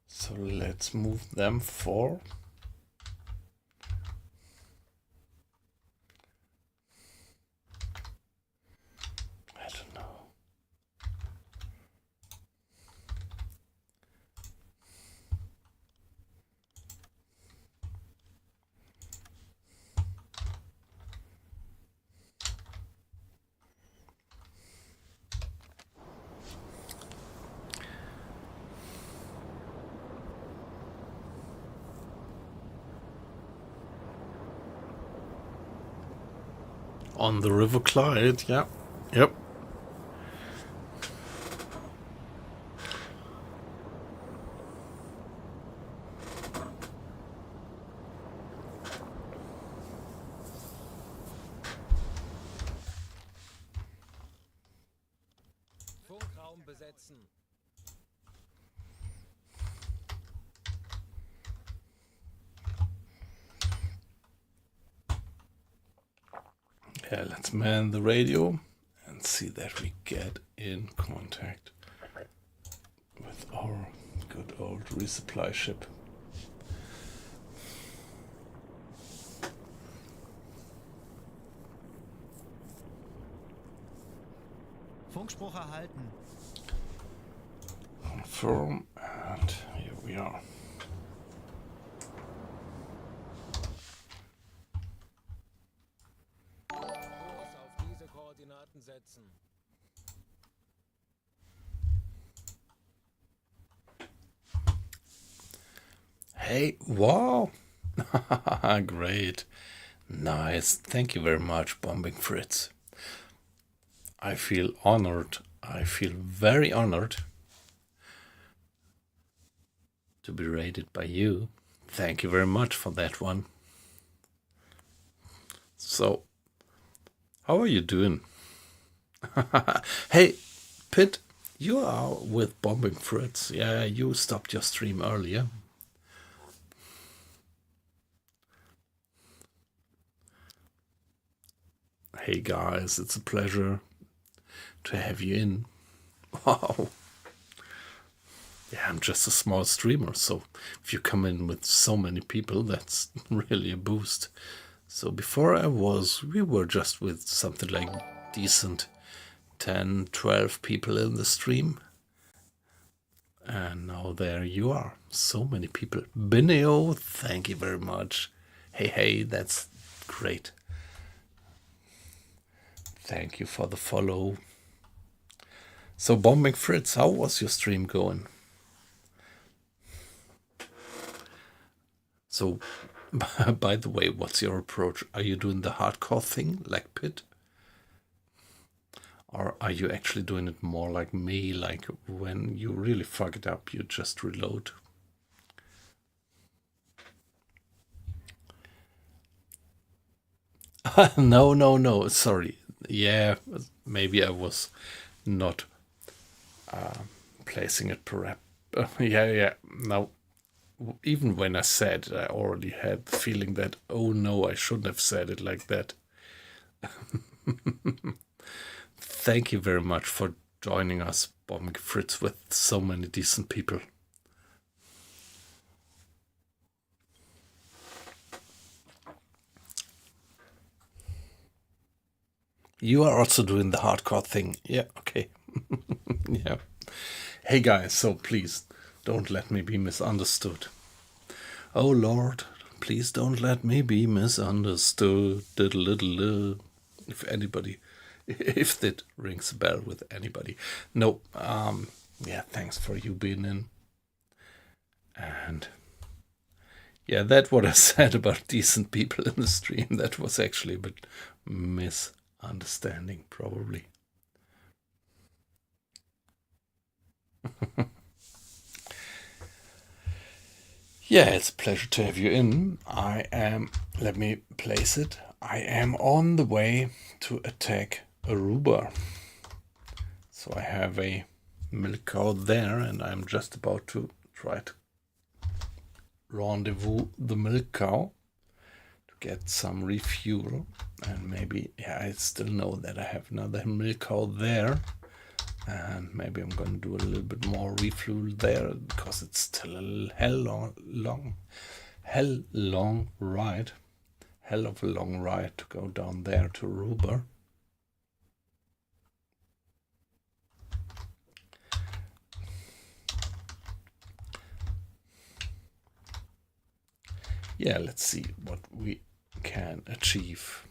So let's move them for I don't know. On the River Clyde, yeah. Yep. Funkraum besetzen. Yeah, let's man the radio and see that we get in contact with our good old resupply ship. Funkspruch erhalten. Confirm, and here we are. Koordinaten setzen. Hey, wow. Great. Nice. Thank you very much, Bombing Fritz. I feel honored. I feel very honored to be rated by you. Thank you very much for that one. So, how are you doing? Hey, Pit, you are with Bombing Fritz. Yeah, you stopped your stream earlier. Hey guys, it's a pleasure to have you in. Wow. Yeah, I'm just a small streamer, so if you come in with so many people, that's really a boost. So before we were just with something like decent 10, 12 people in the stream. And now there you are. So many people. Bineo, thank you very much. Hey, that's great. Thank you for the follow. So Bombing Fritz, how was your stream going? So, by the way, what's your approach? Are you doing the hardcore thing like Pit? Or are you actually doing it more like me, like when you really fuck it up, you just reload? No, sorry. Yeah, maybe I was not placing it perhaps. Yeah, no. Even when I said it, I already had the feeling that, oh no, I shouldn't have said it like that. Thank you very much for joining us, Bombing Fritz, with so many decent people. You are also doing the hardcore thing. Yeah, okay. Yeah. Hey guys, so please don't let me be misunderstood. Oh Lord, please don't let me be misunderstood. If anybody, if that rings a bell with anybody. No, yeah, thanks for you being in. And yeah, that's what I said about decent people in the stream. That was actually a bit misunderstanding, probably. Yeah, it's a pleasure to have you in. I am, let me place it. I am on the way to attack Aruba. So I have a milk cow there, and I'm just about to try to rendezvous the milk cow to get some refuel. And maybe, yeah, I still know that I have another milk cow there. And maybe I'm going to do a little bit more refuel there because it's still a hell of a long ride to go down there to Aruba. Yeah, let's see what we can achieve.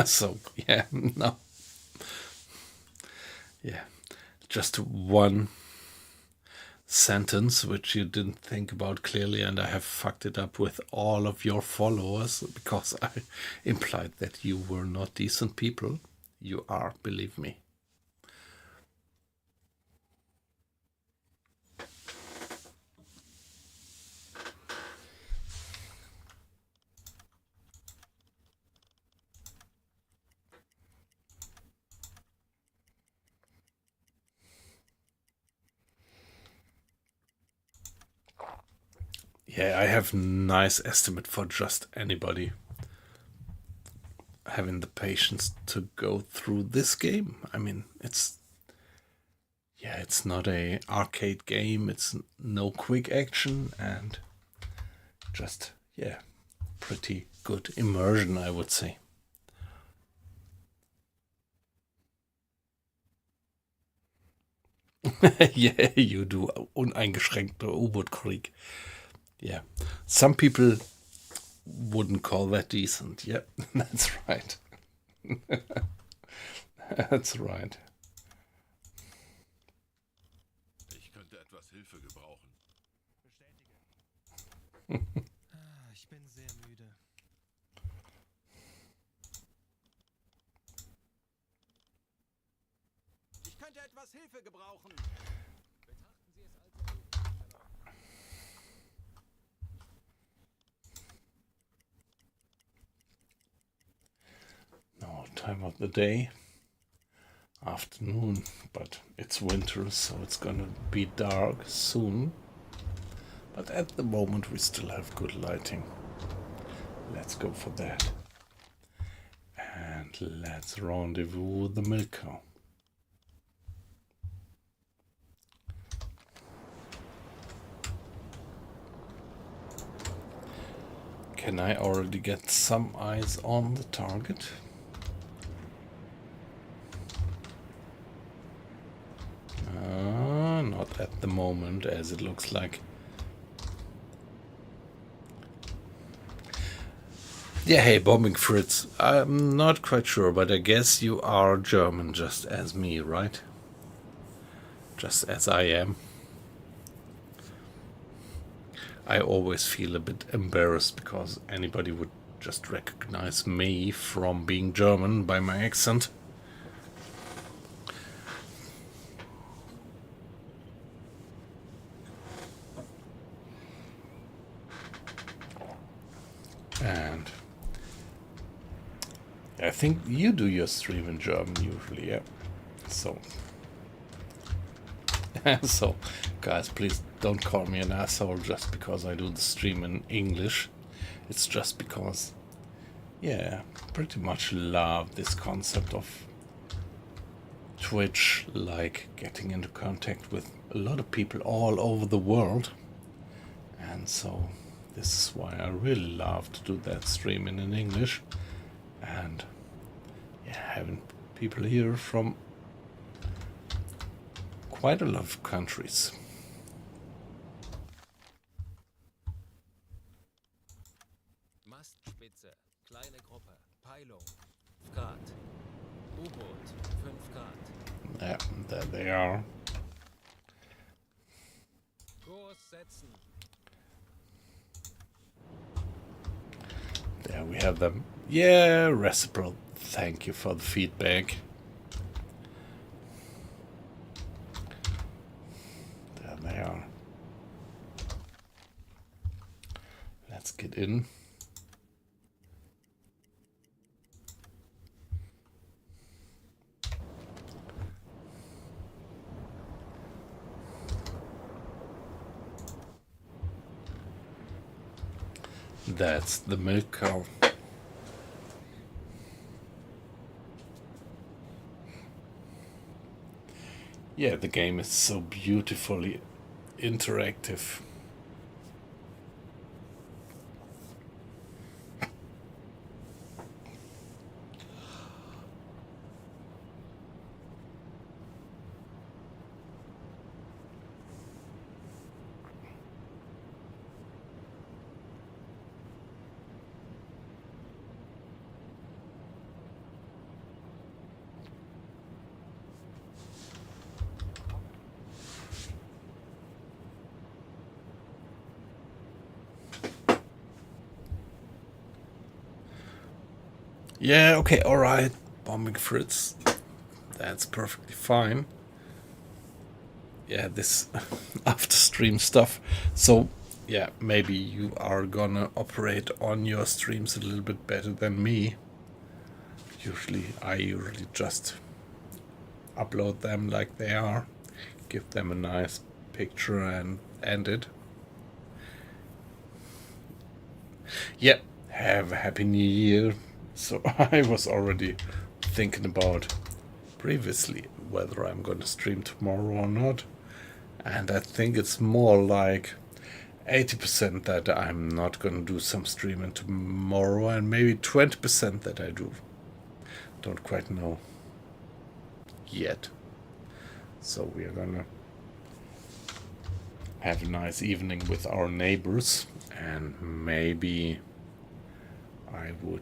So, yeah, no. Yeah, just one sentence which you didn't think about clearly, and I have fucked it up with all of your followers because I implied that you were not decent people. You are, believe me. Yeah, I have nice estimate for just anybody having the patience to go through this game. I mean, it's not a arcade game. It's no quick action and just, yeah, pretty good immersion, I would say. Yeah, you do. Uneingeschränkter U-Boot-Krieg. Yeah, some people wouldn't call that decent. Yeah, that's right. That's right. Ich könnte etwas Hilfe gebrauchen. Bestätige. Ich bin sehr müde. Ich könnte etwas Hilfe gebrauchen. Betrachten Sie es als erledigt, Sherlock. No, time of the day. Afternoon, but it's winter, so it's gonna be dark soon. But at the moment we still have good lighting. Let's go for that. And let's rendezvous with the milk cow. Can I already get some eyes on the target? Not at the moment, as it looks like. Yeah, hey, Bombing Fritz. I'm not quite sure, but I guess you are German just as me, right? Just as I am. I always feel a bit embarrassed because anybody would just recognize me from being German by my accent. And I think you do your stream in German usually, yeah. So, so guys, please don't call me an asshole just because I do the stream in English. It's just because, yeah, pretty much love this concept of Twitch, like getting into contact with a lot of people all over the world. And so this is why I really love to do that streaming in English. And yeah, having people here from quite a lot of countries. Mastspitze, kleine Gruppe, Peilung, 5 Grad. U-Boot, 5 Grad. Yeah, there they are. Kurs setzen. There we have them. Yeah, reciprocal. Thank you for the feedback. There they are. Let's get in. That's the milk cow. Yeah, the game is so beautifully interactive. Yeah, okay, alright, Bombing Fritz. That's perfectly fine. Yeah, this after stream stuff. So, yeah, maybe you are gonna operate on your streams a little bit better than me. I usually just upload them like they are, give them a nice picture and end it. Yeah, have a happy new year. So I was already thinking about previously whether I'm going to stream tomorrow or not. And I think it's more like 80% that I'm not going to do some streaming tomorrow and maybe 20% that I do. Don't quite know yet. So we are gonna have a nice evening with our neighbors, and maybe I would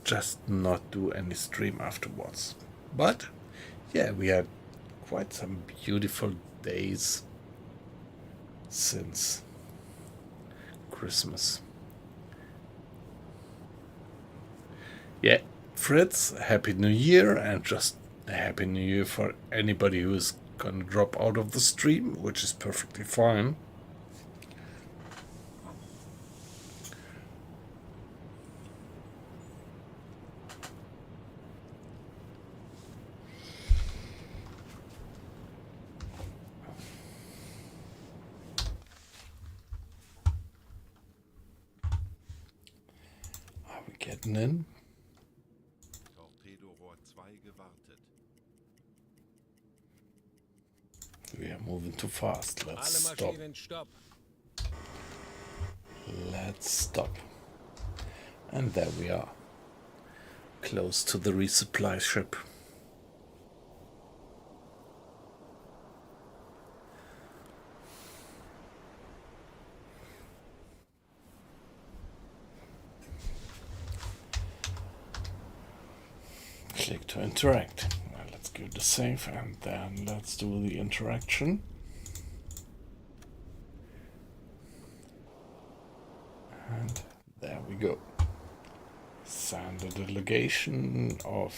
just not do any stream afterwards. But yeah, we had quite some beautiful days since Christmas. Yeah, Fritz, Happy New Year, and just a Happy New Year for anybody who's gonna drop out of the stream, which is perfectly fine. Are we getting in? Torpedorohr 2 gewartet. We are moving too fast. Let's Alle stop. Maschinen, stopp. Let's stop. And there we are. Close to the resupply ship. Click to interact. Well, let's give the save and then let's do the interaction. And there we go. Send a delegation of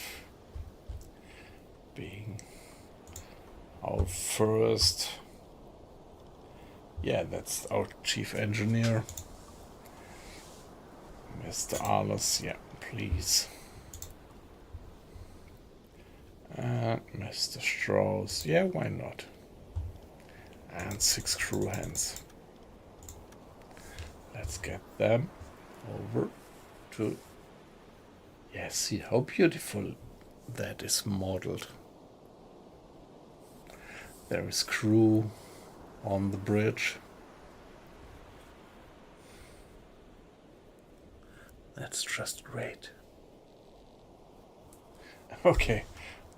being our first. Yeah, that's our chief engineer, Mr. Arles. Yeah, please. And Mr. Strauss. Yeah, why not? And 6 crew hands. Let's get them over to. Yeah, see how beautiful that is modeled. There is crew on the bridge. That's just great. Okay,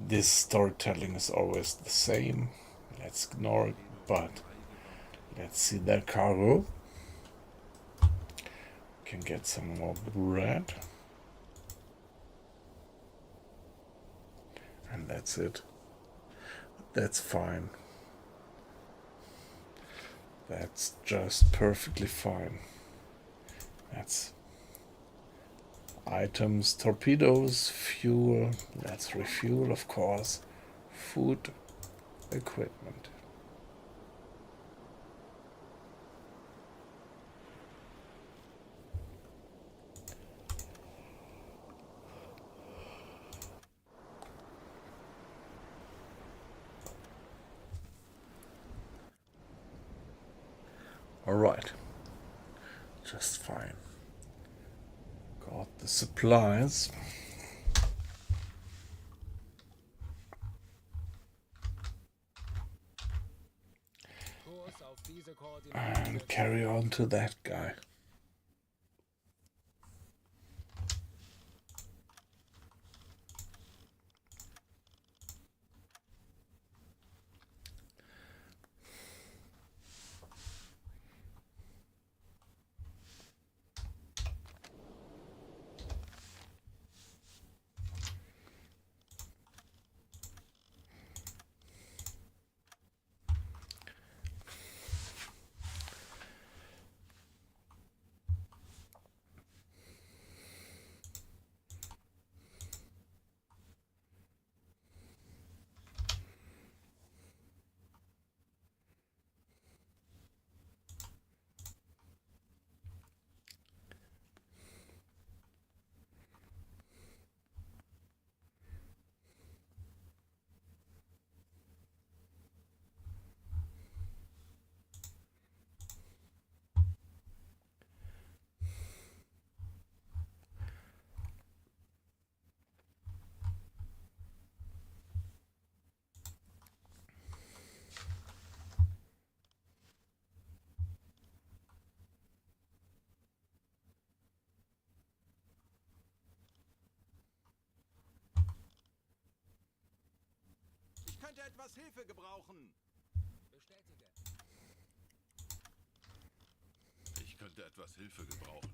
this storytelling is always the same. Let's ignore it, but let's see their cargo. Can get some more bread. And that's it. That's fine. That's just perfectly fine. That's items, torpedoes, fuel. Let's refuel, of course. Food, equipment. Alright. Just fine. Got the supplies. Kurs auf diese Koordinaten. And carry on to that guy. Ich könnte etwas Hilfe gebrauchen. Bestätige. könnte etwas Hilfe gebrauchen.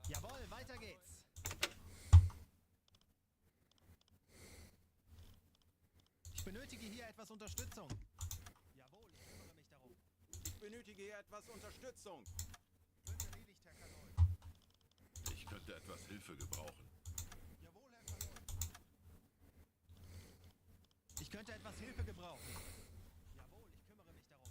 Jawohl, weiter geht's. Ich benötige hier etwas Unterstützung. Jawohl, ich kümmere mich darum. Ich benötige hier etwas Unterstützung. Wird erledigt, Herr Kanol. Ich könnte etwas Hilfe gebrauchen. Jawohl, Herr Kanol. Ich könnte etwas Hilfe gebrauchen. Jawohl, ich kümmere mich darum.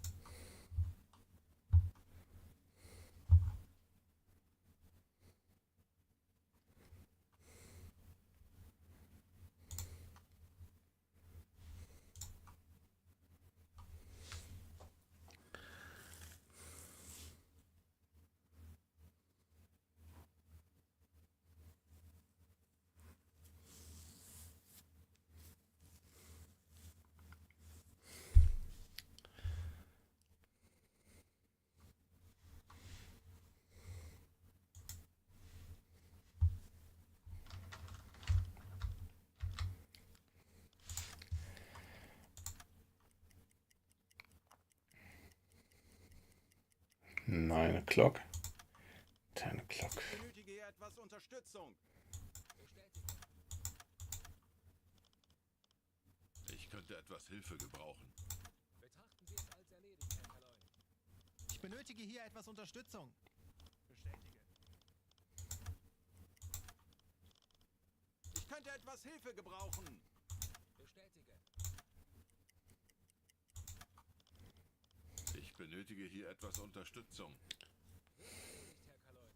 Nine o'clock. 10 o'clock. Ich benötige hier etwas Unterstützung. Ich könnte etwas Hilfe gebrauchen. Betrachten Sie es als erledigt, Herr Kaloy. Ich benötige hier etwas Unterstützung. Bestätige. Ich könnte etwas Hilfe gebrauchen. Bestätige. Ich benötige hier etwas Unterstützung. Wird erledigt, Herr Kaloy.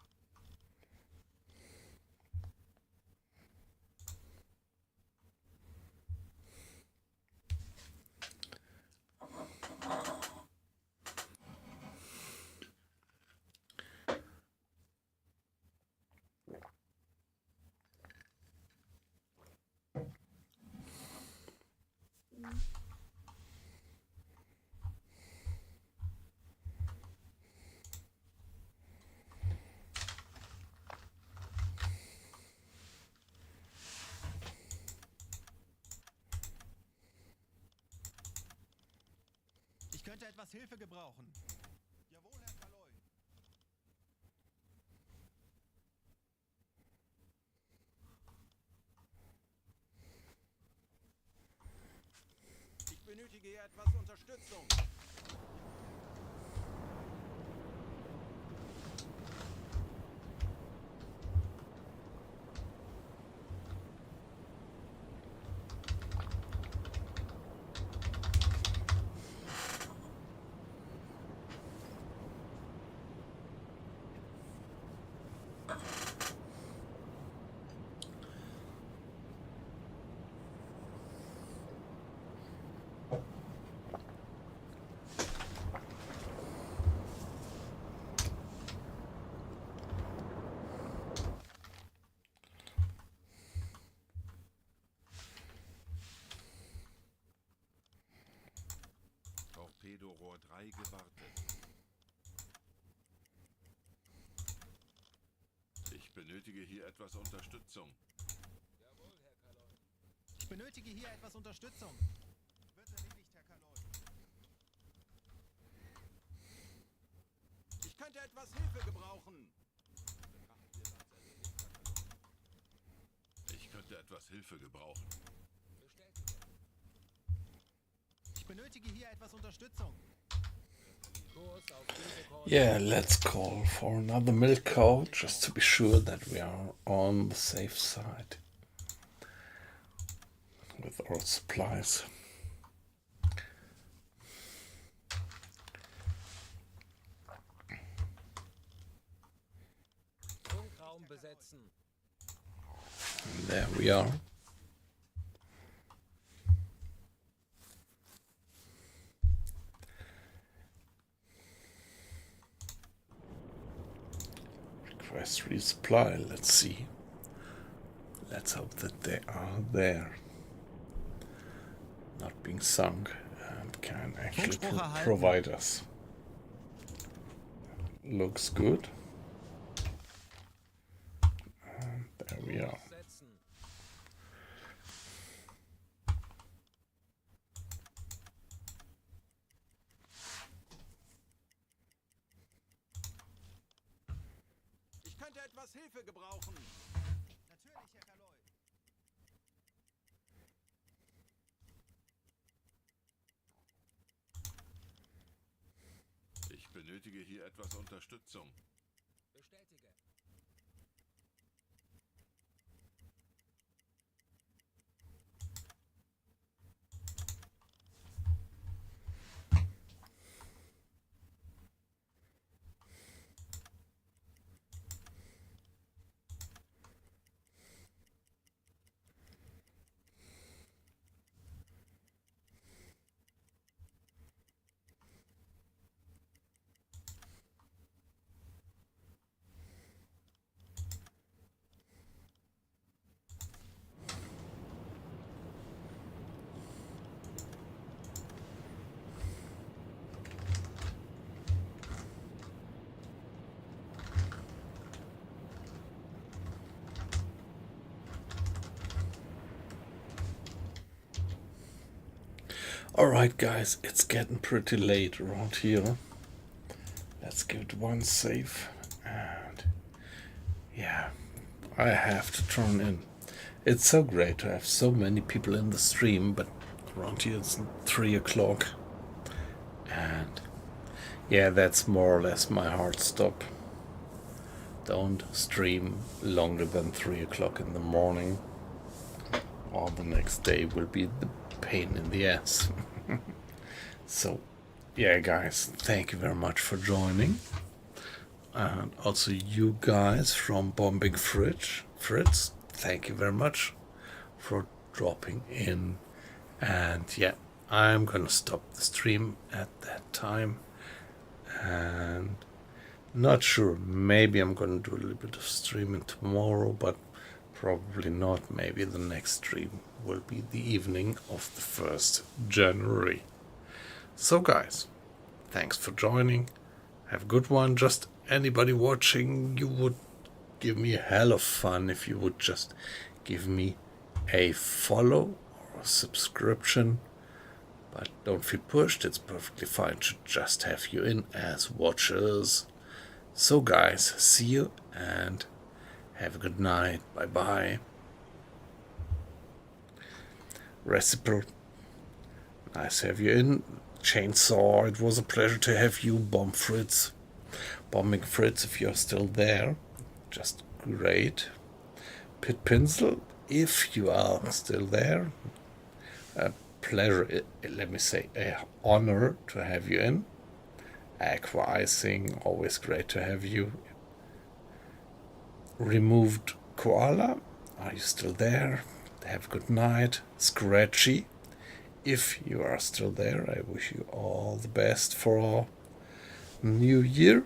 Ich könnte etwas Hilfe gebrauchen. Jawohl, Herr Kaloy. Ich benötige hier etwas Unterstützung. Torpedorohr 3 gewartet. Ich benötige hier etwas Unterstützung. Jawohl, Herr Kaloy. Ich benötige hier etwas Unterstützung. Wird erledigt, Herr Kaloy. Ich könnte etwas Hilfe gebrauchen. Ich könnte etwas Hilfe gebrauchen. Bestätige. Ich benötige hier etwas Unterstützung. Kurs auf diese Koordinaten. Yeah, let's call for another milk cow just to be sure that we are on the safe side with our supplies. Funkraum besetzen. And there we are. Request resupply. Let's see. Let's hope that they are there, not being sunk, and can actually Funkspruch erhalten. provide us. Looks good. And there we are. Setzen. könnte etwas Hilfe gebrauchen. Natürlich, Herr Kaloy. Ich benötige hier etwas Unterstützung. Bestätige. Alright guys, it's getting pretty late around here. Let's give it one save, and yeah, I have to turn in. It's so great to have so many people in the stream, but around here it's 3 o'clock, and yeah, that's more or less my hard stop. Don't stream longer than 3 o'clock in the morning, or the next day will be the pain in the ass. So yeah guys, thank you very much for joining, and also you guys from Bombing Fritz, thank you very much for dropping in. And yeah, I'm gonna stop the stream at that time, and not sure, maybe I'm gonna do a little bit of streaming tomorrow, but probably not. Maybe the next stream will be the evening of the 1st January. So guys, thanks for joining. Have a good one. Just anybody watching, you would give me a hell of fun if you would just give me a follow or a subscription. But don't feel pushed, it's perfectly fine to just have you in as watchers. So guys, see you and have a good night. Bye bye. Recipe, nice to have you in. Chainsaw, it was a pleasure to have you. Bombing Fritz, if you're still there, just great. Pit Pencil, if you are still there, a pleasure, let me say, a honor to have you in. Aqua Icing, always great to have you. Removed Koala, are you still there? Have a good night. Scratchy, if you are still there, I wish you all the best for New Year.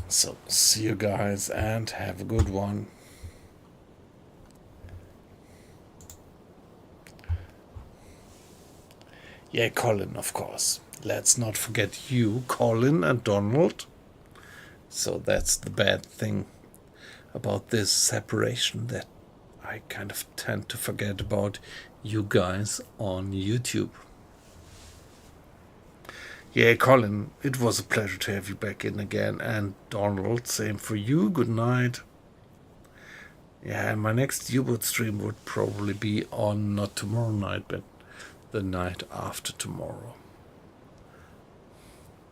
So see you guys and have a good one. Yeah, Colin, of course. Let's not forget you, Colin and Donald. So that's the bad thing about this separation, that I kind of tend to forget about you guys on YouTube. Yeah, Colin, it was a pleasure to have you back in again. And Donald, same for you. Good night. Yeah, my next UBOAT stream would probably be on not tomorrow night, but the night after tomorrow.